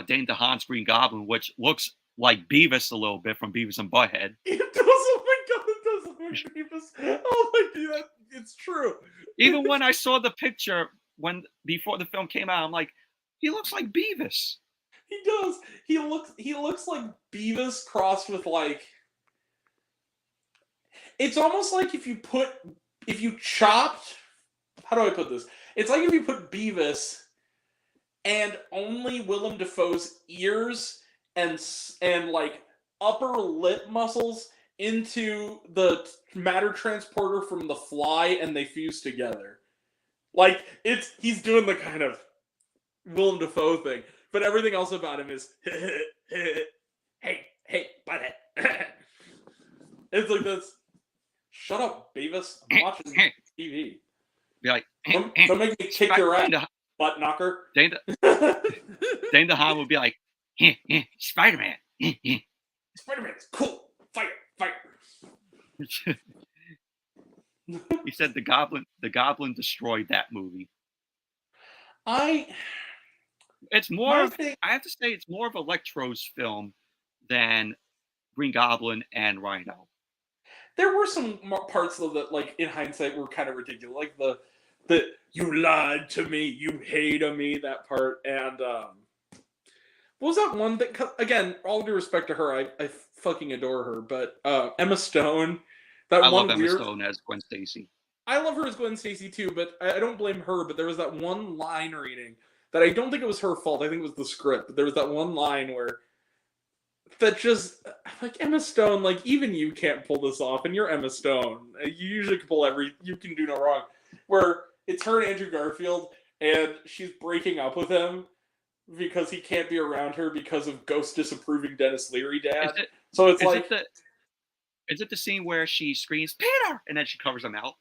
Dane DeHaan's Green Goblin, which looks like Beavis a little bit from Beavis and Butthead. It does. Oh my god, it does look like Beavis. Oh my god, it's true. Even when I saw the picture before the film came out, I'm like, he looks like Beavis. He does. He looks like Beavis crossed with, like, it's almost like if you chopped, how do I put this? It's like if you put Beavis and only Willem Dafoe's ears and like upper lip muscles into the matter transporter from The Fly, and they fuse together. Like, he's doing the kind of Willem Dafoe thing, but everything else about him is hey, butthead. It's like this. Shut up, Beavis. I'm watching TV. Be like, don't make me kick your ass, butt knocker. Dane DeHaan would be like, Spider-Man. Spider-Man is cool. Fire. He said the Goblin destroyed that movie. I It's more my of thing. I have to say it's more of Electro's film than Green Goblin and Rhino. There were some parts though that, like in hindsight, were kind of ridiculous, like the "you lied to me, you hated me" that part, and what was that one thing? Again, all due respect to her, I fucking adore her, but Emma Stone, I that love one Emma weird. Stone as Gwen Stacy. I love her as Gwen Stacy too, but I don't blame her. But there was that one line reading that I don't think it was her fault. I think it was the script. But there was that one line where that just like Emma Stone, like even you can't pull this off, and you're Emma Stone. You usually can pull you can do no wrong. Where it's her and Andrew Garfield, and she's breaking up with him because he can't be around her because of Ghost disapproving Dennis Leary Is dad. it So it's is it like, the scene where she screams Peter and then she covers him out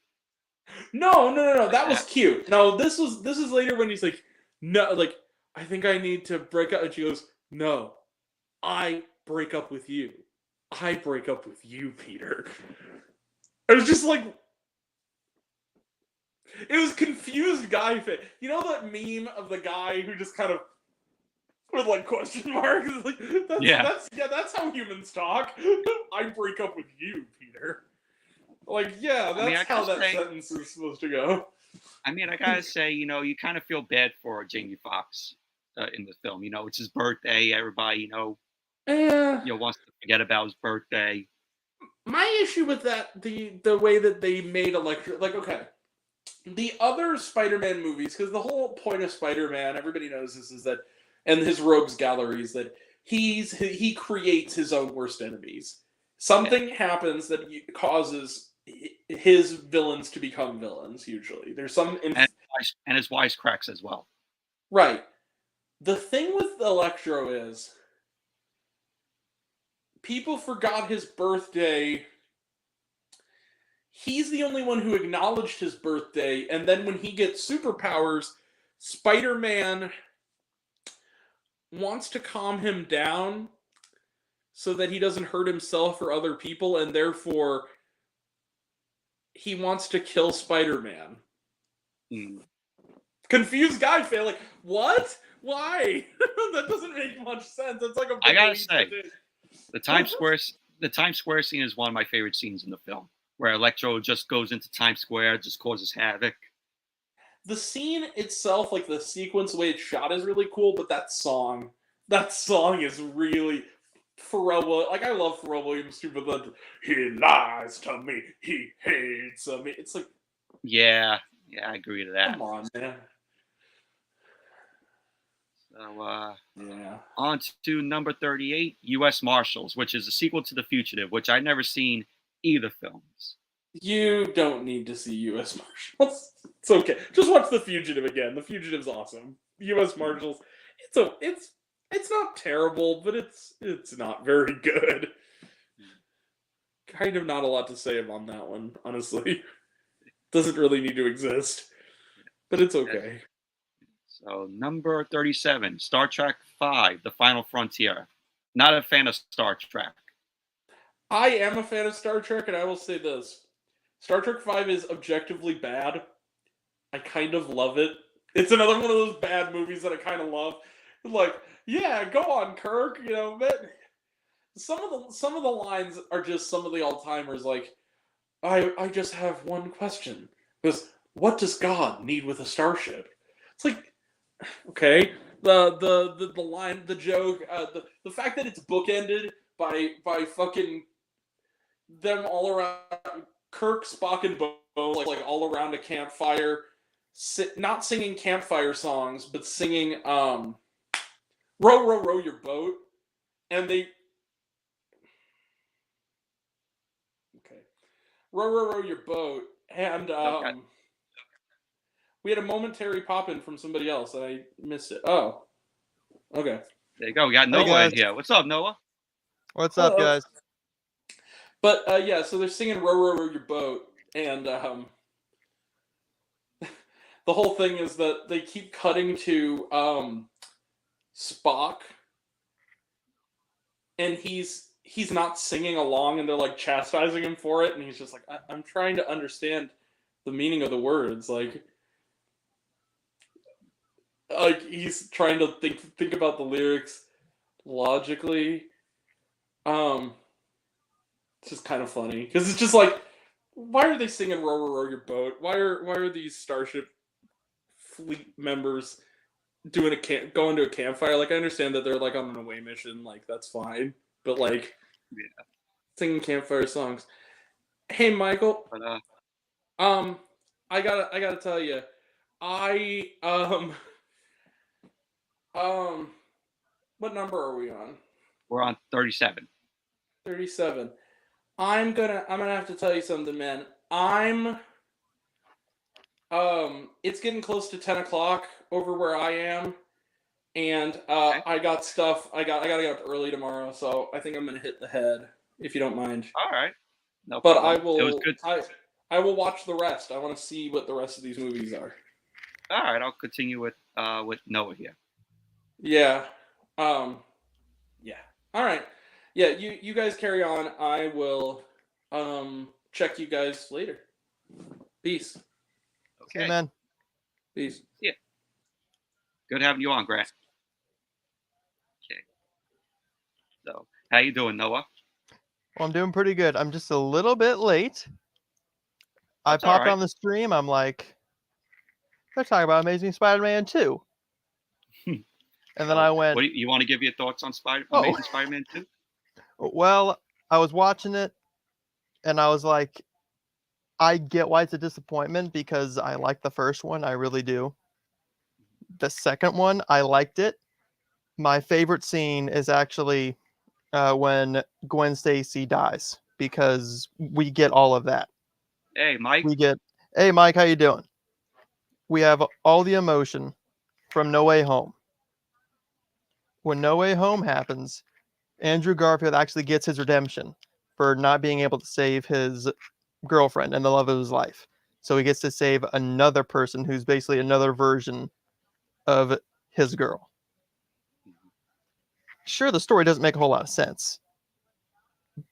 no, like that was that? cute. No, this is later when he's like, no, like I think I need to break up, and she goes, no, I break up with you. I break up with you, Peter. I was just like, it was confused guy fit. You know that meme of the guy who just kind of with like question marks? Like Yeah. that's how humans talk. I break up with you, Peter. Like, yeah, I mean, that's how that sentence is supposed to go. I gotta say, you kind of feel bad for Jamie Foxx in the film. It's his birthday. Everybody, Yeah. wants to forget about his birthday. My issue with that, the way that they made Electro, like, okay, the other Spider-Man movies, because the whole point of Spider-Man, everybody knows this, is that, and his rogues galleries, that he creates his own worst enemies. Something happens that causes his villains to become villains. Usually, there's some And his wisecracks as well. right. The thing with Electro is people forgot his birthday. He's the only one who acknowledged his birthday, and then when he gets superpowers, Spider-Man wants to calm him down so that he doesn't hurt himself or other people, and therefore he wants to kill Spider-Man. Mm. Confused guy fan, like, what? Why? That doesn't make much sense. It's like a I gotta say, the Times Square scene is one of my favorite scenes in the film, where Electro just goes into Times Square, just causes havoc. The scene itself, like the sequence, the way it's shot, is really cool. But that song is really Pharrell. Like, I love Pharrell Williams too, but he lies to me, he hates me. It's like, Yeah, I agree to that. come on, man. So, Yeah. on to number 38, U.S. Marshals, which is a sequel to The Fugitive, which I've never seen either films. You don't need to see U.S. Marshals. It's okay. Just watch The Fugitive again. The Fugitive's awesome. U.S. Marshals. It's not terrible, but it's not very good. Kind of not a lot to say on that one, honestly. Doesn't really need to exist, but it's okay. So, number 37, Star Trek V, The Final Frontier. Not a fan of Star Trek. I am a fan of Star Trek, and I will say this. Star Trek V is objectively bad. I kind of love it. It's another one of those bad movies that I kind of love. Like, yeah, go on, Kirk. But some of the lines are just some of the all timers. Like, I just have one question. Because what does God need with a starship? It's like, okay, the line, the joke, the fact that it's bookended by fucking them all around Kirk, Spock, and Bo, like all around a campfire, not singing campfire songs, but singing "Row, row, row your boat," and they "Row, row, row your boat," and Okay. we had a momentary pop in from somebody else, and I missed it. Oh, okay. There you go. We got Hey, Noah guys. in here. What's up, Noah? What's up, Hello. guys? But yeah, so they're singing "Row, row, row your boat," and the whole thing is that they keep cutting to Spock, and he's he's not singing along and they're like chastising him for it, and he's just like, I'm trying to understand the meaning of the words, like he's trying to think about the lyrics logically. Um, it's just kind of funny because it's just like, why are they singing "Row, row, row your boat"? Why are these Starship Fleet members going to a campfire? Like, I understand that they're like on an away mission, like that's fine, but like Yeah. singing campfire songs. Hey, Michael. But Um, I gotta tell you, I um, what number are we on? we're on 37. 37. I'm gonna have to tell you something, man. It's getting close to 10 o'clock over where I am, and Okay. I got stuff. I gotta get up early tomorrow, so I think I'm gonna hit the head if you don't mind. All right. No But problem. It was good. I will watch the rest. I want to see what the rest of these movies are. All right. I'll continue with Noah here. Yeah. Um. Yeah. All right. Yeah. You guys carry on. I will check you guys later. Peace. See you, Okay. man. Peace. Good having you on, Grant. Okay. So, how you doing, Noah? Well, I'm doing pretty good. I'm just a little bit late. I That's all popped right. on the stream. I'm like, they're talking about Amazing Spider-Man 2. And then I went, What do you want to give your thoughts on Oh. Amazing Spider-Man 2? well, I was watching it and I was like, I get why it's a disappointment because I like the first one. I really do. The second one, I liked it. My favorite scene is actually when Gwen Stacy dies because we get all of that. Hey, Mike. We get, hey, Mike, how you doing? We have all the emotion from No Way Home. When No Way Home happens, Andrew Garfield actually gets his redemption for not being able to save his girlfriend and the love of his life. So he gets to save another person who's basically another version of his girl. Sure, the story doesn't make a whole lot of sense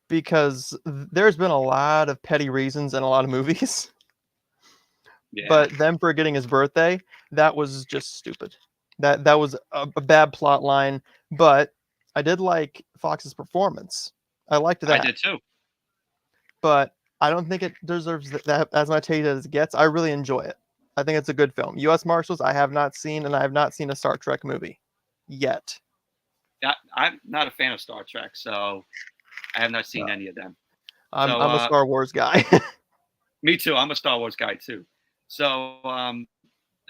because there's been a lot of petty reasons in a lot of movies. Yeah. But them forgetting his birthday, that was just stupid. That was a bad plot line. But I did like Fox's performance. I liked that. I did too. But I don't think it deserves that as much hate as it gets. I really enjoy it. I think it's a good film. U.S. Marshals, I have not seen, and I have not seen a Star Trek movie yet. I'm not a fan of Star Trek, so I have not seen any of them. I'm So, a Star Wars guy. Me too. I'm a Star Wars guy too. So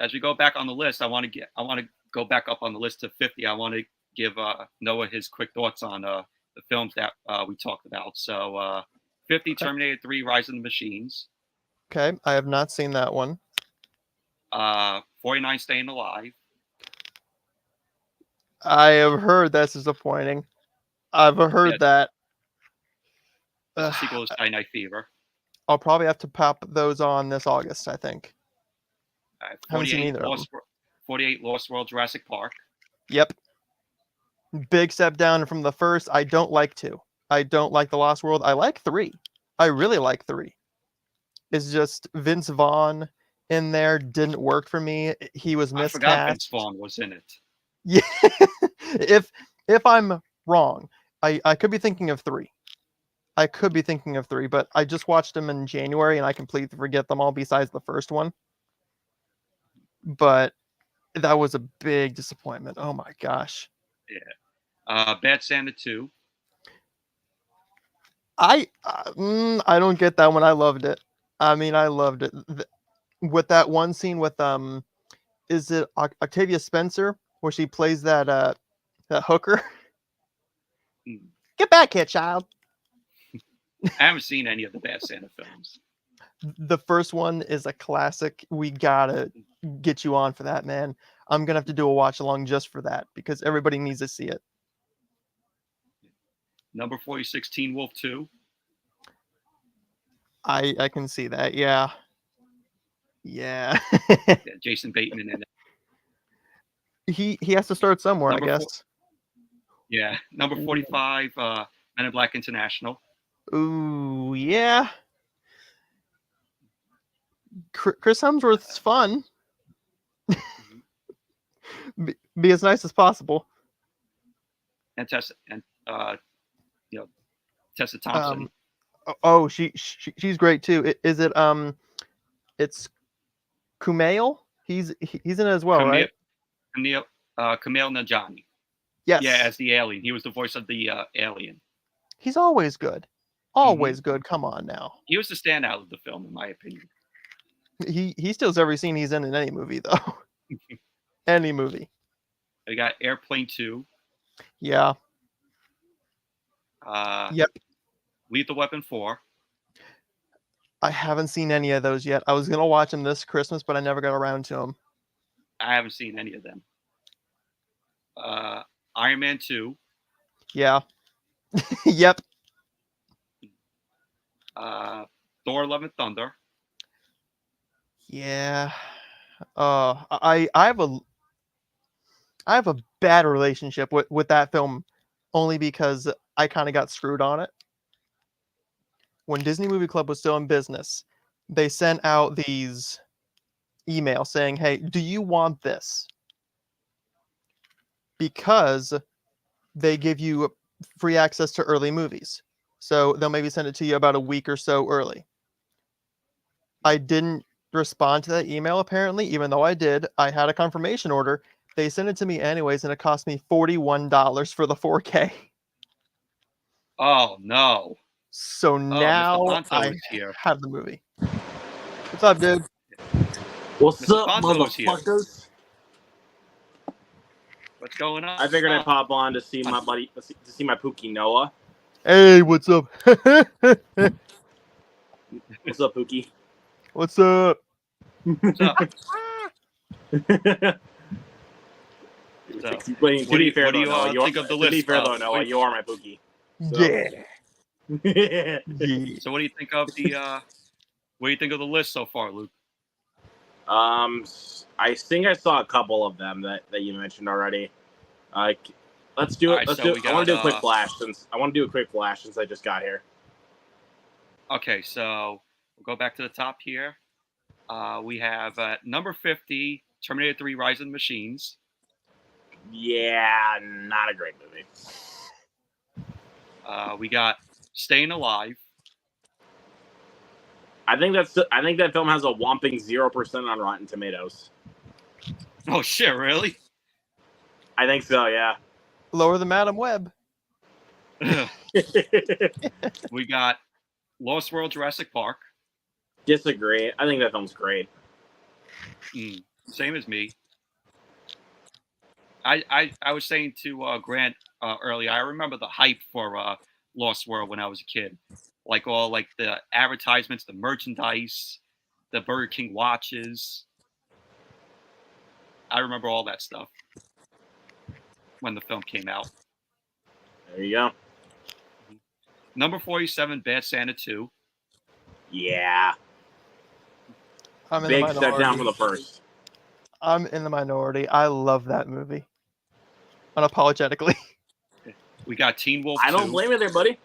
as we go back on the list, I want to go back up on the list to 50. I want to give Noah his quick thoughts on the films that we talked about. So 50, Terminator 3, Rise of the Machines. Okay, I have not seen that one. 49, Staying Alive. I have heard that's disappointing. I've heard that. The sequel is Saturday Night Fever. I'll probably have to pop those on this August, I think. Haven't seen either of them. 48, Lost World, Jurassic Park. Yep. Big step down from the first. I don't like 2. I don't like The Lost World. I like 3. I really like 3. It's just Vince Vaughn in there didn't work for me. He was miscast. I forgot Vince Vaughn was in it. Yeah. if I'm wrong, I could be thinking of 3. I could be thinking of 3, but I just watched them in January and I completely forget them all besides the first one. But that was a big disappointment. Oh my gosh. Yeah. Bad Santa 2. I don't get that one. I loved it. I mean, I loved it. With that one scene with is it Octavia Spencer where she plays that hooker? Get back here, child. I haven't seen any of the Bad Santa films. The first one is a classic. We gotta get you on for that, man. I'm gonna have to do a watch along just for that because everybody needs to see it. Number 46, Teen Wolf 2. I can see that. Yeah. Yeah, Jason Bateman in it. He has to start somewhere, Number I guess. Yeah. Number 45, Men in Black International. Ooh, yeah. Chris Hemsworth's fun. Be as nice as possible. And Tessa Thompson. She's great too. Is it it's Kumail? He's in it as well, right? Kumail Nanjiani. Yes. Yeah, as the alien. He was the voice of the alien. He's always good. Always good. Come on now. He was the standout of the film, in my opinion. He steals every scene he's in any movie, though. Any movie. We got Airplane 2. Yeah. Yep. Lethal Weapon 4. I haven't seen any of those yet. I was gonna watch them this Christmas, but I never got around to them. I haven't seen any of them. Iron Man 2. Yeah. Yep. Thor: Love and Thunder. Yeah. I have a bad relationship with that film, only because I kind of got screwed on it. When Disney Movie Club was still in business, they sent out these emails saying, "Hey, do you want this?" Because they give you free access to early movies. So they'll maybe send it to you about a week or so early. I didn't respond to that email, apparently, even though I did. I had a confirmation order. They sent it to me anyways, and it cost me $41 for the 4K. Oh, no. So now Mr. Bonzo I is here. have the movie. What's up, dude? What's Mr. up, Bonzo is here. motherfuckers? What's going on? I figured I'd pop on to see my buddy, to see my Pookie Noah. Hey, what's up? What's up, Pookie? What's up? What's up? So, To be fair, though, Noah, think of the list? To be fair, though, Noah, you are my Pookie. So. Yeah. Yeah. So what do you think of the list so far, Luke? I think I saw a couple of them that you mentioned already. Let's do it. Right, let's so do we it. I want to do a got, quick flash since I just got here. Okay, so we'll go back to the top here. We have number 50, Terminator 3: Rise of the Machines. Yeah, not a great movie. We got Staying Alive. I think that film has a whopping 0% on Rotten Tomatoes. Oh shit, really? I think so, yeah. Lower than Madam Web. We got Lost World: Jurassic Park. Disagree. I think that film's great. Same as me. I was saying to Grant earlier, I remember the hype for Lost World when I was a kid. Like all the advertisements, the merchandise, the Burger King watches. I remember all that stuff when the film came out. There you go. Number 47, Bad Santa 2. Yeah. I'm in Big the step minority. down from the first. I'm in the minority. I love that movie. Unapologetically. We got Teen Wolf 2. I don't blame you there, buddy.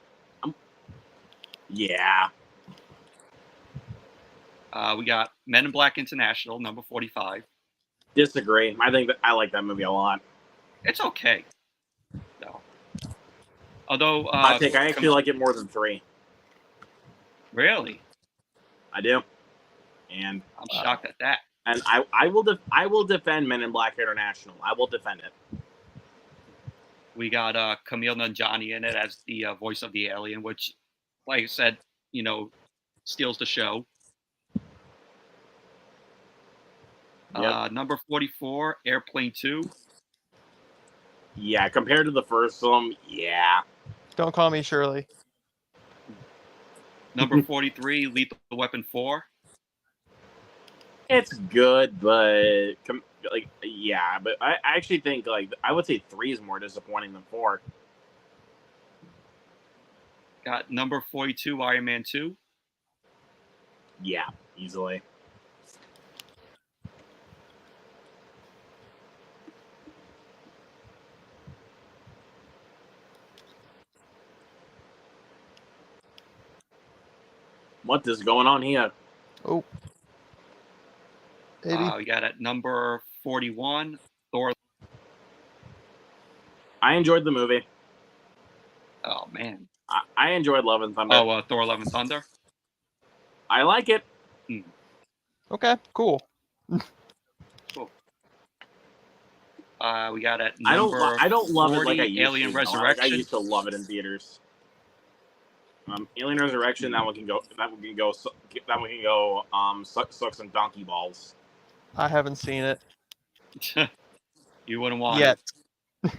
Yeah. We got Men in Black International, number 45. Disagree. I think that I like that movie a lot. It's okay. No. Although I actually like it more than 3. Really? I do. And I'm shocked at that. And I will defend Men in Black International. I will defend it. We got Kumail Nanjiani in it as the voice of the alien, which, like I said, steals the show. Yep. Number 44, Airplane 2. Yeah, compared to the first film, yeah. Don't call me Shirley. Number 43, Lethal Weapon 4. It's good, but yeah. But I actually think I would say 3 is more disappointing than 4. Got number 42, Iron Man 2. Yeah, easily. What is going on here? Oh. 80. We got at number 41, Thor. I enjoyed the movie. Oh man. I enjoyed Love and Thunder. Oh, Thor: Love and Thunder. I like it. Okay, cool. We got at I number don't love it like I 40, used Alien to. Like, Resurrection. I used to love it in theaters. Alien Resurrection. That one can go. Sucks and donkey balls. I haven't seen it You wouldn't want yet. it.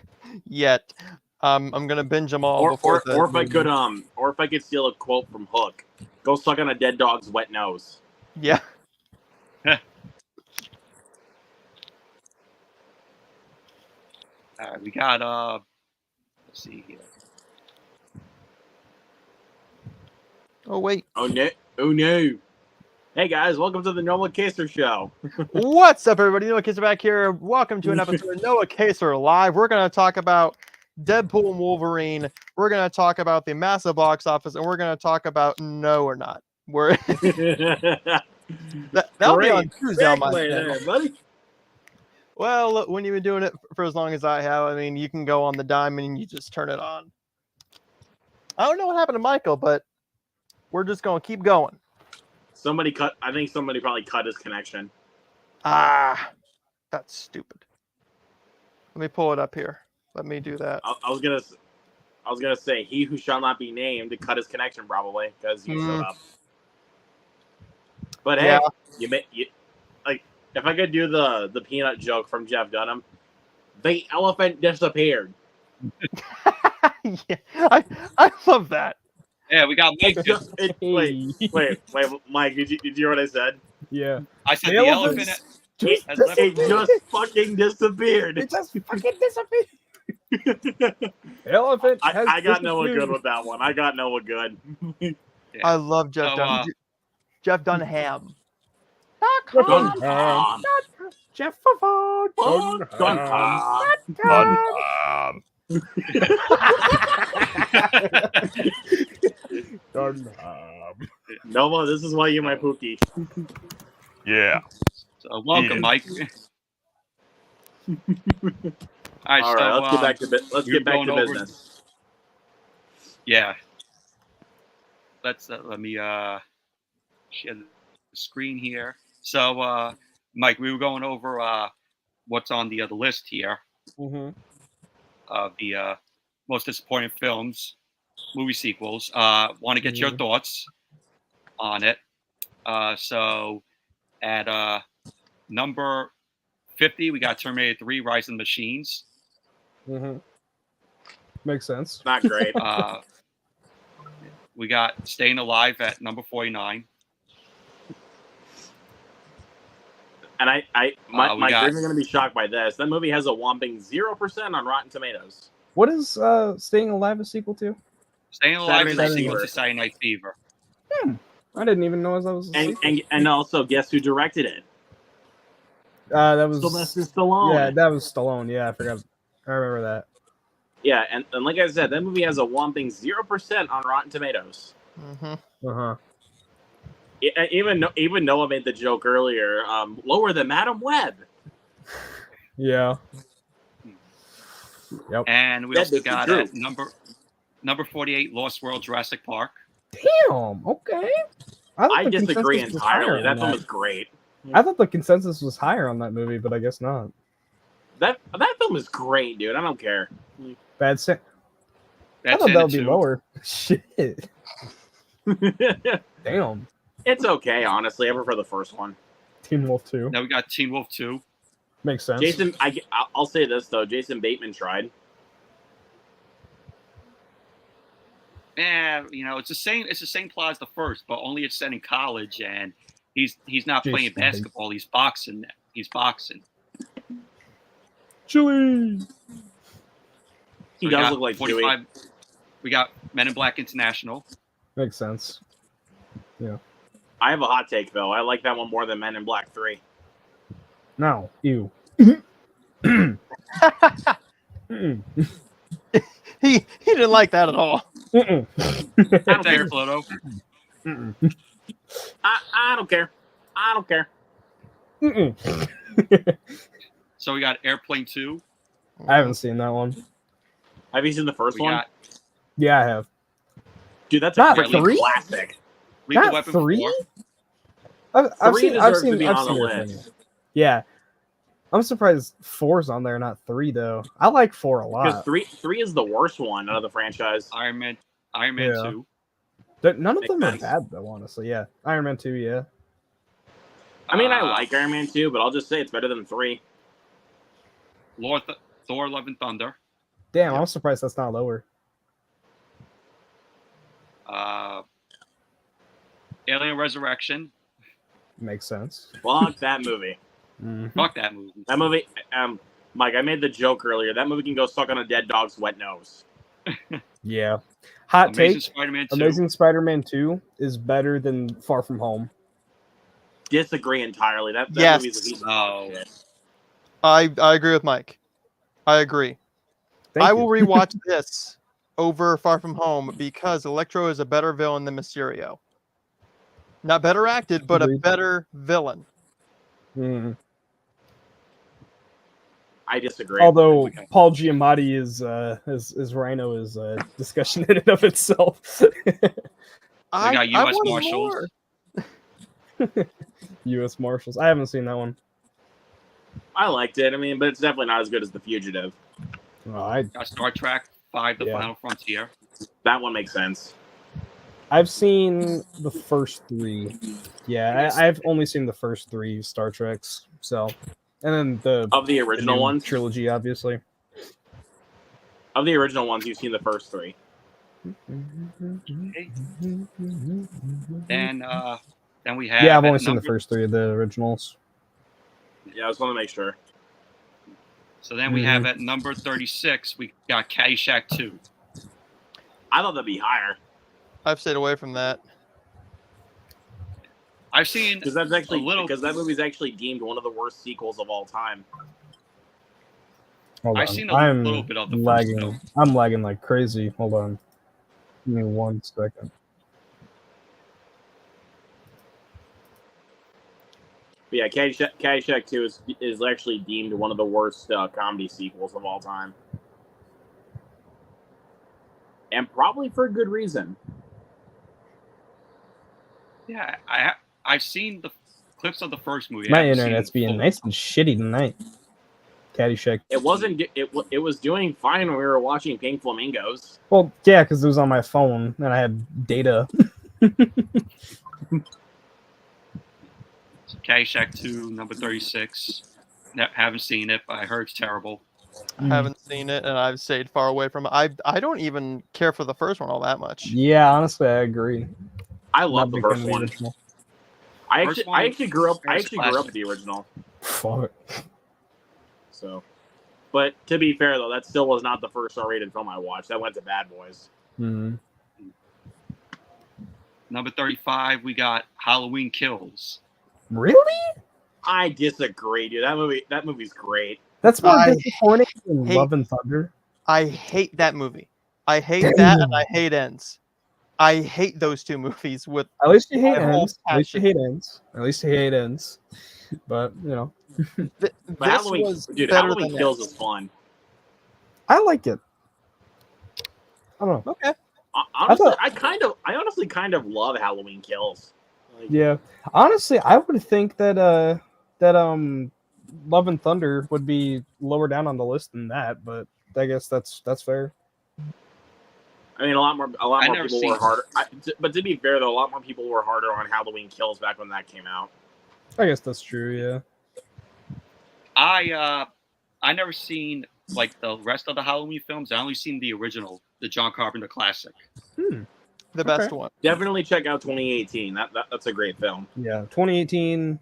Yet. I'm gonna binge them all Or before if I could steal a quote from Hook, go suck on a dead dog's wet nose. Yeah. All right, we got let's see here. Oh wait. Oh no! Hey guys, welcome to the Noah Kaser Show. What's up, everybody? Noah Kaser back here. Welcome to an episode of Noah Kaser Live. We're gonna talk about Deadpool and Wolverine. We're gonna talk about the massive box office, and we're gonna talk about No or Not. That'll be on Tuesday on my channel. buddy. Well, look, when you've been doing it for as long as I have, I mean, you can go on the dime and you just turn it on. I don't know what happened to Michael, but we're just going to keep going. I think somebody probably cut his connection. Ah, that's stupid. Let me pull it up here. Let me do that. I was gonna say he who shall not be named to cut his connection probably because you showed up. But hey, Yeah. if I could do the peanut joke from Jeff Dunham, the elephant disappeared. Yeah, I love that. Yeah, we got Mike. Wait, Mike, did you hear what I said? Yeah. I said the elephant. It just fucking disappeared. It just fucking disappeared. Elephant. I got Noah good with that one. I got Noah good. Yeah. I love Jeff So, Dunham. Jeff Dunham. Dunham. Jeff Dunham. Dunham. Noah, this is why you're my Pookie. Yeah. So welcome, Mike. All right, All right, let's get back to business. Yeah. Let me share the screen here. So, Mike, we were going over what's on the list here of the most disappointing films, movie sequels. Want to get your thoughts on it. So, at number 50, we got Terminator 3: Rise of the Machines. Makes sense. Not great. We got Staying Alive at number 49. And my we got- friends are going to be shocked by this. That movie has a whopping 0% on Rotten Tomatoes. What is Staying Alive a sequel to? Staying Alive is Saturday a Night sequel Fever. to Saturday Night Fever. I didn't even know that was a sequel. And also, guess who directed it? That was Sylvester Stallone. Yeah, that was Stallone. Yeah, I forgot. I remember that. Yeah, and like I said, that movie has a whopping 0% on Rotten Tomatoes. Even Noah made the joke earlier. Lower than Madam Web. Yeah. Yep. And we That also is the got truth. at number 48, Lost World Jurassic Park. Damn. Okay. thought I the disagree consensus was higher entirely. on That film was great. I thought the consensus was higher on that movie, but I guess not. That film is great, dude. I don't care. Bad Sa- I That's thought in that it would be too. lower. Shit. Damn. It's okay, honestly. I prefer the first one. Teen Wolf 2. Now we got Teen Wolf 2. Makes sense. Jason, I'll say this though. Jason Bateman tried. Yeah, you know, it's the same plot as the first, but only it's set in college, and he's not Jason playing Bateman. basketball. He's boxing. He's boxing. Chili. He We does got look like 45. Dewey. We got Men in Black International. Makes sense. I have a hot take though. I like that one more than Men in Black 3. No. Ew. Mm-mm. He didn't like that at all. Mm-mm. I don't There, care. Pluto. Mm-mm. I don't care. I don't care. Mm-mm. So we got Airplane 2. I haven't seen that one. Have you seen the first We one? got Yeah, I have. Dude, that's a Not freaking three? classic. Lethal Not Weapon 3? 4. I've Three seen deserves to be on the everything. list. Yeah. I'm surprised 4's on there, not 3 though. I like 4 a Because lot. three is the worst one out of the franchise. Iron Man Yeah. 2. None of Makes them are sense. bad though, honestly. Yeah. Iron Man 2, yeah. I mean, I Uh, like Iron Man 2, but I'll just say it's better than 3. Thor: Love and Thunder. Damn, Yep. I'm surprised that's not lower. Alien Resurrection. Makes sense. Fuck that movie. Mhm. Fuck that movie. That movie, Mike, I made the joke earlier. That movie can go suck on a dead dog's wet nose. Yeah. Hot Amazing take. Spider-Man 2. Amazing Spider-Man 2 is better than Far From Home. Disagree entirely. That Yes. movie's a piece of No. shit. I agree with Mike. I agree. Thank I you. will rewatch this over Far From Home because Electro is a better villain than Mysterio. Not better acted, but a Agreed. better villain. Mhm. I disagree. Although Okay. Paul Giamatti is Rhino is a discussion in and of itself. I got US wanted Marshals. more. U.S. Marshals. I haven't seen that one. I liked it. I mean, but it's definitely not as good as The Fugitive. Oh, Got Star Trek 5: The Yeah. Final Frontier. That one makes sense. I've seen the first 3. Yeah, I've only seen the first 3 Star Treks. So, and then the Of the original new ones, trilogy, obviously. of the original ones, you've seen the first 3. Then we have Yeah, I've at only seen the number- first 3 of the originals. Yeah, I just want to make sure. So then we have at number 36, we got Caddyshack 2. I thought that'd be higher I've stayed away from that. I've seen because that's actually A little- because that movie's actually deemed one of the worst sequels of all time. Hold I've on. seen a I'm little bit of the first lagging. film. I'm lagging like crazy. Hold on. Give me 1 second. But yeah, Caddyshack 2 is actually deemed one of the worst comedy sequels of all time, and probably for good reason. Yeah, I've seen the clips of the first movie. I My haven't seen internet's being full. nice and shitty tonight. Caddyshack. It wasn't. It was doing fine when we were watching Pink Flamingos. Well, yeah, because it was on my phone and I had data. Caddyshack 2, number 36. Haven't seen it, but I heard it's terrible. I haven't seen it, and I've stayed far away from it. I don't even care for the first one all that much. Yeah, honestly, I agree. I love Not the big fan first of the one. original. I First actually, one I actually grew up. I is actually grew up classic. with the original. Fuck. So, but to be fair though, that still was not the first R-rated film I watched. That went to Bad Boys. Mhm. Number 35, we got Halloween Kills. Really? I disagree, dude. That movie's great. That's more I disappointing than hate- Love and Thunder. I hate that movie. I hate that, and I hate Ends. I hate those two movies with At least you hate My whole ends. At least you hate ends. At least you hate ends. But you know, But this Halloween, was dude, better Halloween than Kills Ends. is fun. I like it. I don't know. Okay. Honestly, thought- I honestly kind of love Halloween Kills. Like, Yeah. Honestly, I would think that Love and Thunder would be lower down on the list than that, but I guess that's fair. I mean, a lot more never people seen were it. harder. But to be fair, though, a lot more people were harder on Halloween Kills back when that came out. I guess that's true, yeah. I never seen like the rest of the Halloween films. I only seen the original, the John Carpenter classic. The best one. Definitely check out 2018. That's a great film. Yeah. 2018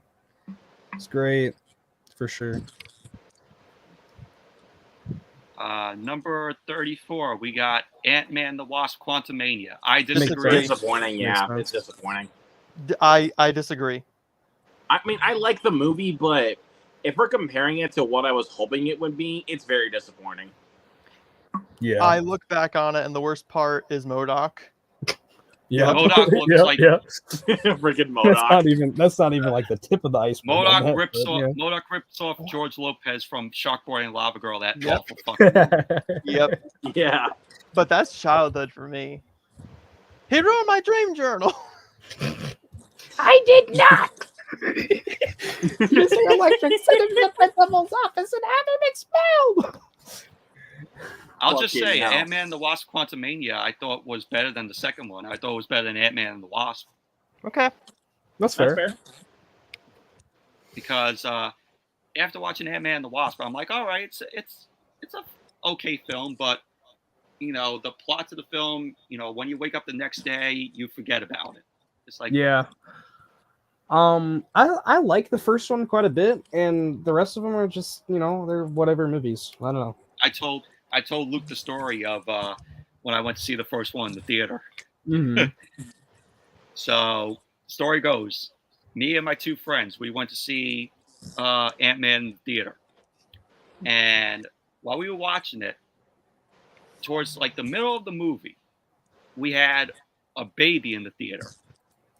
it's great for sure. Number 34, we got Ant-Man the Wasp: Quantumania. I Makes disagree. sense. Disappointing, yeah, Makes it's disappointing. I disagree. I mean, I like the movie, but if we're comparing it to what I was hoping it would be, it's very disappointing. Yeah. I look back on it, and the worst part is MODOK. Yeah, MODOK looks yeah, like- yeah. Freaking That's not even like the tip of the iceberg. on MODOK that, rips but, off yeah. MODOK rips off George Lopez from Shark Boy and Lava Girl. That Yep. awful fucking. Yep. Yeah. But that's childhood for me. He ruined my dream journal. I did not. Mr. Electric sent him to the principal's office and had him expelled. I'll just Fucking say, hell. Ant-Man and the Wasp: Quantumania, I thought was better than the second one. I thought it was better than Ant-Man and the Wasp Okay. That's fair. That's fair. because after watching Ant-Man and the Wasp, I'm like, all right, it's a okay film, but you know, the plot to the film, you know, when you wake up the next day, you forget about it. It's like, Yeah. I like the first one quite a bit, and the rest of them are just, you know, they're whatever movies. I don't know. I told Luke the story of when I went to see the first one in the theater. Mhm. So story goes, me and my two friends, we went to see Ant-Man in the theater. And while we were watching it, towards like the middle of the movie, we had a baby in the theater.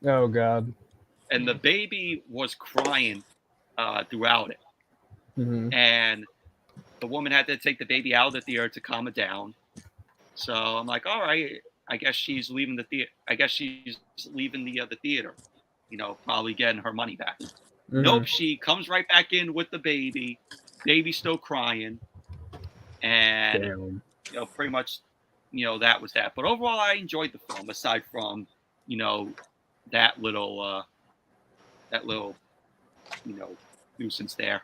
Oh God. And the baby was crying throughout it. Mhm. And the woman had to take the baby out of the theater to calm it down. So I'm like, all right, I guess she's leaving the theater. I guess she's leaving the theater. You know, probably getting her money back. Mhm. Nope, she comes right back in with the baby. Baby's still crying, and Damn. you know, pretty much, you know, that was that. But overall, I enjoyed the film. Aside from, you know, that little, you know, nuisance there.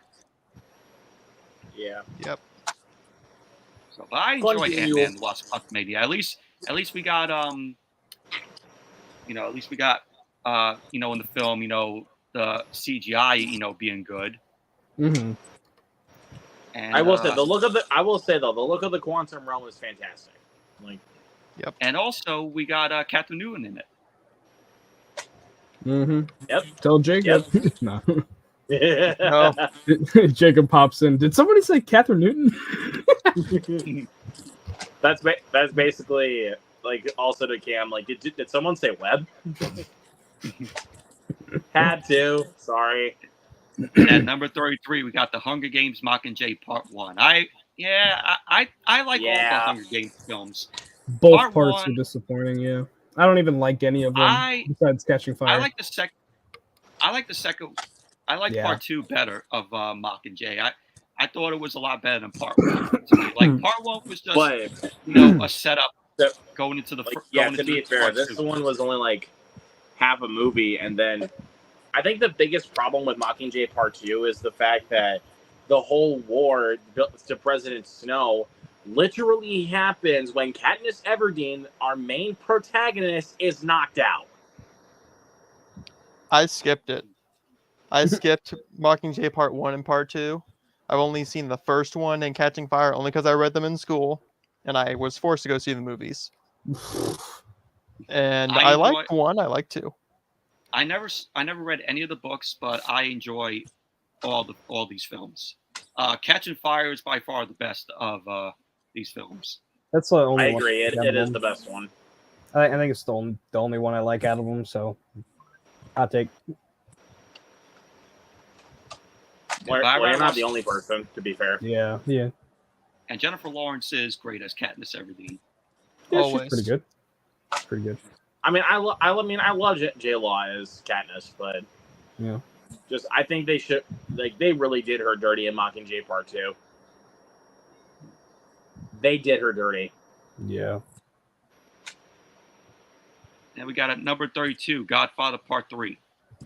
Yeah. So, but I enjoyed Continue. Ant-Man and the Wasp: Quantumania. At least we got you know, at least we got you know, in the film, you know, the CGI, you know, being good. Mhm. And I will say the look of the quantum realm is fantastic. Like, and also we got Captain Newton in it. Mhm. Yep. Tell Jacob. No. No. Jacob pops in. Did somebody say Catherine Newton? that's basically like also to Cam. Like, did someone say web? Had to. Sorry. And at number 33, we got the Hunger Games Mockingjay Part 1. I like all the Yeah. Hunger Games films. Both Part parts one- are disappointing. Yeah. I don't even like any of them I besides Catching Fire. I like the second. I like Yeah. Part 2 better of Mockingjay. I thought it was a lot better than Part 1. To me. Like Part 1 was just But you know, a setup The- going into the like, fir- yeah, going to into be the fair, Part this 2. one was only like half a movie, and then I think the biggest problem with Mockingjay Part 2 is the fact that the whole war built to President Snow literally happens when Katniss Everdeen, our main protagonist, is knocked out. I skipped it. I skipped Mockingjay Part 1 and Part 2. I've only seen the first one and Catching Fire only because I read them in school and I was forced to go see the movies. And I I liked one, I liked two. I never read any of the books, but I enjoy all these films. Catching Fire is by far the best of these films. That's the only I one agree, like out it of is them. the best one. I think it's the only one I like out of them. So I'll take. Well, But I you're rather not watch- the only person, to be fair. Yeah. And Jennifer Lawrence is great as Katniss Everdeen. Yeah, Always. she's pretty good. Pretty good. I mean, I love J Law as Katniss, but Yeah. just I think they should they really did her dirty in Mockingjay Part 2. They did her dirty. Yeah. And we got at number 32, Godfather Part 3.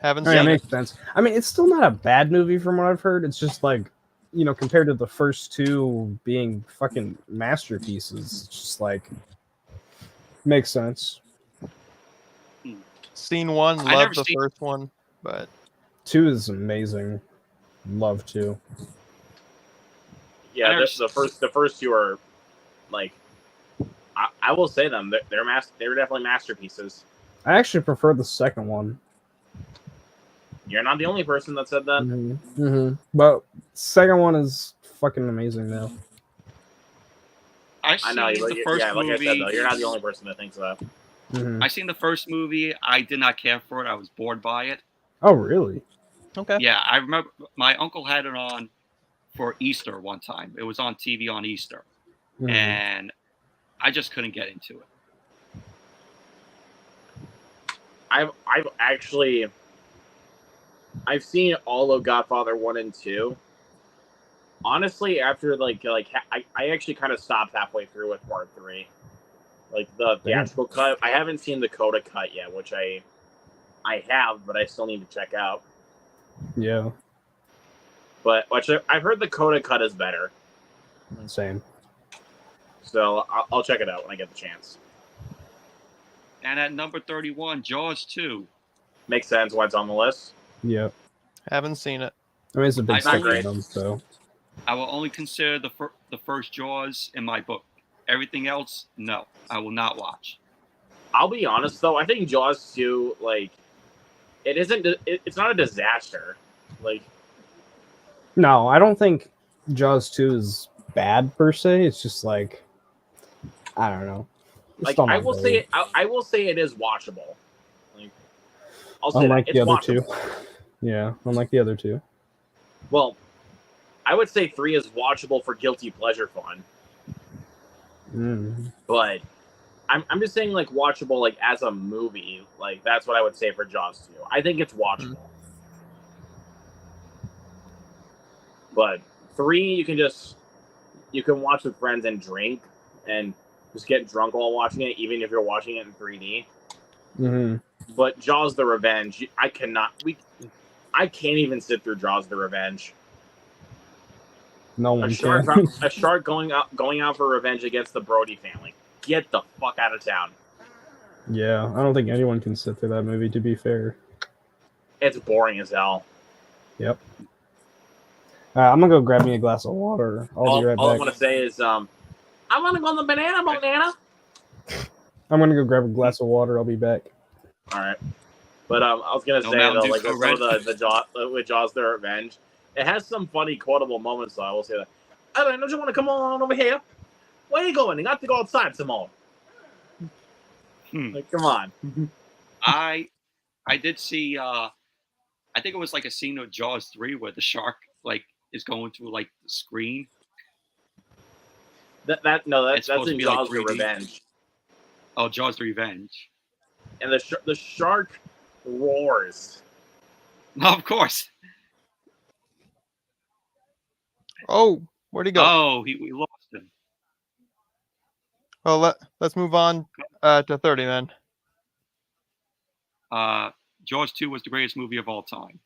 Haven't I mean, it seen it. makes sense. I mean, it's still not a bad movie from what I've heard. It's just like, you know, compared to the first two being fucking masterpieces, it's just like makes sense. Seen one, never loved the seen- first one, but Two is amazing. Love two. Yeah, I never the first two are like I will say them. They're definitely masterpieces. I actually prefer the second one. You're not the only person that said that. But second one is fucking amazing though. I I know. seen the first Yeah, like movie. I said though, you're not the only person that thinks that. Mhm. I seen the first movie. I did not care for it. I was bored by it. Oh, really? Okay. Yeah, I remember my uncle had it on for Easter one time. It was on TV on Easter, Mhm. and I just couldn't get into it. I've actually seen all of Godfather 1 and 2. Honestly, after I actually kind of stopped halfway through with part 3. Like the theatrical cut. I haven't seen the Coda cut yet, which I have, but I still need to check out. Yeah. But I've heard the Coda cut is better, Same. so I'll check it out when I get the chance. And at number 31, Jaws 2. Makes sense why it's on the list. Yep. Haven't seen it. I mean, it's a big I stick agree. for them, so. I will only consider the first Jaws in my book. Everything else, no, I will not watch. I'll be honest though, I think Jaws 2, like, it's not a disaster. Like, No, I don't think Jaws 2 is bad per se. It's just like, I don't know. It's like still I not will great. say I will say it is watchable. Like, I'll say Unlike that. the It's other two. watchable. Yeah, unlike the other two. Well, I would say 3 is watchable for guilty pleasure fun, Mm. but I'm just saying like watchable like as a movie. Like that's what I would say for Jaws 2. I think it's watchable. But 3 you can watch with friends and drink and just get drunk while watching it, even if you're watching it in 3D. Hmm. But Jaws: The Revenge, I can't even sit through Jaws: The Revenge. No one A can. shark going out for revenge against the Brody family. Get the fuck out of town. Yeah, I don't think anyone can sit through that movie, to be fair. It's boring as hell. Yep. I'm gonna go grab me a glass of water. I'll be right All I back. want to say is, I want to go on the banana. I'm gonna go grab a glass of water. I'll be back. All right, but I was gonna No say Mountain though, Dew like Code some of Red? the Jaws with Jaws: The Revenge, it has some funny quotable moments. Though I will say that. Oh, don't you want to come on over here? Where are you going? You got to go outside some more. Like, come on. I did see I think it was like a scene of Jaws 3 where the shark like is going through like the screen. That's It's supposed to in be like Jaws: The 3D. Revenge, Oh, Jaws the Revenge. and the shark roars. No, of course. Oh, where'd he go? Oh, we lost him. Well, let's move on to 30 then. Jaws 2 was the greatest movie of all time.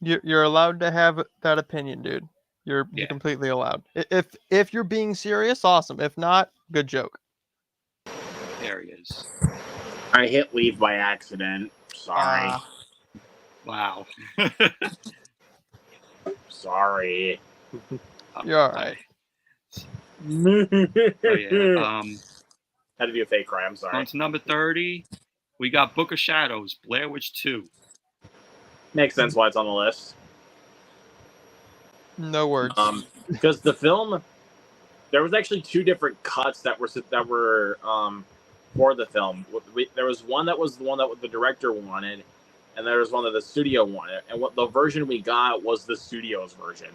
You're allowed to have that opinion, dude. You're completely allowed. If you're being serious, awesome. If not, good joke. There he is. I hit leave by accident. Sorry. Wow. Sorry. You're all right. Oh, yeah. Had to do a fake cry. I'm sorry. On to number 30, we got Book of Shadows, Blair Witch 2. Makes sense why it's on the list. No words. Because the film, there was actually 2 different cuts that were for the film. There was one that was the one that the director wanted, and there was one that the studio wanted. And what the version we got was the studio's version.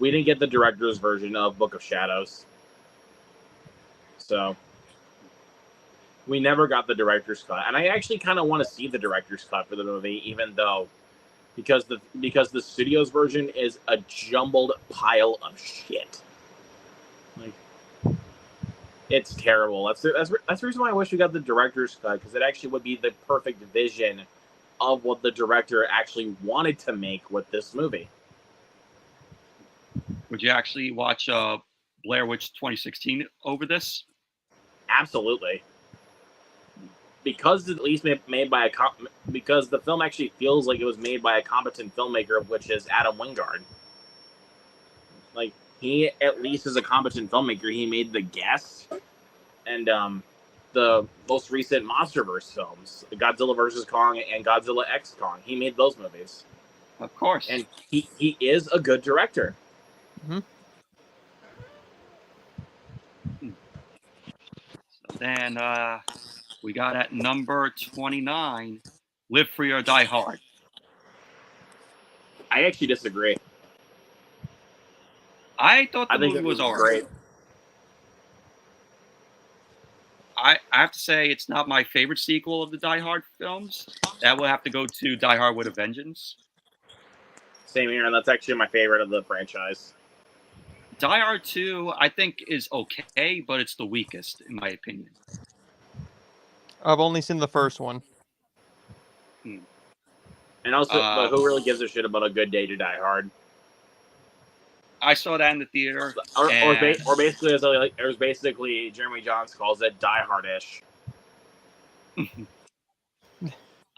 We didn't get the director's version of Book of Shadows. So we never got the director's cut. And I actually kind of want to see the director's cut for the movie, even though because the studio's version is a jumbled pile of shit. Like, it's terrible. That's the reason why I wish we got the director's cut, because it actually would be the perfect vision of what the director actually wanted to make with this movie. Would you actually watch Blair Witch 2016 over this? Absolutely. Because at least made by because the film actually feels like it was made by a competent filmmaker, which is Adam Wingard. Like, he at least is a competent filmmaker. He made The Guest and the most recent MonsterVerse films, Godzilla vs. Kong and Godzilla X Kong. He made those movies. Of course. And he is a good director. Mhm. then we got at number 29, Live Free or Die Hard. I actually disagree. I thought the I think movie it was was alright. great. I have to say it's not my favorite sequel of the Die Hard films. That will have to go to Die Hard with a Vengeance. Same here, and that's actually my favorite of the franchise. Die Hard 2, I think, is okay, but it's the weakest, in my opinion. I've only seen the first one. And also, but who really gives a shit about A Good Day to Die Hard? I saw that in the theater. Or and- basically, as basically Jeremy Johns calls it, Die Hard-ish.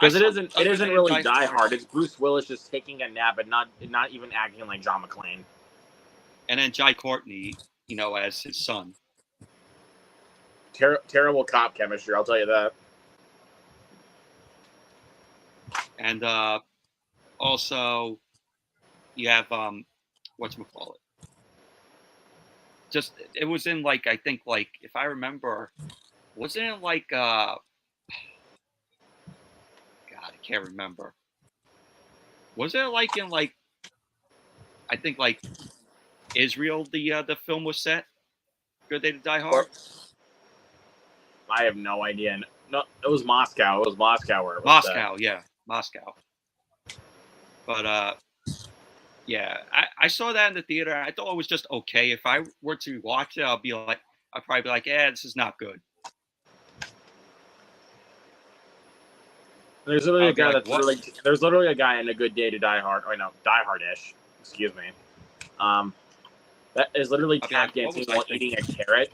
Because it isn't really Die Hard. It's Bruce Willis just taking a nap and not even acting like John McClane. And then Jai Courtney, as his son. Terrible cop chemistry, I'll tell you that. And also, you have whatchamacallit. Just it was in I think if I remember, wasn't it God, I can't remember. Was it in I think Israel the film was set? Good Day to Die Hard? I have no idea. No, it was Moscow. It was Moscow where it was Moscow, yeah. Moscow. But yeah, I saw that in the theater. I thought it was just okay. If I were to watch it, I'd probably be like, this is not good. There's literally I'll be like, what? There's literally a guy in A Good Day to Die Hard. Oh no, Die Hard-ish. Excuse me. That is literally Okay, tap what was dancing I while thinking? eating a carrot.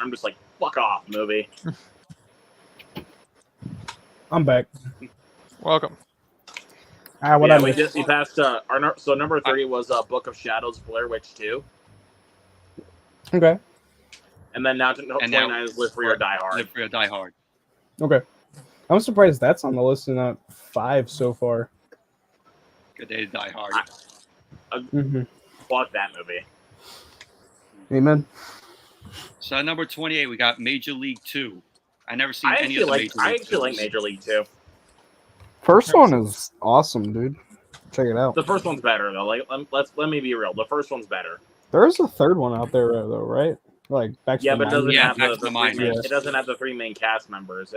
I'm just like, fuck off, movie. I'm back. Welcome. What Yeah, I we missed? passed. So number 30 was Book of Shadows, Blair Witch 2, Okay. and then now 29 now is Live Free or Die Hard. Live Free or Die Hard. Okay. I'm surprised that's on the list and not 5 so far. Good Day to Die Hard. Mm-hmm. Fuck that movie. Amen. So at number 28, we got Major League 2. I never seen I any of the Major League actually like films. Major League 2. First one is awesome, dude. Check it out. The first one's better though. Let me be real. The first one's better. There is a third one out there though, right? Like back to Yeah, the but it doesn't 90s. Yeah, have Back the to the three Minors. main, it doesn't have the 3 main cast members.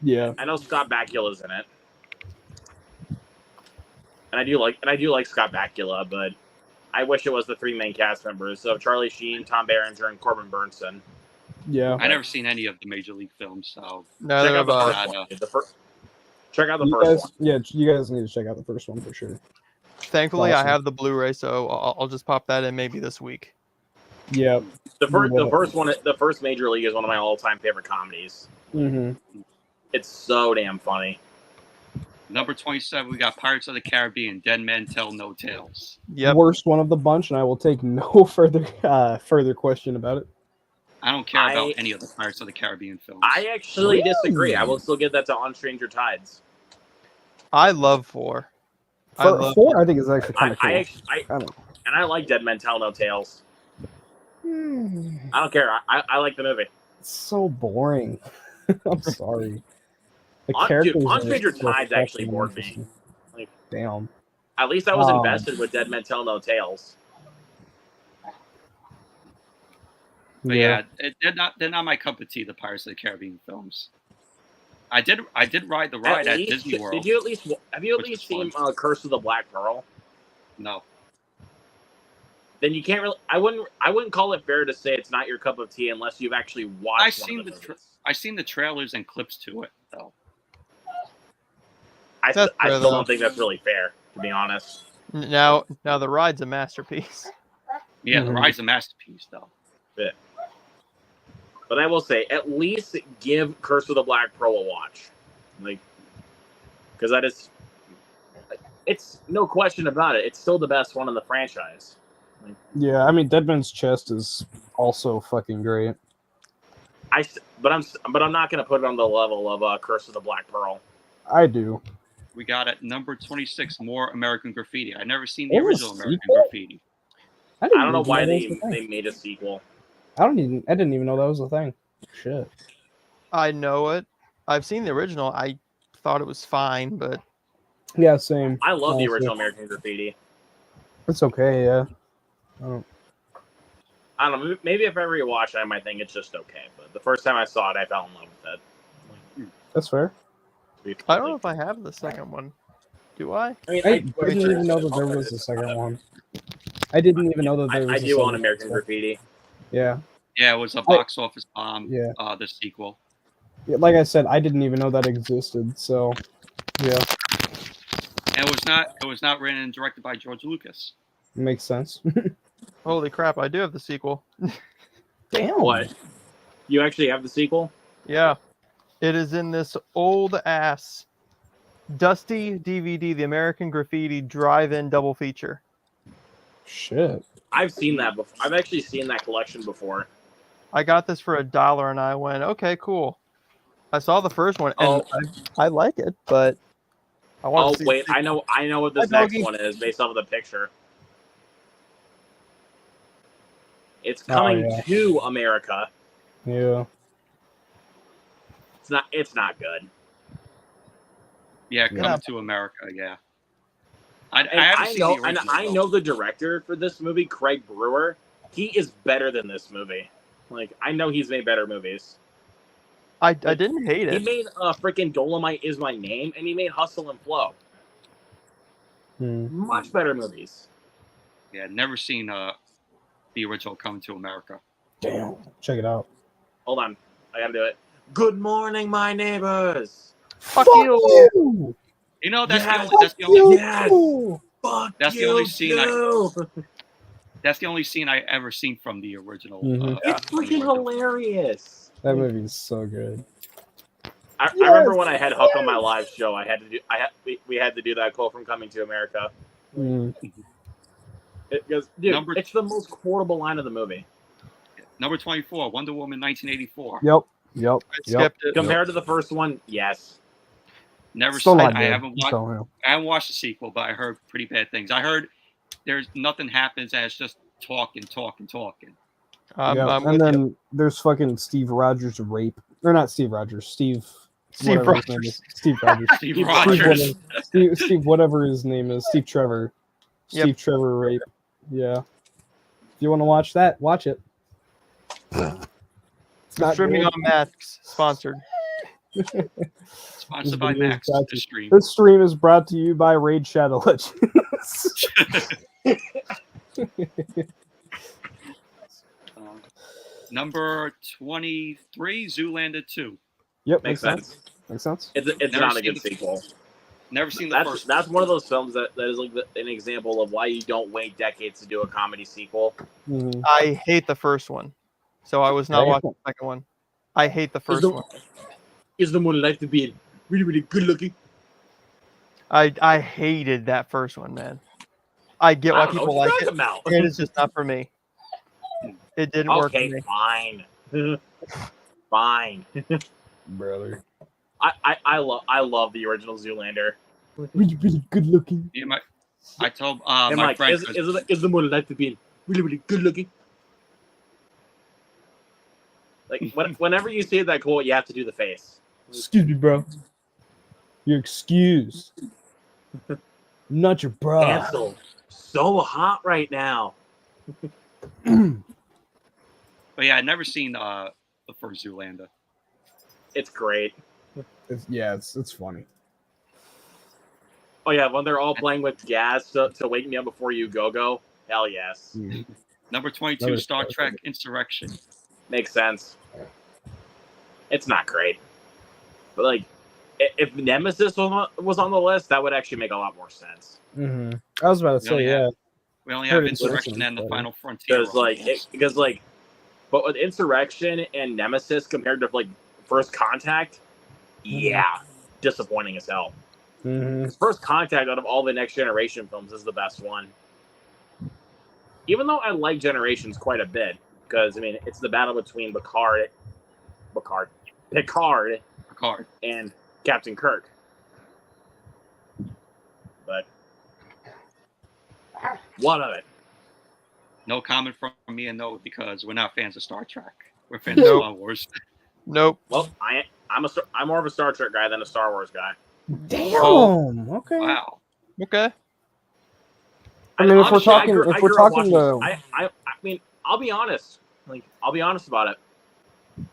Yeah. I know Scott Bakula's in it, and I do like Scott Bakula, but I wish it was the 3 main cast members. So Charlie Sheen, Tom Berenger, and Corbin Burnson. Yeah. I never seen any of the Major League films, so Neither Check out have the I. first one. Check out the You first guys, one. yeah, you guys need to check out the first one for sure. Thankfully, I Awesome. have the Blu-ray, so I'll just pop that in maybe this week. Yeah. The first Major League is one of my all-time favorite comedies. Mm-hmm. It's so damn funny. number 27, we got Pirates of the Caribbean, Dead Men Tell No Tales. Yep. Worst one of the bunch, and I will take no further question about it. I don't care about any of the Pirates of the Caribbean films. I actually disagree. I will still give that to On Stranger Tides. I love 4. I love 4, I think is actually kind of cool. I don't. And I like Dead Men Tell No Tales. Hmm, I don't care. I like the movie. it's so boring. I'm sorry. The On characters in it Stranger so Tides actually fucking bored me. interesting. Like, Damn. At least I was Oh. invested with Dead Men Tell No Tales. But yeah, they're not my cup of tea, the Pirates of the Caribbean films. I did ride the ride at Disney World. Have you at least Which was seen fun. Curse of the Black Pearl? No. Then you can't really. I wouldn't call it fair to say it's not your cup of tea unless you've actually watched. I've one seen of the the movies. I've seen the trailers and clips to it though. I That's fair, still though. don't think that's really fair, to be honest. Now the ride's a masterpiece. Yeah, Mhm. the ride's a masterpiece though. But I will say, at least give Curse of the Black Pearl a watch, like, because that is, it's no question about it. It's still the best one in the franchise. Yeah, I mean, Dead Man's Chest is also fucking great. But I'm not going to put it on the level of Curse of the Black Pearl. I do. We got at number 26 more American Graffiti. I never seen the There was original a American sequel? Graffiti. I don't know even why that was the thing. they made a sequel. I didn't even know that was a thing. Shit. I know it. I've seen the original. I thought it was fine, but Yeah, same. I love the honestly. original American Graffiti. It's okay, yeah. I don't know. Maybe if I rewatch it, I might think it's just okay. But the first time I saw it, I fell in love with it. That's fair. I don't know if I have the second one. Do I? I mean, I didn't even know that there was a second one. I didn't even know that there was I a do second own American one. Graffiti. Yeah. Yeah, it was a box office bomb. Yeah. The sequel. Yeah, like I said, I didn't even know that existed. So, yeah, And it was not written and directed by George Lucas. makes sense. Holy crap! I do have the sequel. Damn. What? You actually have the sequel? Yeah, it is in this old ass dusty DVD, the American Graffiti Drive-In Double Feature. Shit. I've seen that before. I've actually seen that collection before. I got this for $1, and I went, okay, cool. I saw the first one, and I like it, but I want Oh to see. wait, I know what this Hi, next doggy. one is based off of the picture. It's Oh, coming yeah. to America. Yeah. It's not good. Yeah, Yeah. Coming to America. Yeah. I And haven't I seen know, the original. and I though. know the director for this movie, Craig Brewer. He is better than this movie. Like, I know he's made better movies. I didn't hate He it. made freaking Dolomite Is My Name, and he made Hustle and Flow. Hmm. Much better movies. Yeah, never seen the original Coming to America. Damn. Check it out. Hold on, I gotta do it. Good morning, my neighbors. Fuck you. You know, that's Yes. the only Yes. Fuck That's the you only scene too. that's the only scene I ever seen from the original. Mhm. It's freaking hilarious. That movie is so good. I remember when I had Huck on my live show. We had to do that quote from Coming to America. Mm. Dude, it's the most quotable line of the movie. Number 24, Wonder Woman 1984. Yep. I skipped it. Compared to the first one, yes. Never Still seen. not I good. haven't watched the sequel, but I heard pretty bad things. I heard there's nothing happens, and it's just talking. I'm and with then you. there's fucking Steve Rogers rape. Or not Steve Rogers. Steve Steve whatever his name is. Steve Rogers. Steve Rogers. Steve whatever his name is. Steve Trevor. Yep. Steve Trevor rape. Yeah. If you want to watch that, watch it. It's not Streaming good. on Max, sponsored. Sponsored by Max. The stream. This stream is brought to you by Raid Shadow Legends. Number 23, Zoolander 2. Yep, Makes sense. Makes sense. It's Never not a seen good the- sequel. Never seen the first. That's one of those films that is like an example of why you don't wait decades to do a comedy sequel. Mhm. I hate the first one, so I was not Damn. watching the second one. I hate the first one. Is the one like to be really, really good looking? I hated that first one, man. I get why people like it. About. It is just not for me. It didn't work for Okay, me. fine. Fine. Brother. I love the original Zoolander. Really, really good looking. Yeah, I told And my like, friend. is the one like to be really, really good looking? Like, whenever you say that quote, you have to do the face. Excuse me, bro. You're excused. Not your bro. Ansel, so hot right now. But yeah, I'd never seen the first Zoolander. It's great. It's funny. Oh yeah, when they're all playing with gas to wake me up before you go. Hell yes. Number 22, Another Star Star Trek Insurrection. Makes sense. It's not great. But like, if Nemesis was on the list, that would actually make a lot more sense. Mm-hmm. I was about to Really say, yeah. We only Heard have Insurrection Insurrection and the better. Final Frontier. But with Insurrection and Nemesis compared to like First Contact, yeah, disappointing as hell. Mm-hmm. First Contact out of all the Next Generation films is the best one. Even though I like Generations quite a bit, because I mean it's the battle between Picard, and Captain Kirk. But what of it? No comment from me and no, because we're not fans of Star Trek. We're fans of Nope. Star Wars. Nope. Well, I'm more of a Star Trek guy than a Star Wars guy. Damn. Oh. Okay. Wow. Okay. I mean, if we're honestly, talking, I if we're grew up talking watching- the, I mean, I'll be honest. Like, I'll be honest about it.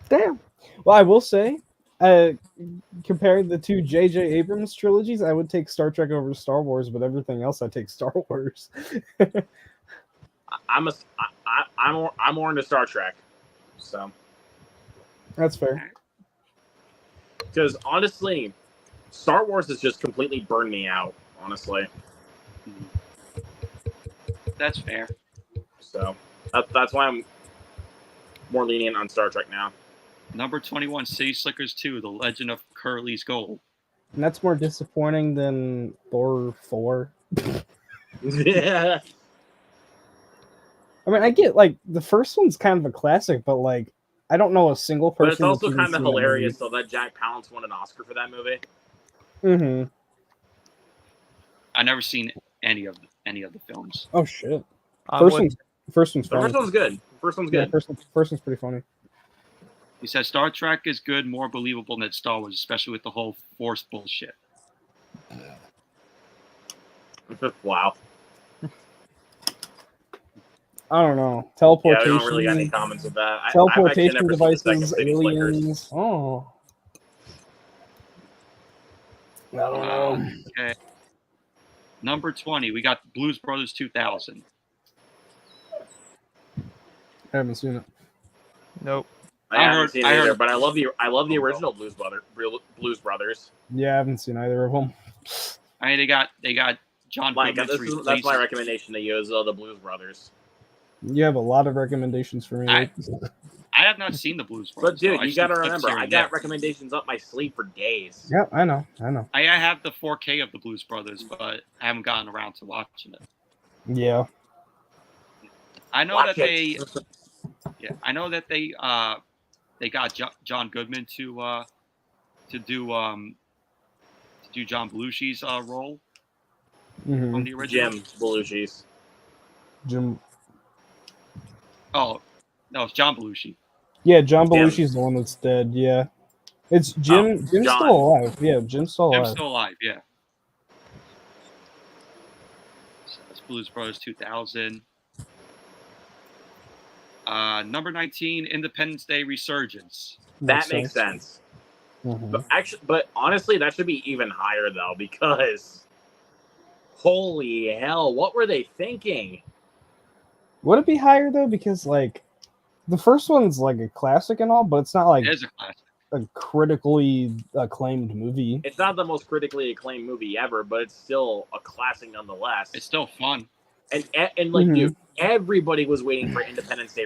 damn. Well, I will say, comparing the two J.J. Abrams trilogies, I would take Star Trek over Star Wars, but everything else, I take Star Wars. I'm more into Star Trek. So, That's fair. because honestly, Star Wars has just completely burned me out. Honestly, That's fair. so that's why I'm more lenient on Star Trek now. Number 21, City Slickers 2, The Legend of Curly's Gold. And that's more disappointing than Thor 4. Yeah. I mean, I get, like, the first one's kind of a classic, but, like, I don't know a single person. But it's also kind of hilarious, though, that Jack Palance won an Oscar for that movie. Mm-hmm. I never seen any of the films. Oh shit! I'm First with- one's first one's The funny. first one's good. First one's Yeah, good. first one's pretty funny. He says Star Trek is good, more believable than Star Wars, especially with the whole Force bullshit. Wow. I don't know. Yeah, we Teleportation. don't really got any comments with that. I've teleportation actually never seen the second devices, City Slickers. aliens. Oh. I don't know. Okay. Number 20, we got Blues Brothers 2000. I haven't seen it. Nope. I haven't heard- seen I it either, heard- but I love the original Blues Brothers. Yeah, I haven't seen either of them. I mean, they got John Like Goodman's that's my recommendation to you is the Blues Brothers. You have a lot of recommendations for me. I have not seen the Blues Brothers. But dude, so I you just gotta clips remember, here I and got there. recommendations up my sleeve for days. Yeah, I know. I have the 4K of the Blues Brothers, but I haven't gotten around to watching it. Yeah. I know Watch that it. I know that they got John Goodman to do John Belushi's role Mm-hmm. from the original. Jim Belushi's. Jim. Oh, no, it's John Belushi. Yeah, John Jim. Belushi's the one that's dead. Yeah. It's Jim. Jim's John. still alive. Yeah, Jim's still alive. Jim's still alive, yeah. So that's Blues Brothers 2000. Number 19, Independence Day Resurgence. That makes sense. Mhm. But honestly, that should be even higher though, because holy hell, what were they thinking? Would it be higher though? Because like the first one's like a classic and all, but it's not like It is a classic. a critically acclaimed movie. It's not the most critically acclaimed movie ever, but it's still a classic nonetheless. It's still fun. And like, Mhm. dude, everybody was waiting for Independence Day.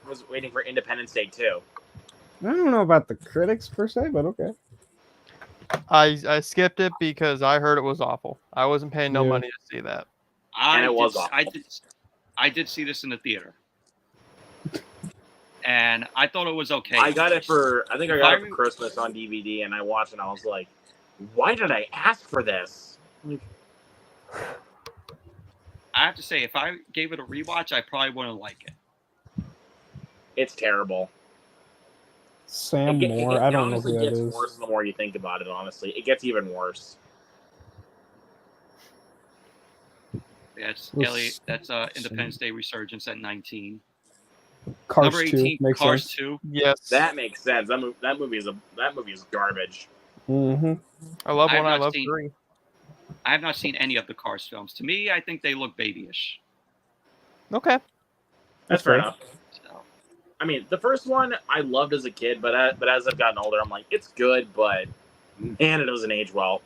Was waiting for Independence Day 2. I don't know about the critics per se, but okay. I skipped it because I heard it was awful. I wasn't paying no Yeah. money to see that. And it was awful. I did see this in the theater. And I thought it was okay. I got it for I for Christmas on DVD, and I watched it. And I was like, "Why did I ask for this?" I have to say, if I gave it a rewatch, I probably wouldn't like it. It's terrible. Sam Moore. I don't know honestly who that gets is. worse the more you think about it. Honestly, it gets even worse. That's Well, Elliot. That's Independence Day Resurgence at 19. Cars Number 2 18, makes Cars sense. 2. Yes. That makes sense. That movie is garbage. Mm-hmm. I love I have one. I not love seen- 3. I have not seen any of the Cars films. To me, I think they look babyish. Okay. That's fair fair. enough. So, I mean, the first one I loved as a kid, but as I've gotten older, I'm like, it's good, but man, it doesn't age well.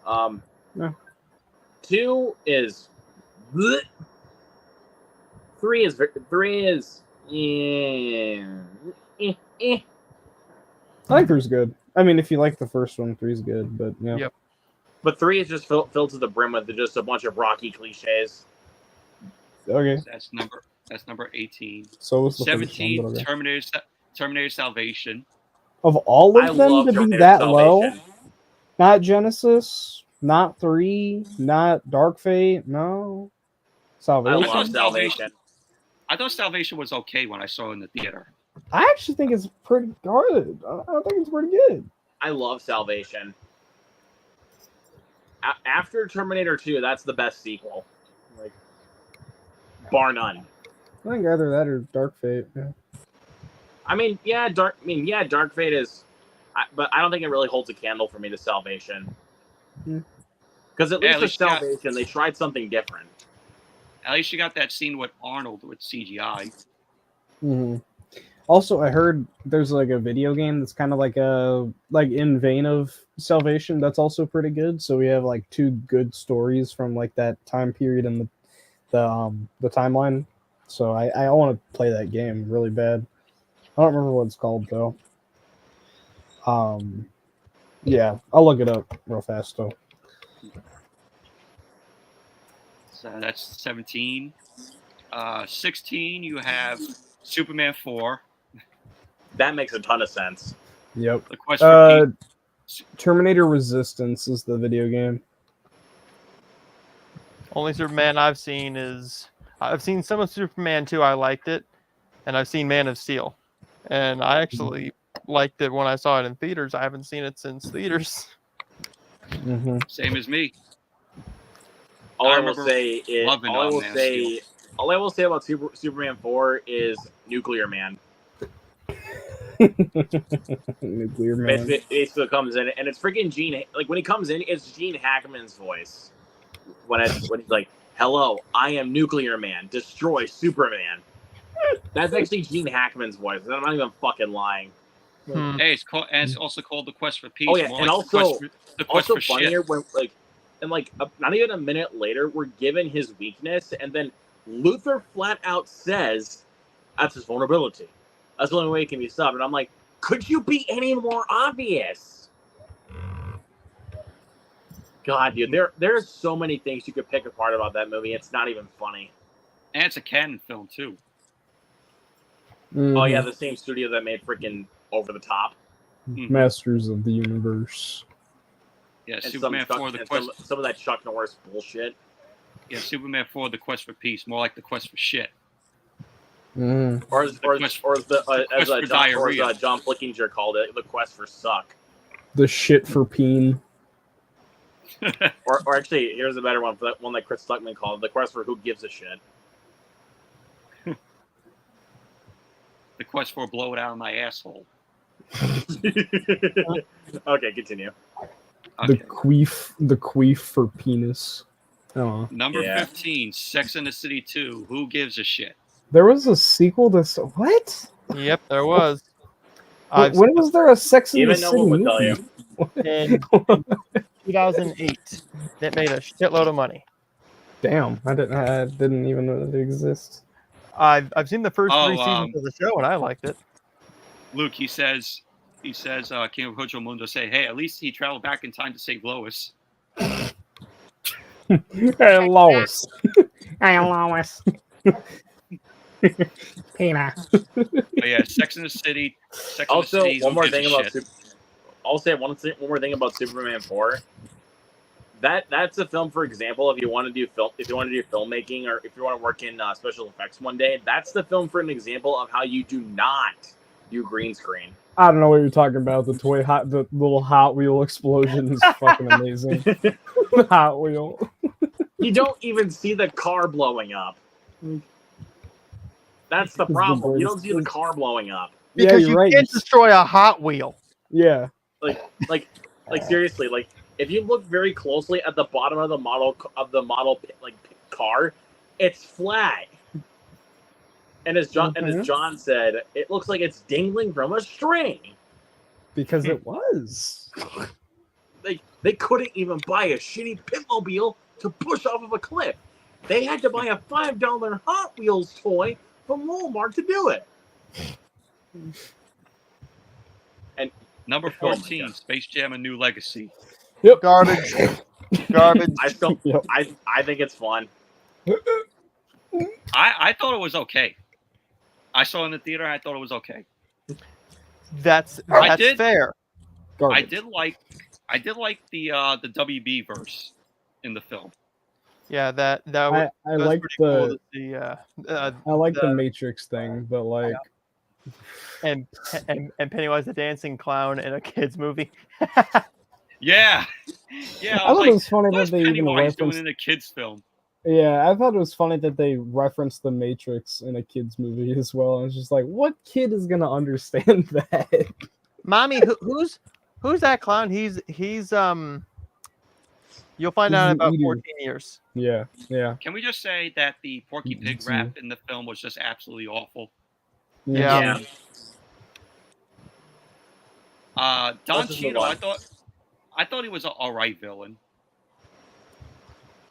Yeah. 2 is bleh. 3 is eh. I think 3's good. I mean, if you like the first one, 3's good, but yeah. Yep. But 3 is just filled to the brim with just a bunch of Rocky cliches. Okay. that's number 18. So was the 17, first one, but okay. Terminator Salvation. Of all I of them love to be Terminator that low, Salvation. not Genesis, not 3, not Dark Fate, no. Salvation. love Salvation. I thought Salvation was okay when I saw it in the theater. I actually think it's pretty good. I think it's pretty good. I love Salvation. After Terminator 2, that's the best sequel, like bar none. I think either that or Dark Fate. Yeah. I mean, yeah, Dark Fate is, but I don't think it really holds a candle for me to Salvation. Because at least with Salvation, they tried something different. At least you got that scene with Arnold with CGI. Mm-hmm. Also, I heard there's like a video game that's kind of like in vein of Salvation. That's also pretty good. So we have like two good stories from like that time period in the timeline. So I want to play that game really bad. I don't remember what it's called though. Yeah, I'll look it up real fast though. So that's 17. 16, you have Superman 4. That makes a ton of sense. Yep. The Quest for Peace. Terminator Resistance is the video game. Only Superman I've seen is I've seen some of Superman 2. I liked it, and I've seen Man of Steel, and I actually liked it when I saw it in theaters. I haven't seen it since theaters. Mm-hmm. Same as me. All I will remember say is loving all I will Man of say all I will say about Superman 4 is Nuclear Man. Nuclear Man. Basically comes in and it's freaking Gene. Like when he comes in, it's Gene Hackman's voice. When he's like, "Hello, I am Nuclear Man. Destroy Superman." That's actually Gene Hackman's voice. I'm not even fucking lying. Hey, it's also called The Quest for Peace. Oh yeah, more and like also the quest for funnier shit. when not even a minute later, we're given his weakness, and then Luthor flat out says, "That's his vulnerability. That's the only way it can be stopped." And I'm like, could you be any more obvious? God, dude, there's so many things you could pick apart about that movie. It's not even funny. And it's a canon film too. Mm-hmm. Oh yeah, the same studio that made freaking Over the Top. Masters of the Universe. Yeah, And Superman 4, The Quest. some of that Chuck Norris bullshit. Yeah, Superman 4, The Quest for Peace. More like The Quest for shit. Mm-hmm. Or as diarrhea. John Flickinger called it, The Quest for Suck. The shit for peen. Or actually, here's a better one for that one that Chris Stuckman called The Quest for Who Gives a Shit. The Quest for Blow It Out of My Asshole. Okay, continue. Okay. The queef for penis. Oh. Number Yeah. 15, Sex and the City 2. Who gives a shit? There was a sequel to what? Yep, there was. When was there a Sex and the Even no City one would tell movie? In 2008, it made a shitload of money. Damn, I didn't even know that it exists. I've seen the first 3 Oh, seasons of the show, and I liked it. Luke, he says, King of Hojo Mundo say, hey, at least he traveled back in time to save Lois. Hey, Lois. Hey, Lois. Pina. But yeah, Sex and the City. Sex Also, and the City, one who more gives a thing about shit? I'll say one more thing about Superman 4. That's a film, for example, if you want to do filmmaking, or if you want to work in special effects one day, that's the film for an example of how you do not do green screen. I don't know what you're talking about. The little Hot Wheel explosion is fucking amazing. The Hot Wheel. You don't even see the car blowing up. That's the It's the problem. You don't see the greatest. car blowing up. Yeah, Because you're you right. can't destroy a Hot Wheel. Yeah. Like seriously, like if you look very closely at the bottom of the model car, it's flat. And as John said, it looks like it's dangling from a string. Because it was. They couldn't even buy a shitty pitmobile to push off of a cliff. They had to buy a $5 Hot Wheels toy from Walmart to do it. And Number Oh my 14, God. Space Jam: A New Legacy. Garbage. Garbage. I still, Yep. I think it's fun. I thought it was okay. I saw it in the theater. I thought it was okay. That's did- fair. Garbage. I did like the WB verse in the film. Yeah, that was, I that was like pretty the cool to see. I like the Matrix thing, but like and Pennywise the dancing clown in a kids movie. Yeah, yeah. I I was thought it like, was funny what that is they even Pennywise doing referenced. in a kids film? Yeah, I thought it was funny that they referenced the Matrix in a kids movie as well. I was just like, what kid is gonna understand that? Mommy, who's that clown? He's you'll find He's out in an about eater. 14 years. Yeah, yeah. Can we just say that the Porky Eating Pig too. rap in the film was just absolutely awful? Yeah. Yeah. Don Let's just move Cheadle, on. I thought he was an all right villain.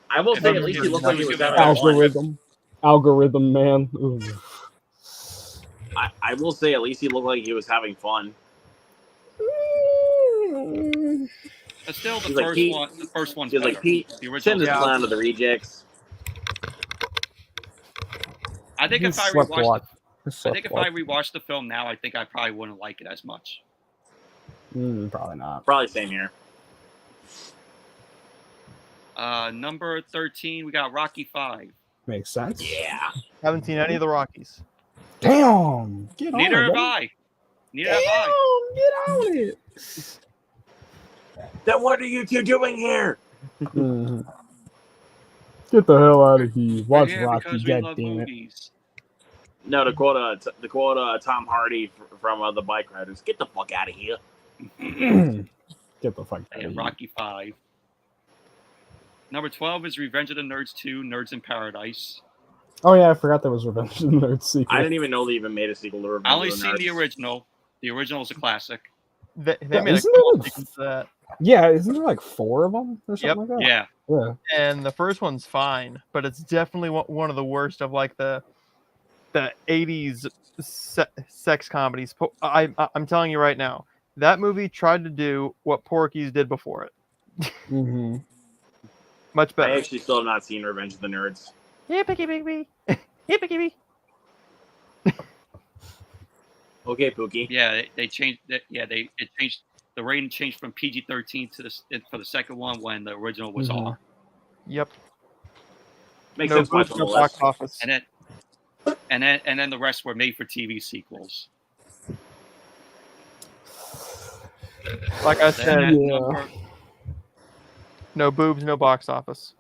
I will If say I'm at least he giving- looked like he if was I'm having giving fun. Algorithm man. Ooh. I will say at least he looked like he was having fun. But still, the He's like, Pete- the first one's He was better. like, Pete, The send original. this Yeah. clown to the rejects. I think He if I slept a rewatched, lot. I think if I rewatched the film now, I think I probably wouldn't like it as much. Probably not. Probably same here. Number 13, we got Rocky 5. Makes sense. Yeah. Haven't seen any of the Rockies. Damn. Get on Neither it, have buddy. I. Neither have I. Damn, get on it. Then what are you two doing here? Mhm. Get the hell out of here. Watch We're here Rocky, because we love goddammit. movies. No, to quote Tom Hardy from the Bike Riders, get the fuck out of here. Get the fuck out of And here. Rocky 5. Number 12 is Revenge of the Nerds 2, Nerds in Paradise. Oh yeah, I forgot there was Revenge of the Nerds sequel. I didn't even know they even made a sequel to Revenge I only of the seen the Nerds. original. The original is a classic. They Yeah, made a isn't couple there- sequels to that, Yeah, isn't there like 4 of them or something Yep. like that? Yeah. Yeah. and the first one's fine, but it's definitely one of the worst of like the 80s sex comedies. I'm telling you right now, that movie tried to do what Porky's did before it. Mm-hmm. Much I better. actually still have not seen Revenge of the Nerds. Yippee-ki-bee. Yippee-ki-bee. Okay, Pookie. Yeah, they changed that. Yeah, it changed. The rating changed from PG-13 to for the second one when the original was Mhm. R. Yep. Makes No sense why boots, it's on no the box list. office. And then the rest were made for TV sequels. Like I Then said, at Yeah. number, no boobs, no box office.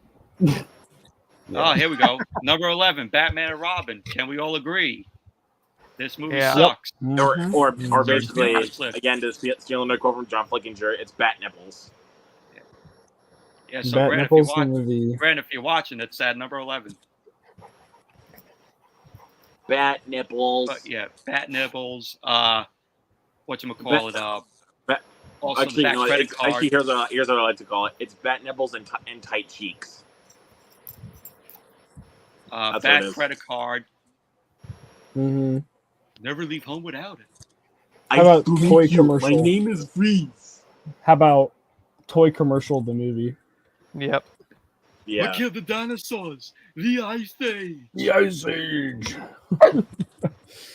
oh, here we go. Number 11, Batman and Robin. Can we all agree? This movie Yeah. sucks. Mhm. Or Seriously, basically, honest list. again, to steal another quote from John Flickinger, it's bat nipples. Yeah, so Bat Brandon, Nipples the movie. If you're watching, it's at number 11. Bat nipples. But yeah, Bat Nibbles. Whatchamacallit? Bat- Also, Actually, Bat no, Credit it's, Card. actually, here's what I like to call it. It's bat nipples and tight cheeks. That's what it Bat is. Credit Card. Mm-hmm. Never leave home without it. How about toy commercial? My name is Freeze. How about toy commercial the movie? Yep. Yeah. We killed the dinosaurs. The Ice Age. The Ice Age.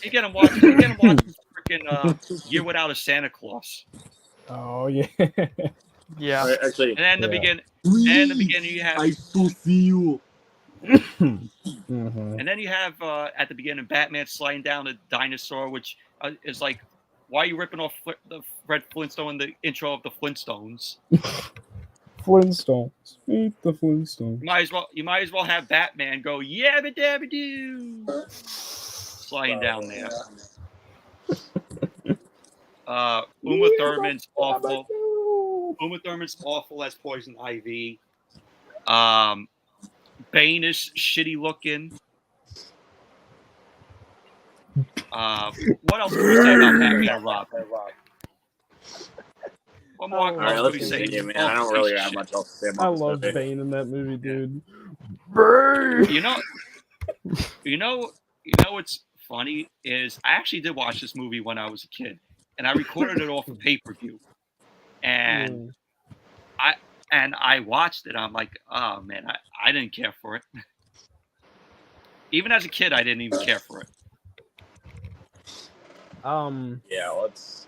You get them watching. Freaking Year Without a Santa Claus. Oh yeah. Yeah. Actually, And then in the Yeah. beginning, you have, still see you. Mhm. and then you have at the beginning, Batman sliding down a dinosaur, which is like, why are you ripping off the Fred Flintstone in the intro of the Flintstones? Flintstones. Eat the Flintstones. You might as well have Batman go yabba dabba doo, sliding down there. Uma Thurman's awful. Uma Thurman's awful as Poison Ivy. Bane is shitty looking. What else can we say about Batman and Robin? What more All right, else let's can we say? continue, man. I don't really have much else to say about I this love movie. Bane in that movie, dude. You know what's funny is I actually did watch this movie when I was a kid, and I recorded it off of pay-per-view, and I watched it. I'm like, oh man, I didn't care for it. Even as a kid, I didn't even care for it. Yeah, let's.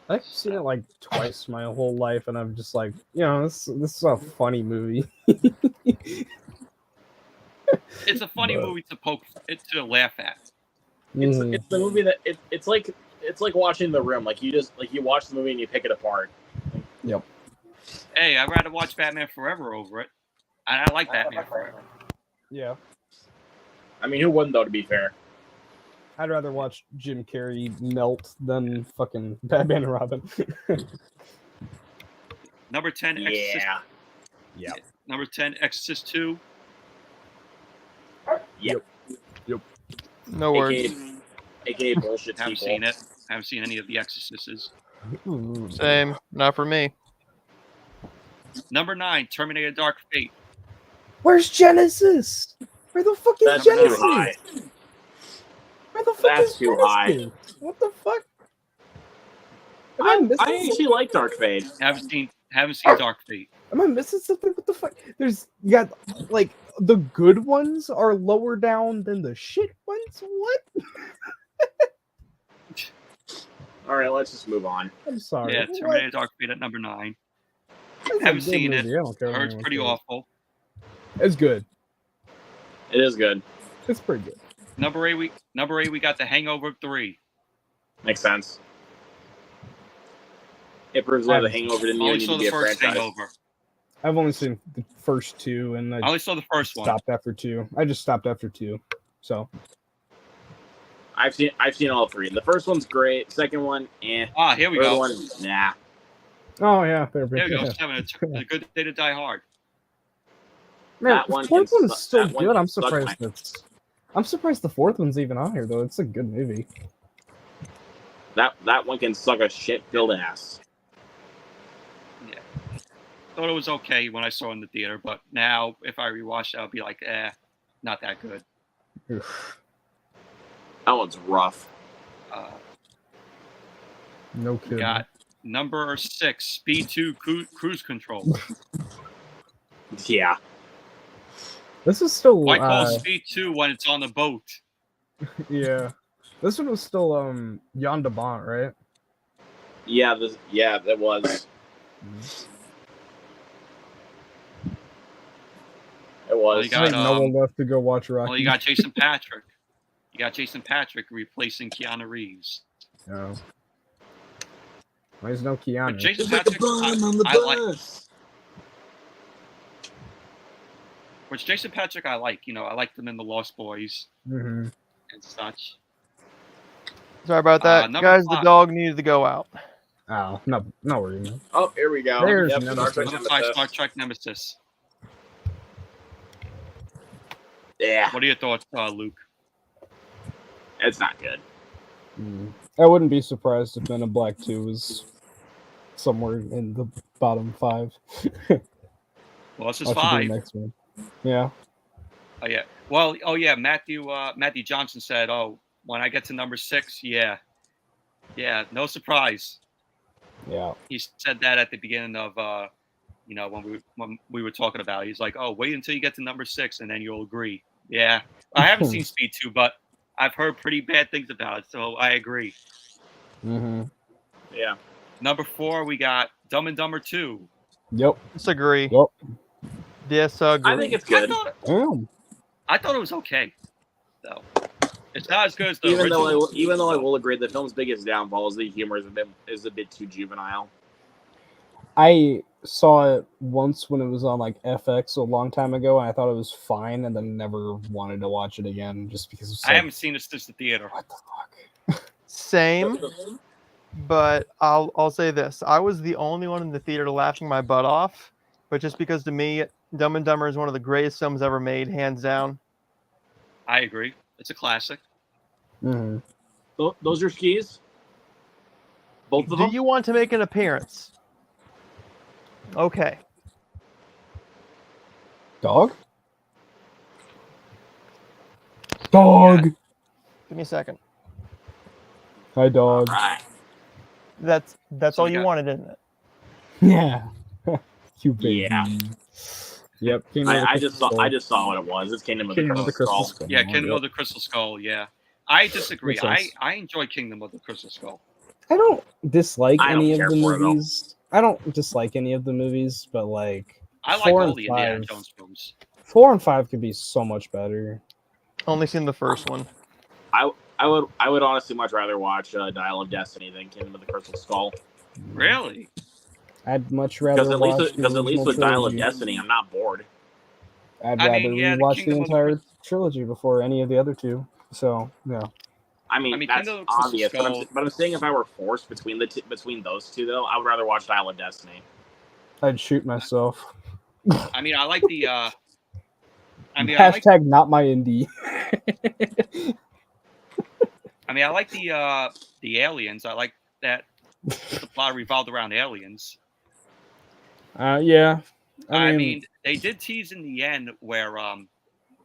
I've seen it like twice my whole life, and I'm just like, this is a funny movie. It's a funny movie to to laugh at. Mhm. It's the movie that it's like watching The Room. Like you watch the movie and you pick it apart. Hey, I'd rather watch Batman Forever over it. I like Batman Forever. Yeah. I mean, who wouldn't though? To be fair, I'd rather watch Jim Carrey melt than fucking Batman and Robin. Number 10, Exorcist. yeah. Number 10, Exorcist 2. No words. AKA bullshit. Haven't sequel. seen it. Haven't seen any of the Exorcists. Same. Not for me. Number 9, Terminator Dark Fate. Where's Genesis? Where the fuck is That's too Genesis? high. Where the fuck That's is too Genesis? high. What the fuck? Am I missing I actually like Dark Fate. Haven't seen Dark Fate. Am I missing something? What the fuck? You got like the good ones are lower down than the shit ones. What? All right, let's just move on. I'm sorry. Yeah, What? Terminator Dark Fate at number 9. That's a Haven't good seen it. movie. I don't care what Heard it's anyone pretty says. awful. It's good. It is good. It's pretty good. Number 8, we got The Hangover 3. Makes sense. It proves why The Hangover didn't Only even need saw to be the a first franchise. Hangover. I've only seen the first two, and I I only saw the first one. stopped after two. I just stopped after two. So I've seen all three. The first one's great. Second one, eh. Ah, here we Third go. one, nah. oh yeah, there Here we go. yeah. 7. A Good Day to Die Hard. Man, That the one fourth can one is suck- still that one good. can I'm suck surprised I'm surprised the fourth one's even on here though. It's a good movie. That one can suck a shit-filled ass. Yeah. Thought it was okay when I saw it in the theater, but now if I rewatch it, I'll be like, not that good. Oof. That one's rough. No We kidding. got number 6, Speed 2 Cruise Control. Yeah. This is still Why call Speed 2 when it's on the boat? yeah. This one was still Jan de Bont, right? Yeah, that was. It was. you got- Like no one left to go watch Rocky. Well, you got Jason Patrick. You got Jason Patrick replacing Keanu Reeves. No. There's no Keanu. But Jason Patrick, I like. Which Jason Patrick I like. You know, I liked him in The Lost Boys Mm-hmm. and such. Sorry about that, number guys. The 5. dog needed to go out. Oh, no worries, man. Oh, here we go. There's Yep, Nemesis. Star Trek Number 5, Nemesis. Star Trek Nemesis. Yeah, What are your thoughts, Luke? it's not good. I wouldn't be surprised if Men in Black 2 was somewhere in the bottom 5. Well, this is I'll have to do 5. the next one. Yeah. Oh yeah. Well, Matthew Johnson said, "Oh, when I get to number 6, yeah, no surprise." Yeah. He said that at the beginning of when we were talking about it. He's like, "Oh, wait until you get to number 6, and then you'll agree." Yeah, I haven't seen Speed 2, but I've heard pretty bad things about it, so I agree. Mm-hmm. Yeah. Number 4, we got Dumb and Dumber 2. Yep. Disagree. Yep. Disagree. I think it's good. I thought it was okay, though. It's not as good as the Even original. though I will agree, the film's biggest downfall is the humor is a bit too juvenile. I saw it once when it was on like FX a long time ago, and I thought it was fine, and then never wanted to watch it again just because it was I haven't seen it since the theater. what the fuck? Same, but I'll say this: I was the only one in the theater laughing my butt off, but just because to me, Dumb and Dumber is one of the greatest films ever made, hands down. I agree. It's a classic. Mm-hmm. Those are skis. Both of Do them. you want to make an appearance? Okay. Dog? Dog! Give me a second. Hi, dog. Right. That's So all we you got- wanted, isn't it? Yeah. You baby. Yeah. Yep. Kingdom of the I Crystal just saw what it was. It's Kingdom of Kingdom of the the Crystal Crystal Skull. Skull. Yeah, Kingdom Yep. of the Crystal Skull. Yeah, I disagree. Makes sense. I enjoy Kingdom of the Crystal Skull. I don't dislike I don't any of care the for it at all. movies. I don't dislike any of the movies, but like I like 4 all and the Indiana 5 Jones films. 4 and 5 could be so much better. Only seen the first one. I would honestly much rather watch Dial of Destiny than Kingdom of the Crystal Skull. Really? I'd much rather Because watch at least with Dial of trilogy. Destiny, I'm not bored. I'd I rather mean, yeah, the rewatch the Kingdom of the entire trilogy before any of the other two. So yeah. I mean that's Kingdom of the Crystal obvious, Skull- but I'm saying if I were forced between between those two, though, I would rather watch Dial of Destiny. I'd shoot myself. I mean, I like the. I mean, I like. Hashtag not my indie. I mean, I like the aliens. I like that the plot revolved around aliens. Yeah. I mean, they did tease in the end where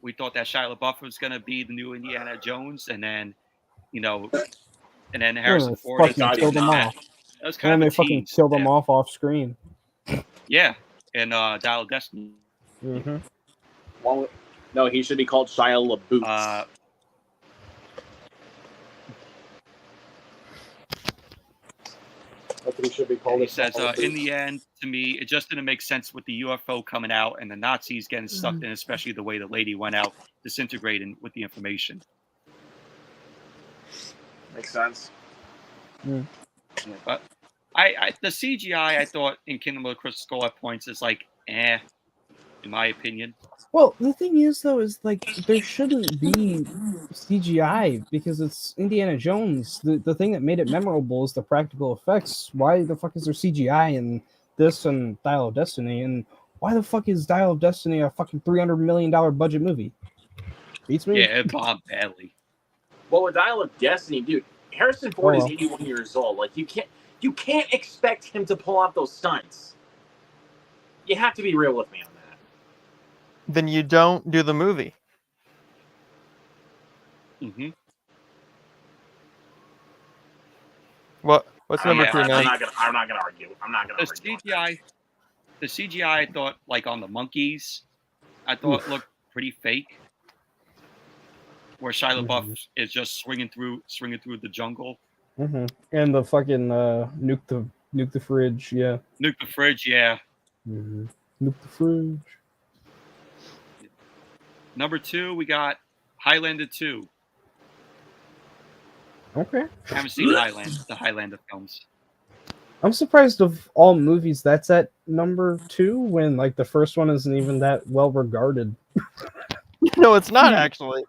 we thought that Shia LaBeouf was going to be the new Indiana Jones, and then and then Harrison Ford fucking decided killed him not. off. That was And kind then of they a fucking tease. killed him off screen. Yeah, and Dial of Destiny. Mm-hmm. Well, no, he should be called Shia LaBeouf. That's what he should be called. He says, in the end, to me, it just didn't make sense with the UFO coming out and the Nazis getting sucked in, especially the way the lady went out, disintegrating with the information. Makes sense. Yeah, but the CGI I thought in Kingdom of the Crystal Skull at points is like, in my opinion. Well, the thing is, though, is like there shouldn't be CGI because it's Indiana Jones. The thing that made it memorable is the practical effects. Why the fuck is there CGI in this and Dial of Destiny? And why the fuck is Dial of Destiny a fucking $300 million budget movie? Beats me. Yeah, it bombed badly. Well, with Dial of Destiny, dude, Harrison Ford is 81 years old. Like you can't expect him to pull off those stunts. You have to be real with me on that. Then you don't do the movie. Mm-hmm. What's number two, I'm man? not gonna argue. I'm not gonna The argue. CGI I thought, like on the monkeys, I thought looked pretty fake. Where Shia LaBeouf is just swinging through the jungle. Mm-hmm. And the fucking nuke the fridge, yeah. Nuke the fridge, yeah. Mm-hmm. Nuke the fridge. Number 2, we got Highlander 2. Okay. I haven't seen the Highlander films. I'm surprised of all movies that's at number 2 when like the first one isn't even that well regarded. No, it's not actually.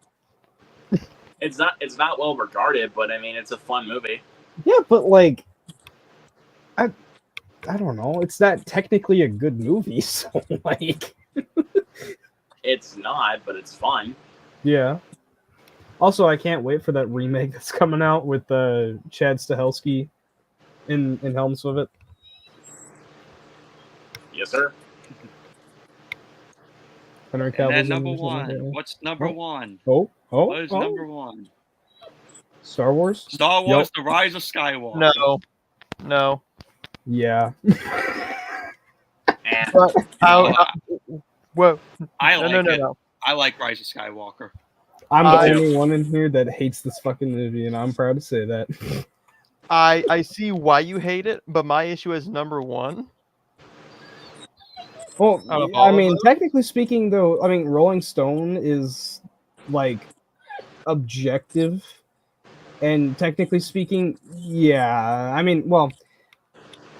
It's not well regarded, but I mean it's a fun movie. Yeah, but like I don't know. It's not technically a good movie, so like It's not, but it's fun. yeah. Also, I can't wait for that remake that's coming out with Chad Stahelski in helms with it. Yes, sir. And then number 1. What's number 1? What What is number 1? Star Wars? Star Wars: The Rise of Skywalker. No. Yeah. And Whoa. I like it. No. I like Rise of Skywalker. I'm the only one in here that hates this fucking movie, and I'm proud to say that. I see why you hate it, but my issue is number 1. Well, Out of I all of mean, them? technically speaking, though, I mean, Rolling Stone is like objective, and technically speaking, yeah. I mean, well,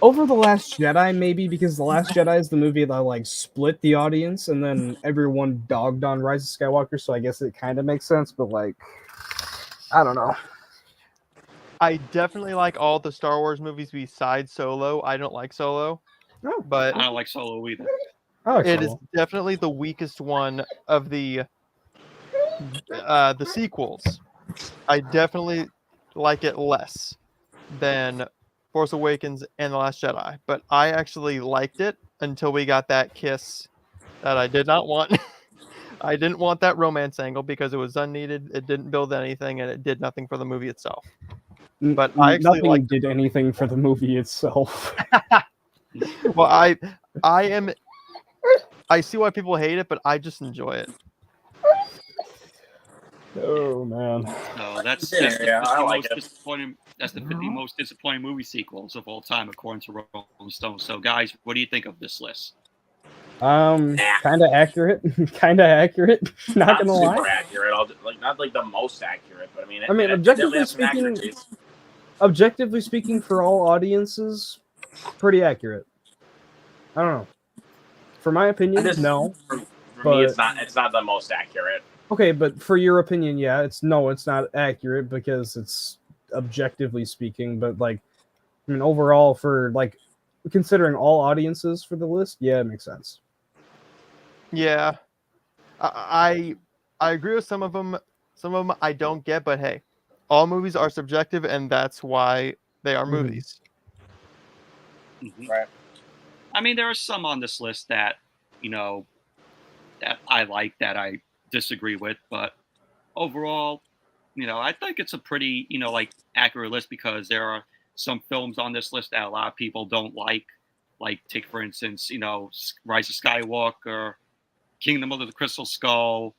over The Last Jedi, maybe because The Last Jedi is the movie that like split the audience, and then everyone dogged on Rise of Skywalker, so I guess it kind of makes sense. But like, I don't know. I definitely like all the Star Wars movies besides Solo. I don't like Solo, but I don't like Solo either. I like it is Solo. definitely the weakest one of the sequels. I definitely like it less than Force Awakens and The Last Jedi, but I actually liked it until we got that kiss that I did not want. I didn't want that romance angle because it was unneeded. It didn't build anything, and it did nothing for the movie itself. But I actually Nothing liked did anything for the movie itself. Well, I see why people hate it, but I just enjoy it. Oh man. So that's Yeah, the yeah, 50 I like most it. disappointing. That's the 50 most disappointing movie sequels of all time, according to Rolling Stone. So, guys, what do you think of this list? Kind of accurate. Kind of accurate. Not gonna super lie. accurate. Not like the most accurate, but I mean, I mean, it objectively definitely has some speaking, accuracies. objectively speaking, for all audiences, pretty accurate. I don't know. For my opinion, This- no. For me, but- it's not the most accurate. Okay, but for your opinion, yeah, it's not accurate because it's objectively speaking. But like, I mean, overall, for like considering all audiences for the list, yeah, it makes sense. Yeah, I agree with some of them. Some of them I don't get, but hey, all movies are subjective, and that's why they are Mhm. movies. Mhm. Right. I mean, there are some on this list that, you know, that I like that I disagree with, but overall, you know, I think it's a pretty, you know, like accurate list because there are some films on this list that a lot of people don't like. Like, take for instance, you know, Rise of Skywalker, Kingdom of the Crystal Skull,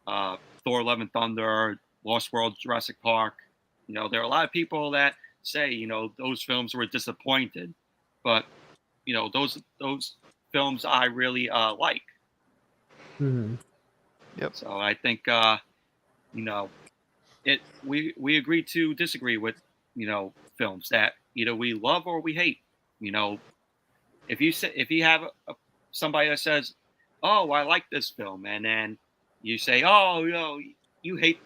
Thor: Love and Thunder, Lost World, Jurassic Park. You know, there are a lot of people that say, you know, those films were disappointed, but you know, those films I really like. Mm-hmm. So I think you know, we agree to disagree with, you know, films that either we love or we hate. You know, if you have somebody that says, "Oh, I like this film," and then you say, "Oh, you know,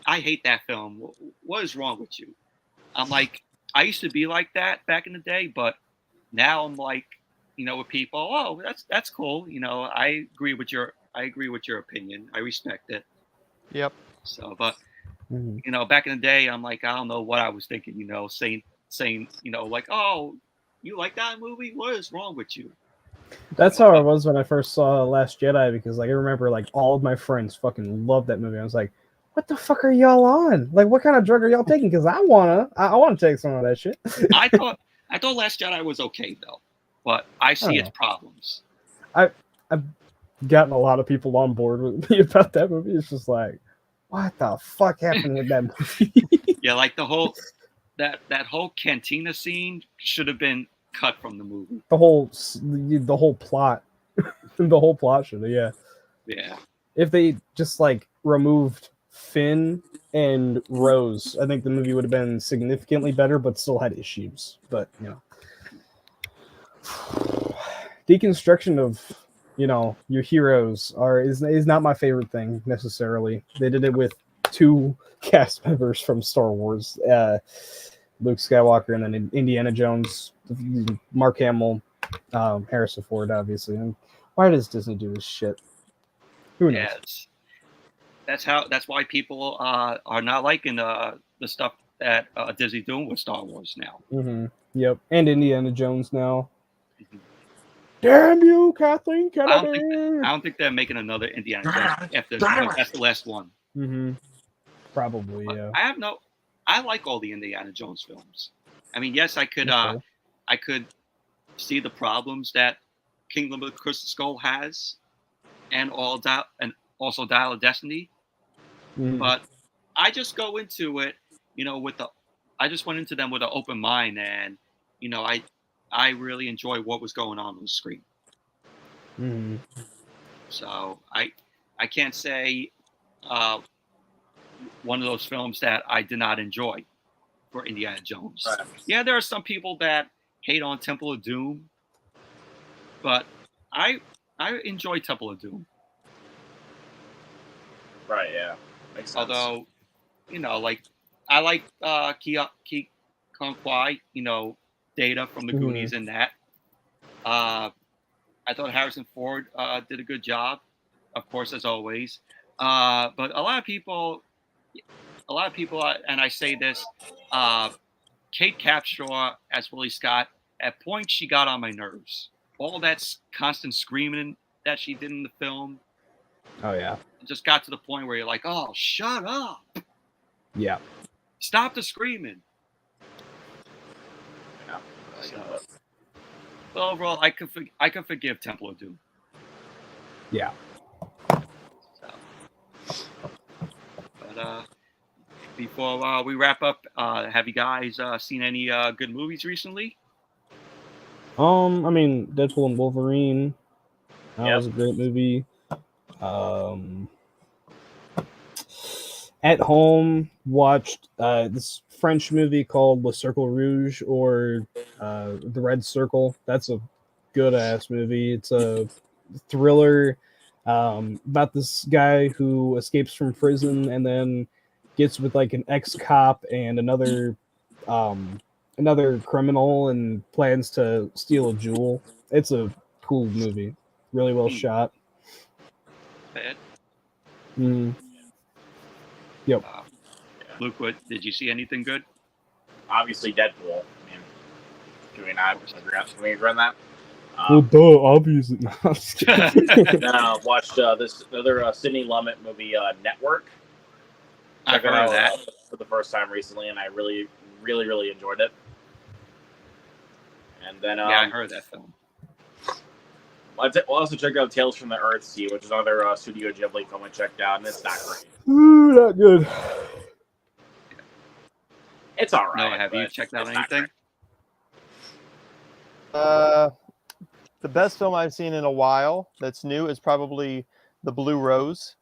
I hate that film. What is wrong with you?" I'm like, I used to be like that back in the day, but now I'm like, you know, with people, "Oh, that's cool. You know, I agree with your opinion. I respect it." Yep. So, but Mm-hmm. you know, back in the day, I'm like, I don't know what I was thinking. You know, saying, you know, like, "Oh, you like that movie? What is wrong with you?" That's how I was when I first saw Last Jedi because like I remember like all of my friends fucking loved that movie. I was like, what the fuck are y'all on? Like what kind of drug are y'all taking? Because I wanna take some of that shit. I thought Last Jedi was okay though, but I see its Oh. problems. I've gotten a lot of people on board with me about that movie. It's just like, what the fuck happened with that movie? Yeah, like the whole that whole cantina scene should have been cut from the movie. the whole plot. The whole plot should have, yeah. Yeah, If they just like removed Finn and Rose, I think the movie would have been significantly better, but still had issues. But you know, deconstruction of your heroes is not my favorite thing necessarily. They did it with 2 cast members from Star Wars, Luke Skywalker, and then Indiana Jones, Mark Hamill, Harrison Ford, obviously. And why does Disney do this shit? Who knows? yeah. That's why people are not liking the stuff that Disney doing with Star Wars now. Mm-hmm. Yep, and Indiana Jones now. Mhm. Damn you, Kathleen I Kennedy! don't think they're making another Indiana Jones after that's the last one. Mm-hmm. Probably, But yeah. I like all the Indiana Jones films. I mean, yes, I could Okay. I could see the problems that Kingdom of the Crystal Skull has, and also Dial of Destiny. Mhm. But I just go into it, you know, I just went into them with an open mind, and you know, I really enjoy what was going on the screen. Mhm. So I can't say one of those films that I did not enjoy for Indiana Jones. Right. Yeah, there are some people that hate on Temple of Doom, but I enjoy Temple of Doom. Right, yeah. Makes sense. Although, you know, like I like Ki Kong Kwai, you know, Data from the Mhm. Goonies in that. I thought Harrison Ford did a good job, of course, as always. But a lot of people, and I say this, Kate Capshaw as Willie Scott, at points she got on my nerves. All that constant screaming that she did in the film, Oh yeah. it just got to the point where you're like, oh, shut up. Yeah. Stop the screaming. Yeah. So, but overall, I can forgive Temple of Doom. Yeah. So, but before we wrap up, have you guys seen any good movies recently? I mean, Deadpool and Wolverine. That Yep. was a great movie. At home, watched this French movie called Le Cercle Rouge or The Red Circle. That's a good ass movie. It's a thriller about this guy who escapes from prison and then gets with like an ex-cop and another criminal and plans to steal a jewel. It's a cool movie. Really well shot. Bad. Mm. Luke, what did you see anything good? Obviously, Deadpool. I mean, do we not agree on that? Well, duh, obviously. No, I'm just kidding. Then I watched this other Sidney Lumet movie, Network. I've Check it heard of out, that. for the first time recently, and I really, really, really enjoyed it. And then Yeah, I heard that film. we'll also check out Tales from the Earthsea, which is another Studio Ghibli film I checked out, and it's not great. Ooh, not good. It's all right. No, have you but checked out it's not anything? The best film I've seen in a while that's new is probably The Blue Rose.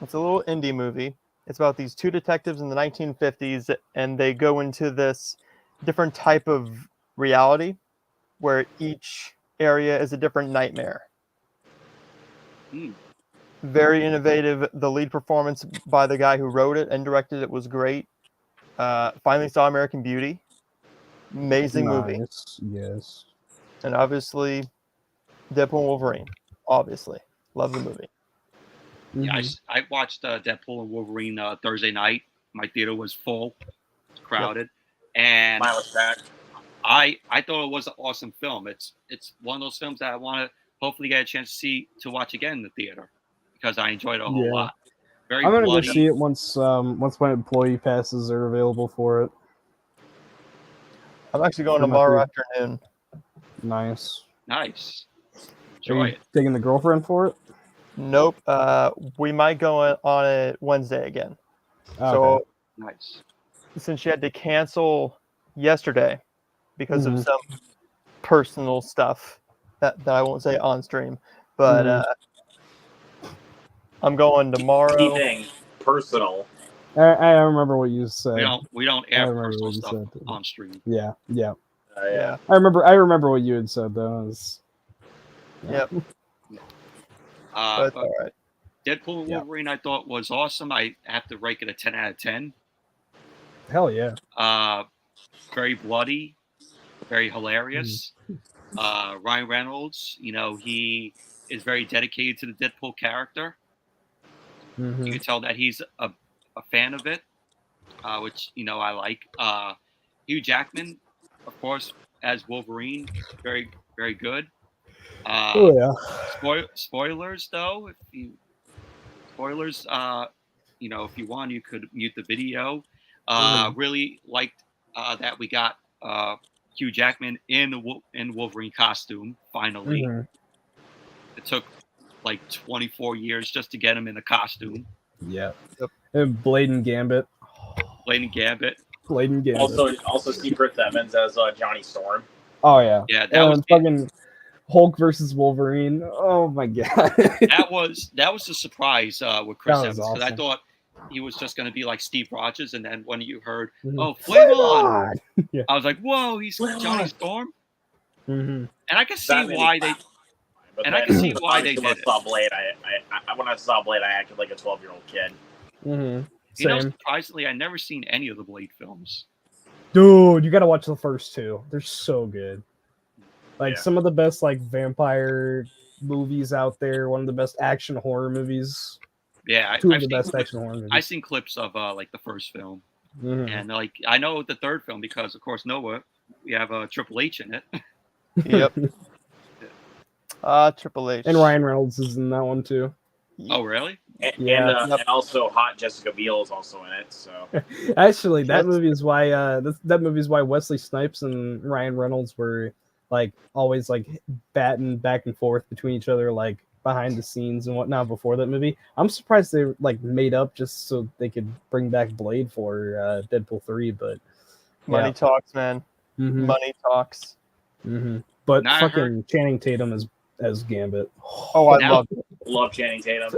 It's a little indie movie. It's about these two detectives in the 1950s, and they go into this different type of reality where each area is a different nightmare. Hmm. Very innovative. The lead performance by the guy who wrote it and directed it was great. Finally saw American Beauty. Amazing movie. Nice. Yes. And obviously, Deadpool and Wolverine. Obviously. Love the movie. Yeah, Mhm. I watched Deadpool and Wolverine Thursday night. My theater was full, crowded, and Mine was packed. I thought it was an awesome film. It's one of those films that I want to hopefully get a chance to watch again in the theater because I enjoyed it a whole Yeah. lot. Very I'm gonna bloody. go see it once my employee passes are available for it. I'm actually going For my tomorrow food. afternoon. Nice. Nice. Are Enjoy you it. taking the girlfriend for it? Nope. We might go on it Wednesday again. Okay. So Nice. since she had to cancel yesterday because of Mhm. some personal stuff that I won't say on stream, but I'm going tomorrow. Anything personal. I remember what you said. We don't I air remember personal what you stuff said. on stream. Yeah. Yeah. Yeah. I remember what you had said though. It was- Yep. But But all right. Deadpool and Yeah. Wolverine I thought was awesome. I have to rate it a 10 out of 10. Hell yeah. Very bloody, very hilarious. Ryan Reynolds, he is very dedicated to the Deadpool character. Mhm. You can tell that he's a fan of it, which I like. Hugh Jackman, of course, as Wolverine, very very good. Oh yeah. Spoilers though, if you want, you could mute the video. Really liked that we got Hugh Jackman in the Wolverine costume finally. Mhm. It took like 24 years just to get him in the costume. Yeah. Yep. And Blade and Gambit. Blade and Gambit. Blade and Gambit. Also see Chris Evans as Johnny Storm. Oh yeah. Yeah, that was fucking Hulk versus Wolverine. Oh my god. that was the surprise with Chris That Evans was because I awesome. thought he was just going to be like Steve Rogers, and then when you heard, Mhm. "Oh, flame on," Yeah. I was like, "Whoa, he's Flame Johnny on. Storm," Mhm. and I can see That made why me they. laugh. But And I then, can see why they obviously, when did I saw Blade, when I saw Blade, I acted like a 12-year-old kid. Mhm. You Same. surprisingly, I never seen any of the Blade films. Dude, you gotta watch the first two. They're so good. Like Yeah. some of the best like vampire movies out there. One of the best action horror movies. Yeah, Two of I've the seen best clips, action horror movies. I've seen clips of like the first film, Mhm. and like I know the third film because of course Noah, we have Triple H in it. Yep. Triple H. And Ryan Reynolds is in that one too. Oh, really? And, Yeah. and, Yep. and also Hot Jessica Biel is also in it. So Actually, that Yes. movie is why that movie is why Wesley Snipes and Ryan Reynolds were like always like batting back and forth between each other like behind the scenes and whatnot before that movie. I'm surprised they like made up just so they could bring back Blade for Deadpool 3, but Money yeah. talks, man. Mhm. Money talks. Mhm. But Now I fucking heard- Channing Tatum is as Gambit. Oh, I Now- love it. Love Channing Tatum.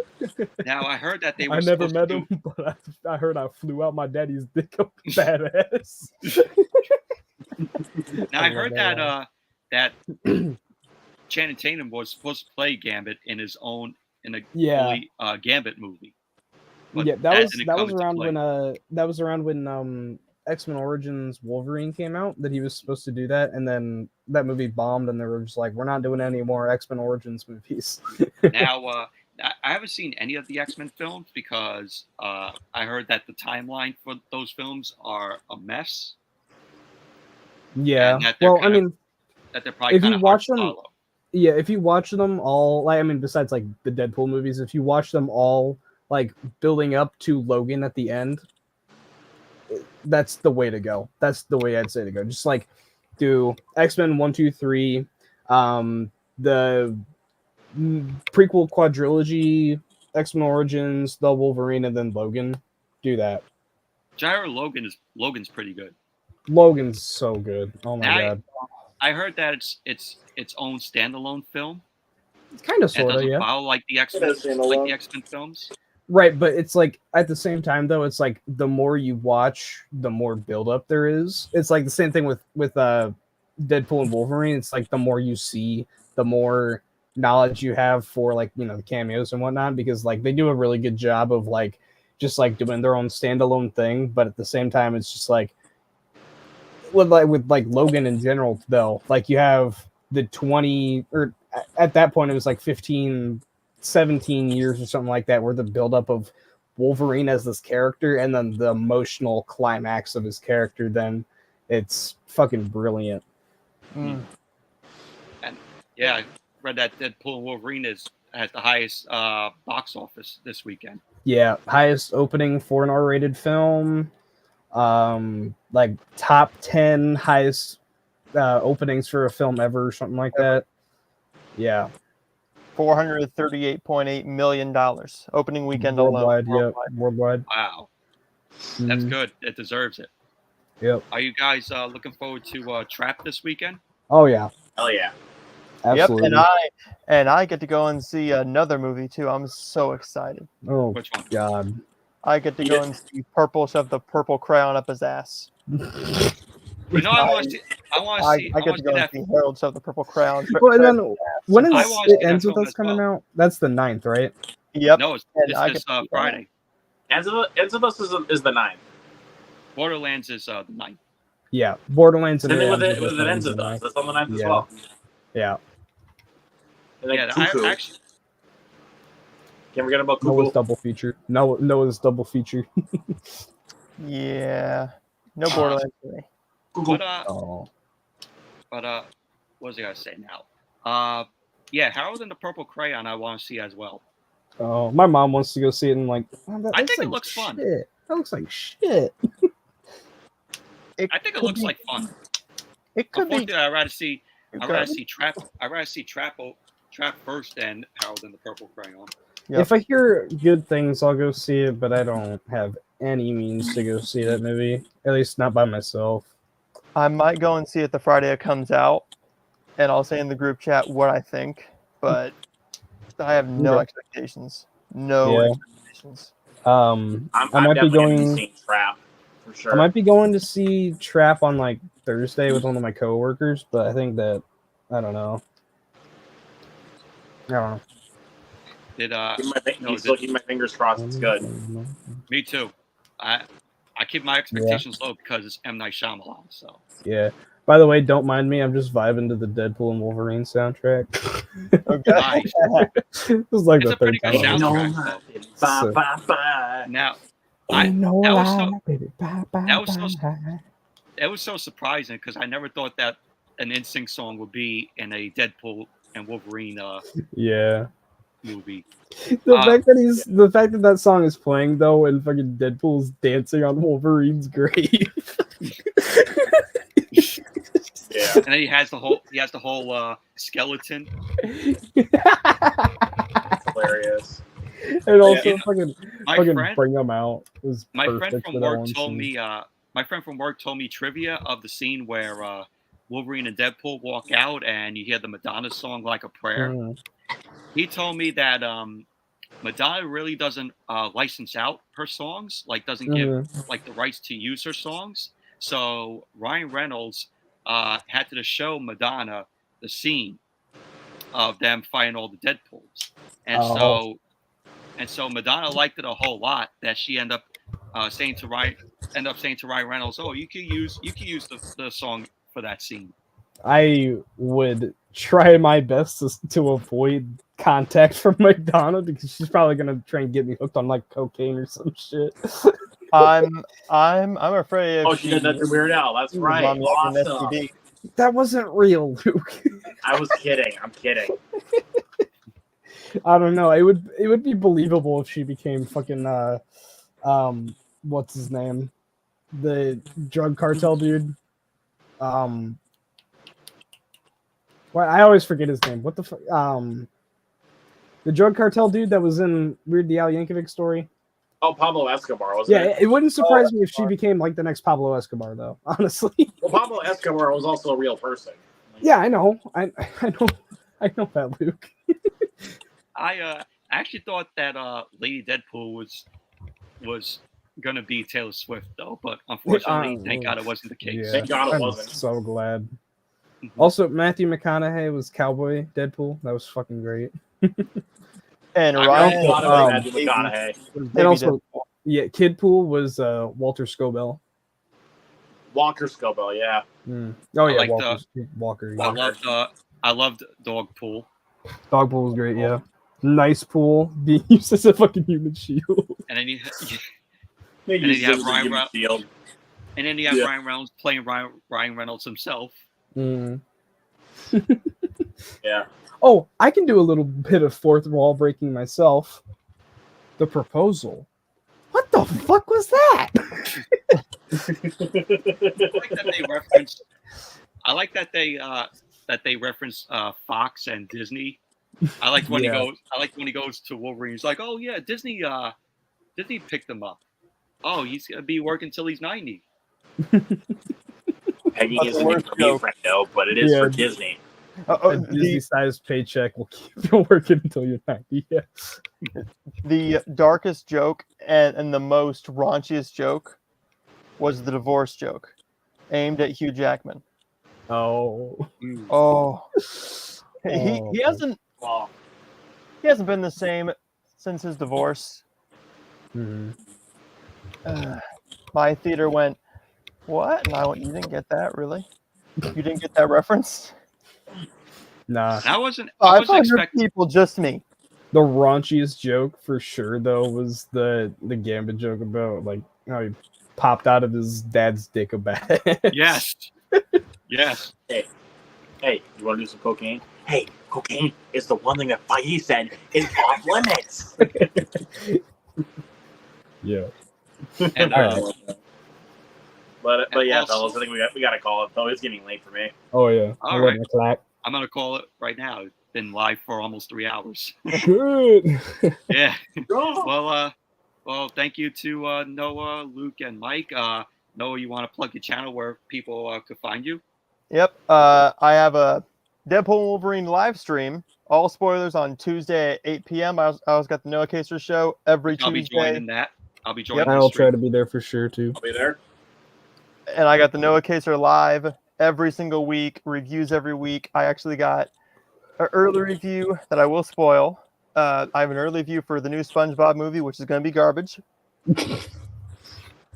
Now I heard that they were I never supposed met to do- him, but I heard I flew out my daddy's dick up badass. Now I I heard love that Channing Tatum was supposed to play Gambit in his own in a Yeah. fully Gambit movie. But Yeah, that was didn't that come was into around play. when X-Men Origins Wolverine came out, that he was supposed to do that, and then that movie bombed, and they were just like, we're not doing any more X-Men Origins movies. Now I haven't seen any of the X-Men films because I heard that the timeline for those films are a mess. Yeah. And that they're Well, I kind of- mean, That they're probably If you kind of watch hard to them- follow. yeah, if you watch them all, like, I mean, besides like the Deadpool movies, if you watch them all, like building up to Logan at the end, that's the way to go. That's the way I'd say to go. Just like do X-Men 1, 2, 3, the prequel quadrilogy, X-Men Origins, the Wolverine, and then Logan. Do that. Gyro Logan's pretty good. Logan's so good. Oh my I- god. I heard that it's its own standalone film. It's kind of It sort of, doesn't yeah. follow like the is X-Men standalone. films. Right, but it's like at the same time though, it's like the more you watch, the more build up there is. It's like the same thing with Deadpool and Wolverine. It's like the more you see, the more knowledge you have for like, you know, the cameos and whatnot, because like they do a really good job of like just like doing their own standalone thing, but at the same time it's just like with Logan in general though, like you have the 20 or at that point it was like 15 17 years or something like that, where the buildup of Wolverine as this character and then the emotional climax of his character, then it's fucking brilliant. Mm. Yeah, I read that Deadpool and Wolverine has the highest box office this weekend. Yeah, highest opening for an R-rated film. Like top 10 highest openings for a film ever, or something like that. Yeah, $438.8 million opening weekend alone. worldwide. Yep, Worldwide. worldwide. Wow, that's Mhm. good. It deserves it. Yep. Are you guys looking forward to Trap this weekend? Oh yeah, Hell yeah. absolutely. Yep, and I get to go and see another movie too. I'm so excited. Oh Which one? god. I get to go and see Purple shove the purple crayon up his ass. You know, I want to see. I want to I see. get to see go and that. see Harold shove the purple crayon. Well, and then when I is watched It that Ends With film Us as coming well. out? That's the 9th, right? Yep. No, it's And I this get to see that. Friday. Ends of Us is the 9th. Borderlands is the 9th. Yeah, Borderlands and Same thing with Ends it With with Us it ends is with the us. 9th. That's on the 9th as Yeah. well. Yeah. And then Yeah, Cuckoo. I actually. Can't forget about Noah's Cuckoo. double feature. Noah's double feature. Yeah. No Borderlands for me. But Oh. what was I gonna say now? Yeah, Harold and the Purple Crayon I want to see as well. Oh, my mom wants to go see it, and like, oh, that I looks think it like looks fun. shit. That looks like shit. I think it could looks be- like fun. It could be. Unfortunately, I'd rather see good. Trap first than Harold and the Purple Crayon. Yep. If I hear good things, I'll go see it, but I don't have any means to go see that movie. At least not by myself. I might go and see it the Friday it comes out, and I'll say in the group chat what I think, but I have no Okay. expectations. No Yeah. expectations. I'm I might be definitely gonna going. seeing Trap for sure. I might be going to see Trap on like Thursday with one of my coworkers, but I think that I don't know. I don't know. Did Still keep my fingers crossed. It's good. me too. I keep my expectations low because it's M Night Shyamalan. So Yeah. By the way, don't mind me. I'm just vibing to the Deadpool and Wolverine soundtrack. Okay. Nice. This is like It's the a pretty third good time. soundtrack. Bye, bye, bye. now Ain't no that was lie, so- baby. Bye, bye, that was so- bye. it was so surprising because I never thought that an NSYNC song would be in a Deadpool and Wolverine Yeah. movie. The Uh, fact that that song is playing though, and fucking Deadpool's dancing on Wolverine's grave. Yeah. And then he has the whole skeleton. Hilarious. And also Yeah. fucking My fucking friend, bring them out. It was my friend perfect from for that work one told scene. me. My friend from work told me trivia of the scene where Wolverine and Deadpool walk out and you hear the Madonna song "Like a Prayer," Mhm. he told me that Madonna really doesn't license out her songs, like doesn't give Mhm. like the rights to use her songs. So Ryan Reynolds had to show Madonna the scene of them fighting all the Deadpools, and Oh. so Madonna liked it a whole lot that she ended up saying to Ryan Reynolds, "Oh, you could use the song for that scene." I would try my best to avoid contact from Madonna because she's probably gonna try and get me hooked on like cocaine or some shit. I'm afraid if Oh, she did that to Weird Al. That's she was right. on the fucking Awesome. STD. That wasn't real, Luke. I was kidding. I'm kidding. I don't know. It would be believable if she became fucking what's his name? The drug cartel dude. Well, I always forget his name. What the fuck? The drug cartel dude that was in Weird Al Yankovic story. Oh, Pablo Escobar, wasn't Yeah, it? it wouldn't surprise me if she became like the next Pablo Escobar, though. Honestly. Well, Pablo Escobar was also a real person. Yeah, I know. I know that, Luke. I actually thought that Lady Deadpool was gonna be Taylor Swift though, but unfortunately, thank God it wasn't the case. Yeah, Thank God it I'm wasn't. so glad. Mhm. Also, Matthew McConaughey was Cowboy Deadpool. That was fucking great. And I Ryan really thought um, about Matthew McConaughey. was And Baby also, Deadpool. yeah, Kidpool was Walter Scobell. Walker Scobell, yeah. Oh I yeah, like Walker. I Yeah. loved Dogpool, Dogpool was great. Yeah, nice pool being used as a fucking human shield. and then you They And then used you it have as a Ryan human Ra- shield. yeah. Yeah. Ryan Reynolds playing Ryan Reynolds himself. Mm. Yeah. Oh, I can do a little bit of fourth wall breaking myself. The Proposal. What the fuck was that? I like that they reference Fox and Disney. I like when Yeah. he goes to Wolverine. He's like, "Oh yeah, Disney picked him up. Oh, he's gonna be working till he's 90." Peggy That's isn't the worst for me, joke. friendo, but it is Yeah. for Disney. A Disney-sized paycheck will keep you working until you're 90. Yeah. The darkest joke and the most raunchiest joke was the divorce joke, aimed at Hugh Jackman. Oh. Oh, Oh. he hasn't Well, been the same since his divorce. Mhm. My theater went, what? And I went, you didn't get that, really? You didn't get that reference? Nah. I wasn't 500 expecting. people, just me. The raunchiest joke for sure though was the Gambit joke about like how he popped out of his dad's dick a bat. Yes, yes. hey, you want to do some cocaine? Hey, cocaine is the one thing that Feige said is off limits. Yeah. And But yeah, also- fellas, I think we got to call it though. It's getting late for me. Oh yeah. All 11 right. o'clock. I'm gonna call it right now. It's been live for almost 3 hours. Good. Yeah. Well, thank you to Noah, Luke, and Mike. Noah, you want to plug your channel where people could find you? Yep. I have a Deadpool Wolverine live stream. All spoilers on Tuesday at 8 p.m. I also got the Noah Caser show every I'll be Tuesday. joining that. I'll be joining. I'll the try stream. to be there for sure too. I'll be there. And I got the Noah Caser live every single week, reviews every week. I actually got an early review that I will spoil. I have an early review for the new SpongeBob movie, which is going to be garbage.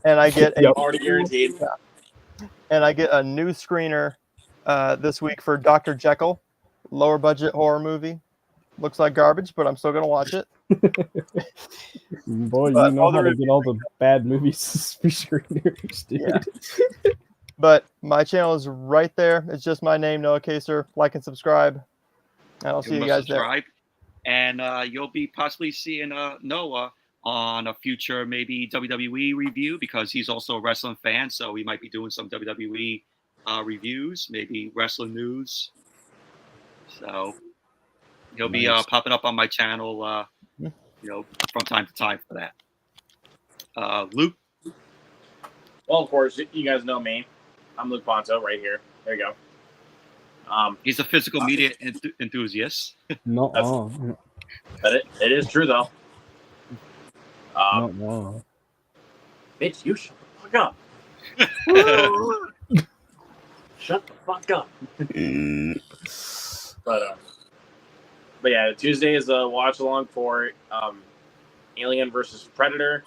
And I get Already guaranteed. and I get a new screener this week for Dr. Jekyll, lower budget horror movie. Looks like garbage, but I'm still going to watch it. Boy, But you know all how the to get all the bad movies for screeners, dude. Yeah. But my channel is right there. It's just my name, Noah Caser. Like and subscribe. And I'll see you guys there. Subscribe. And you'll be possibly seeing Noah on a future maybe WWE review because he's also a wrestling fan. So we might be doing some WWE reviews, maybe wrestling news. So he'll be Nice. popping up on my channel, from time to time for that. Luke. Well, of course, you guys know me. I'm Luke Ponto right here. There you go. He's a physical media enthusiast. No, But it is true though. no. Bitch, you shut the fuck up. Shut the fuck up. But yeah, Tuesday is a watch along for Alien versus Predator,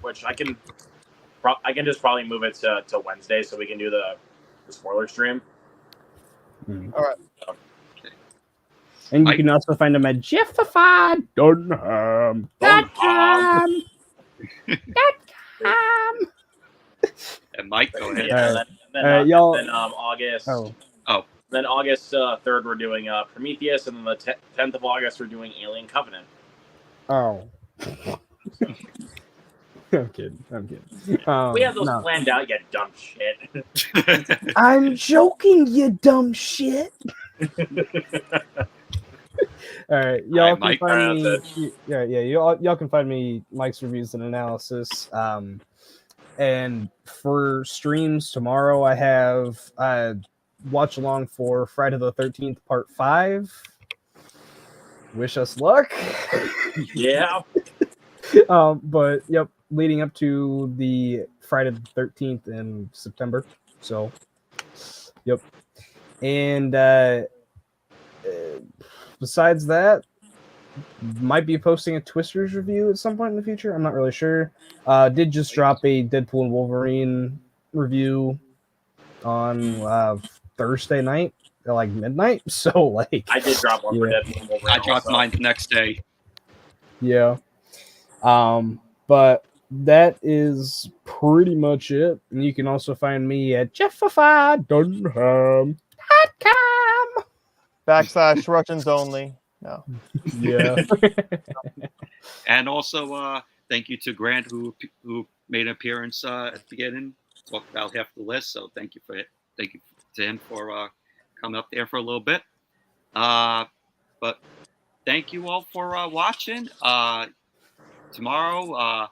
which I can just probably move it to Wednesday so we can do the spoiler stream. Mm. All right. And you Mike? can also find them at jeffified.com. And Mike, go ahead. Yeah, y'all- then August. Oh, Then August 3rd, we're doing Prometheus, and then the 10th of August, we're doing Alien Covenant. oh. I'm kidding. We have those no. planned out, you dumb shit. I'm joking, you dumb shit. All right, y'all Alright, can Mike, find that's me. Yeah, y'all can find me Mike's Reviews and Analysis. And for streams tomorrow, I have watch along for Friday the 13th Part 5. Wish us luck. Yeah. But yep, leading up to the Friday the 13th in September. So, yep. And besides that, might be posting a Twisters review at some point in the future. I'm not really sure. Did just drop a Deadpool and Wolverine review on Thursday night at like midnight. So like, I did drop one for Yeah. Deadpool and Wolverine. I dropped also. mine the next day. yeah. But that is pretty much it. And you can also find me at jeffified.com. / Russians only. No. Yeah. And also, thank you to Grant who made an appearance at the beginning. Talked about half the list, so thank you to him for coming up there for a little bit. But thank you all for watching. Tomorrow, I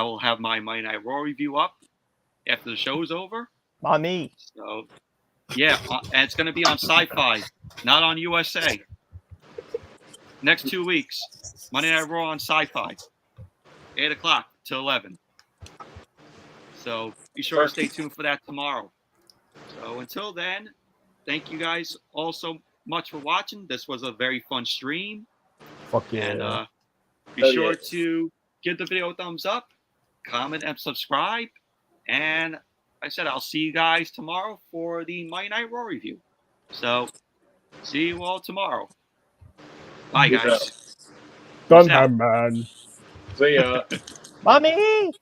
will have my Monday Night Raw review up after the show's over. Mommy. So yeah, and it's going to be on Sci-Fi, not on USA. Next 2 weeks, Monday Night Raw on Sci-Fi, 8 o'clock to 11. So be sure to stay tuned for that tomorrow. So until then, thank you guys all so much for watching. This was a very fun stream. Fuck yeah. And be Oh, sure yeah. to give the video a thumbs up, comment, and subscribe. And like I said, I'll see you guys tomorrow for the Monday Night Raw review. So see you all tomorrow. Bye, Peace guys. out. Peace out. Man. See ya. Mommy.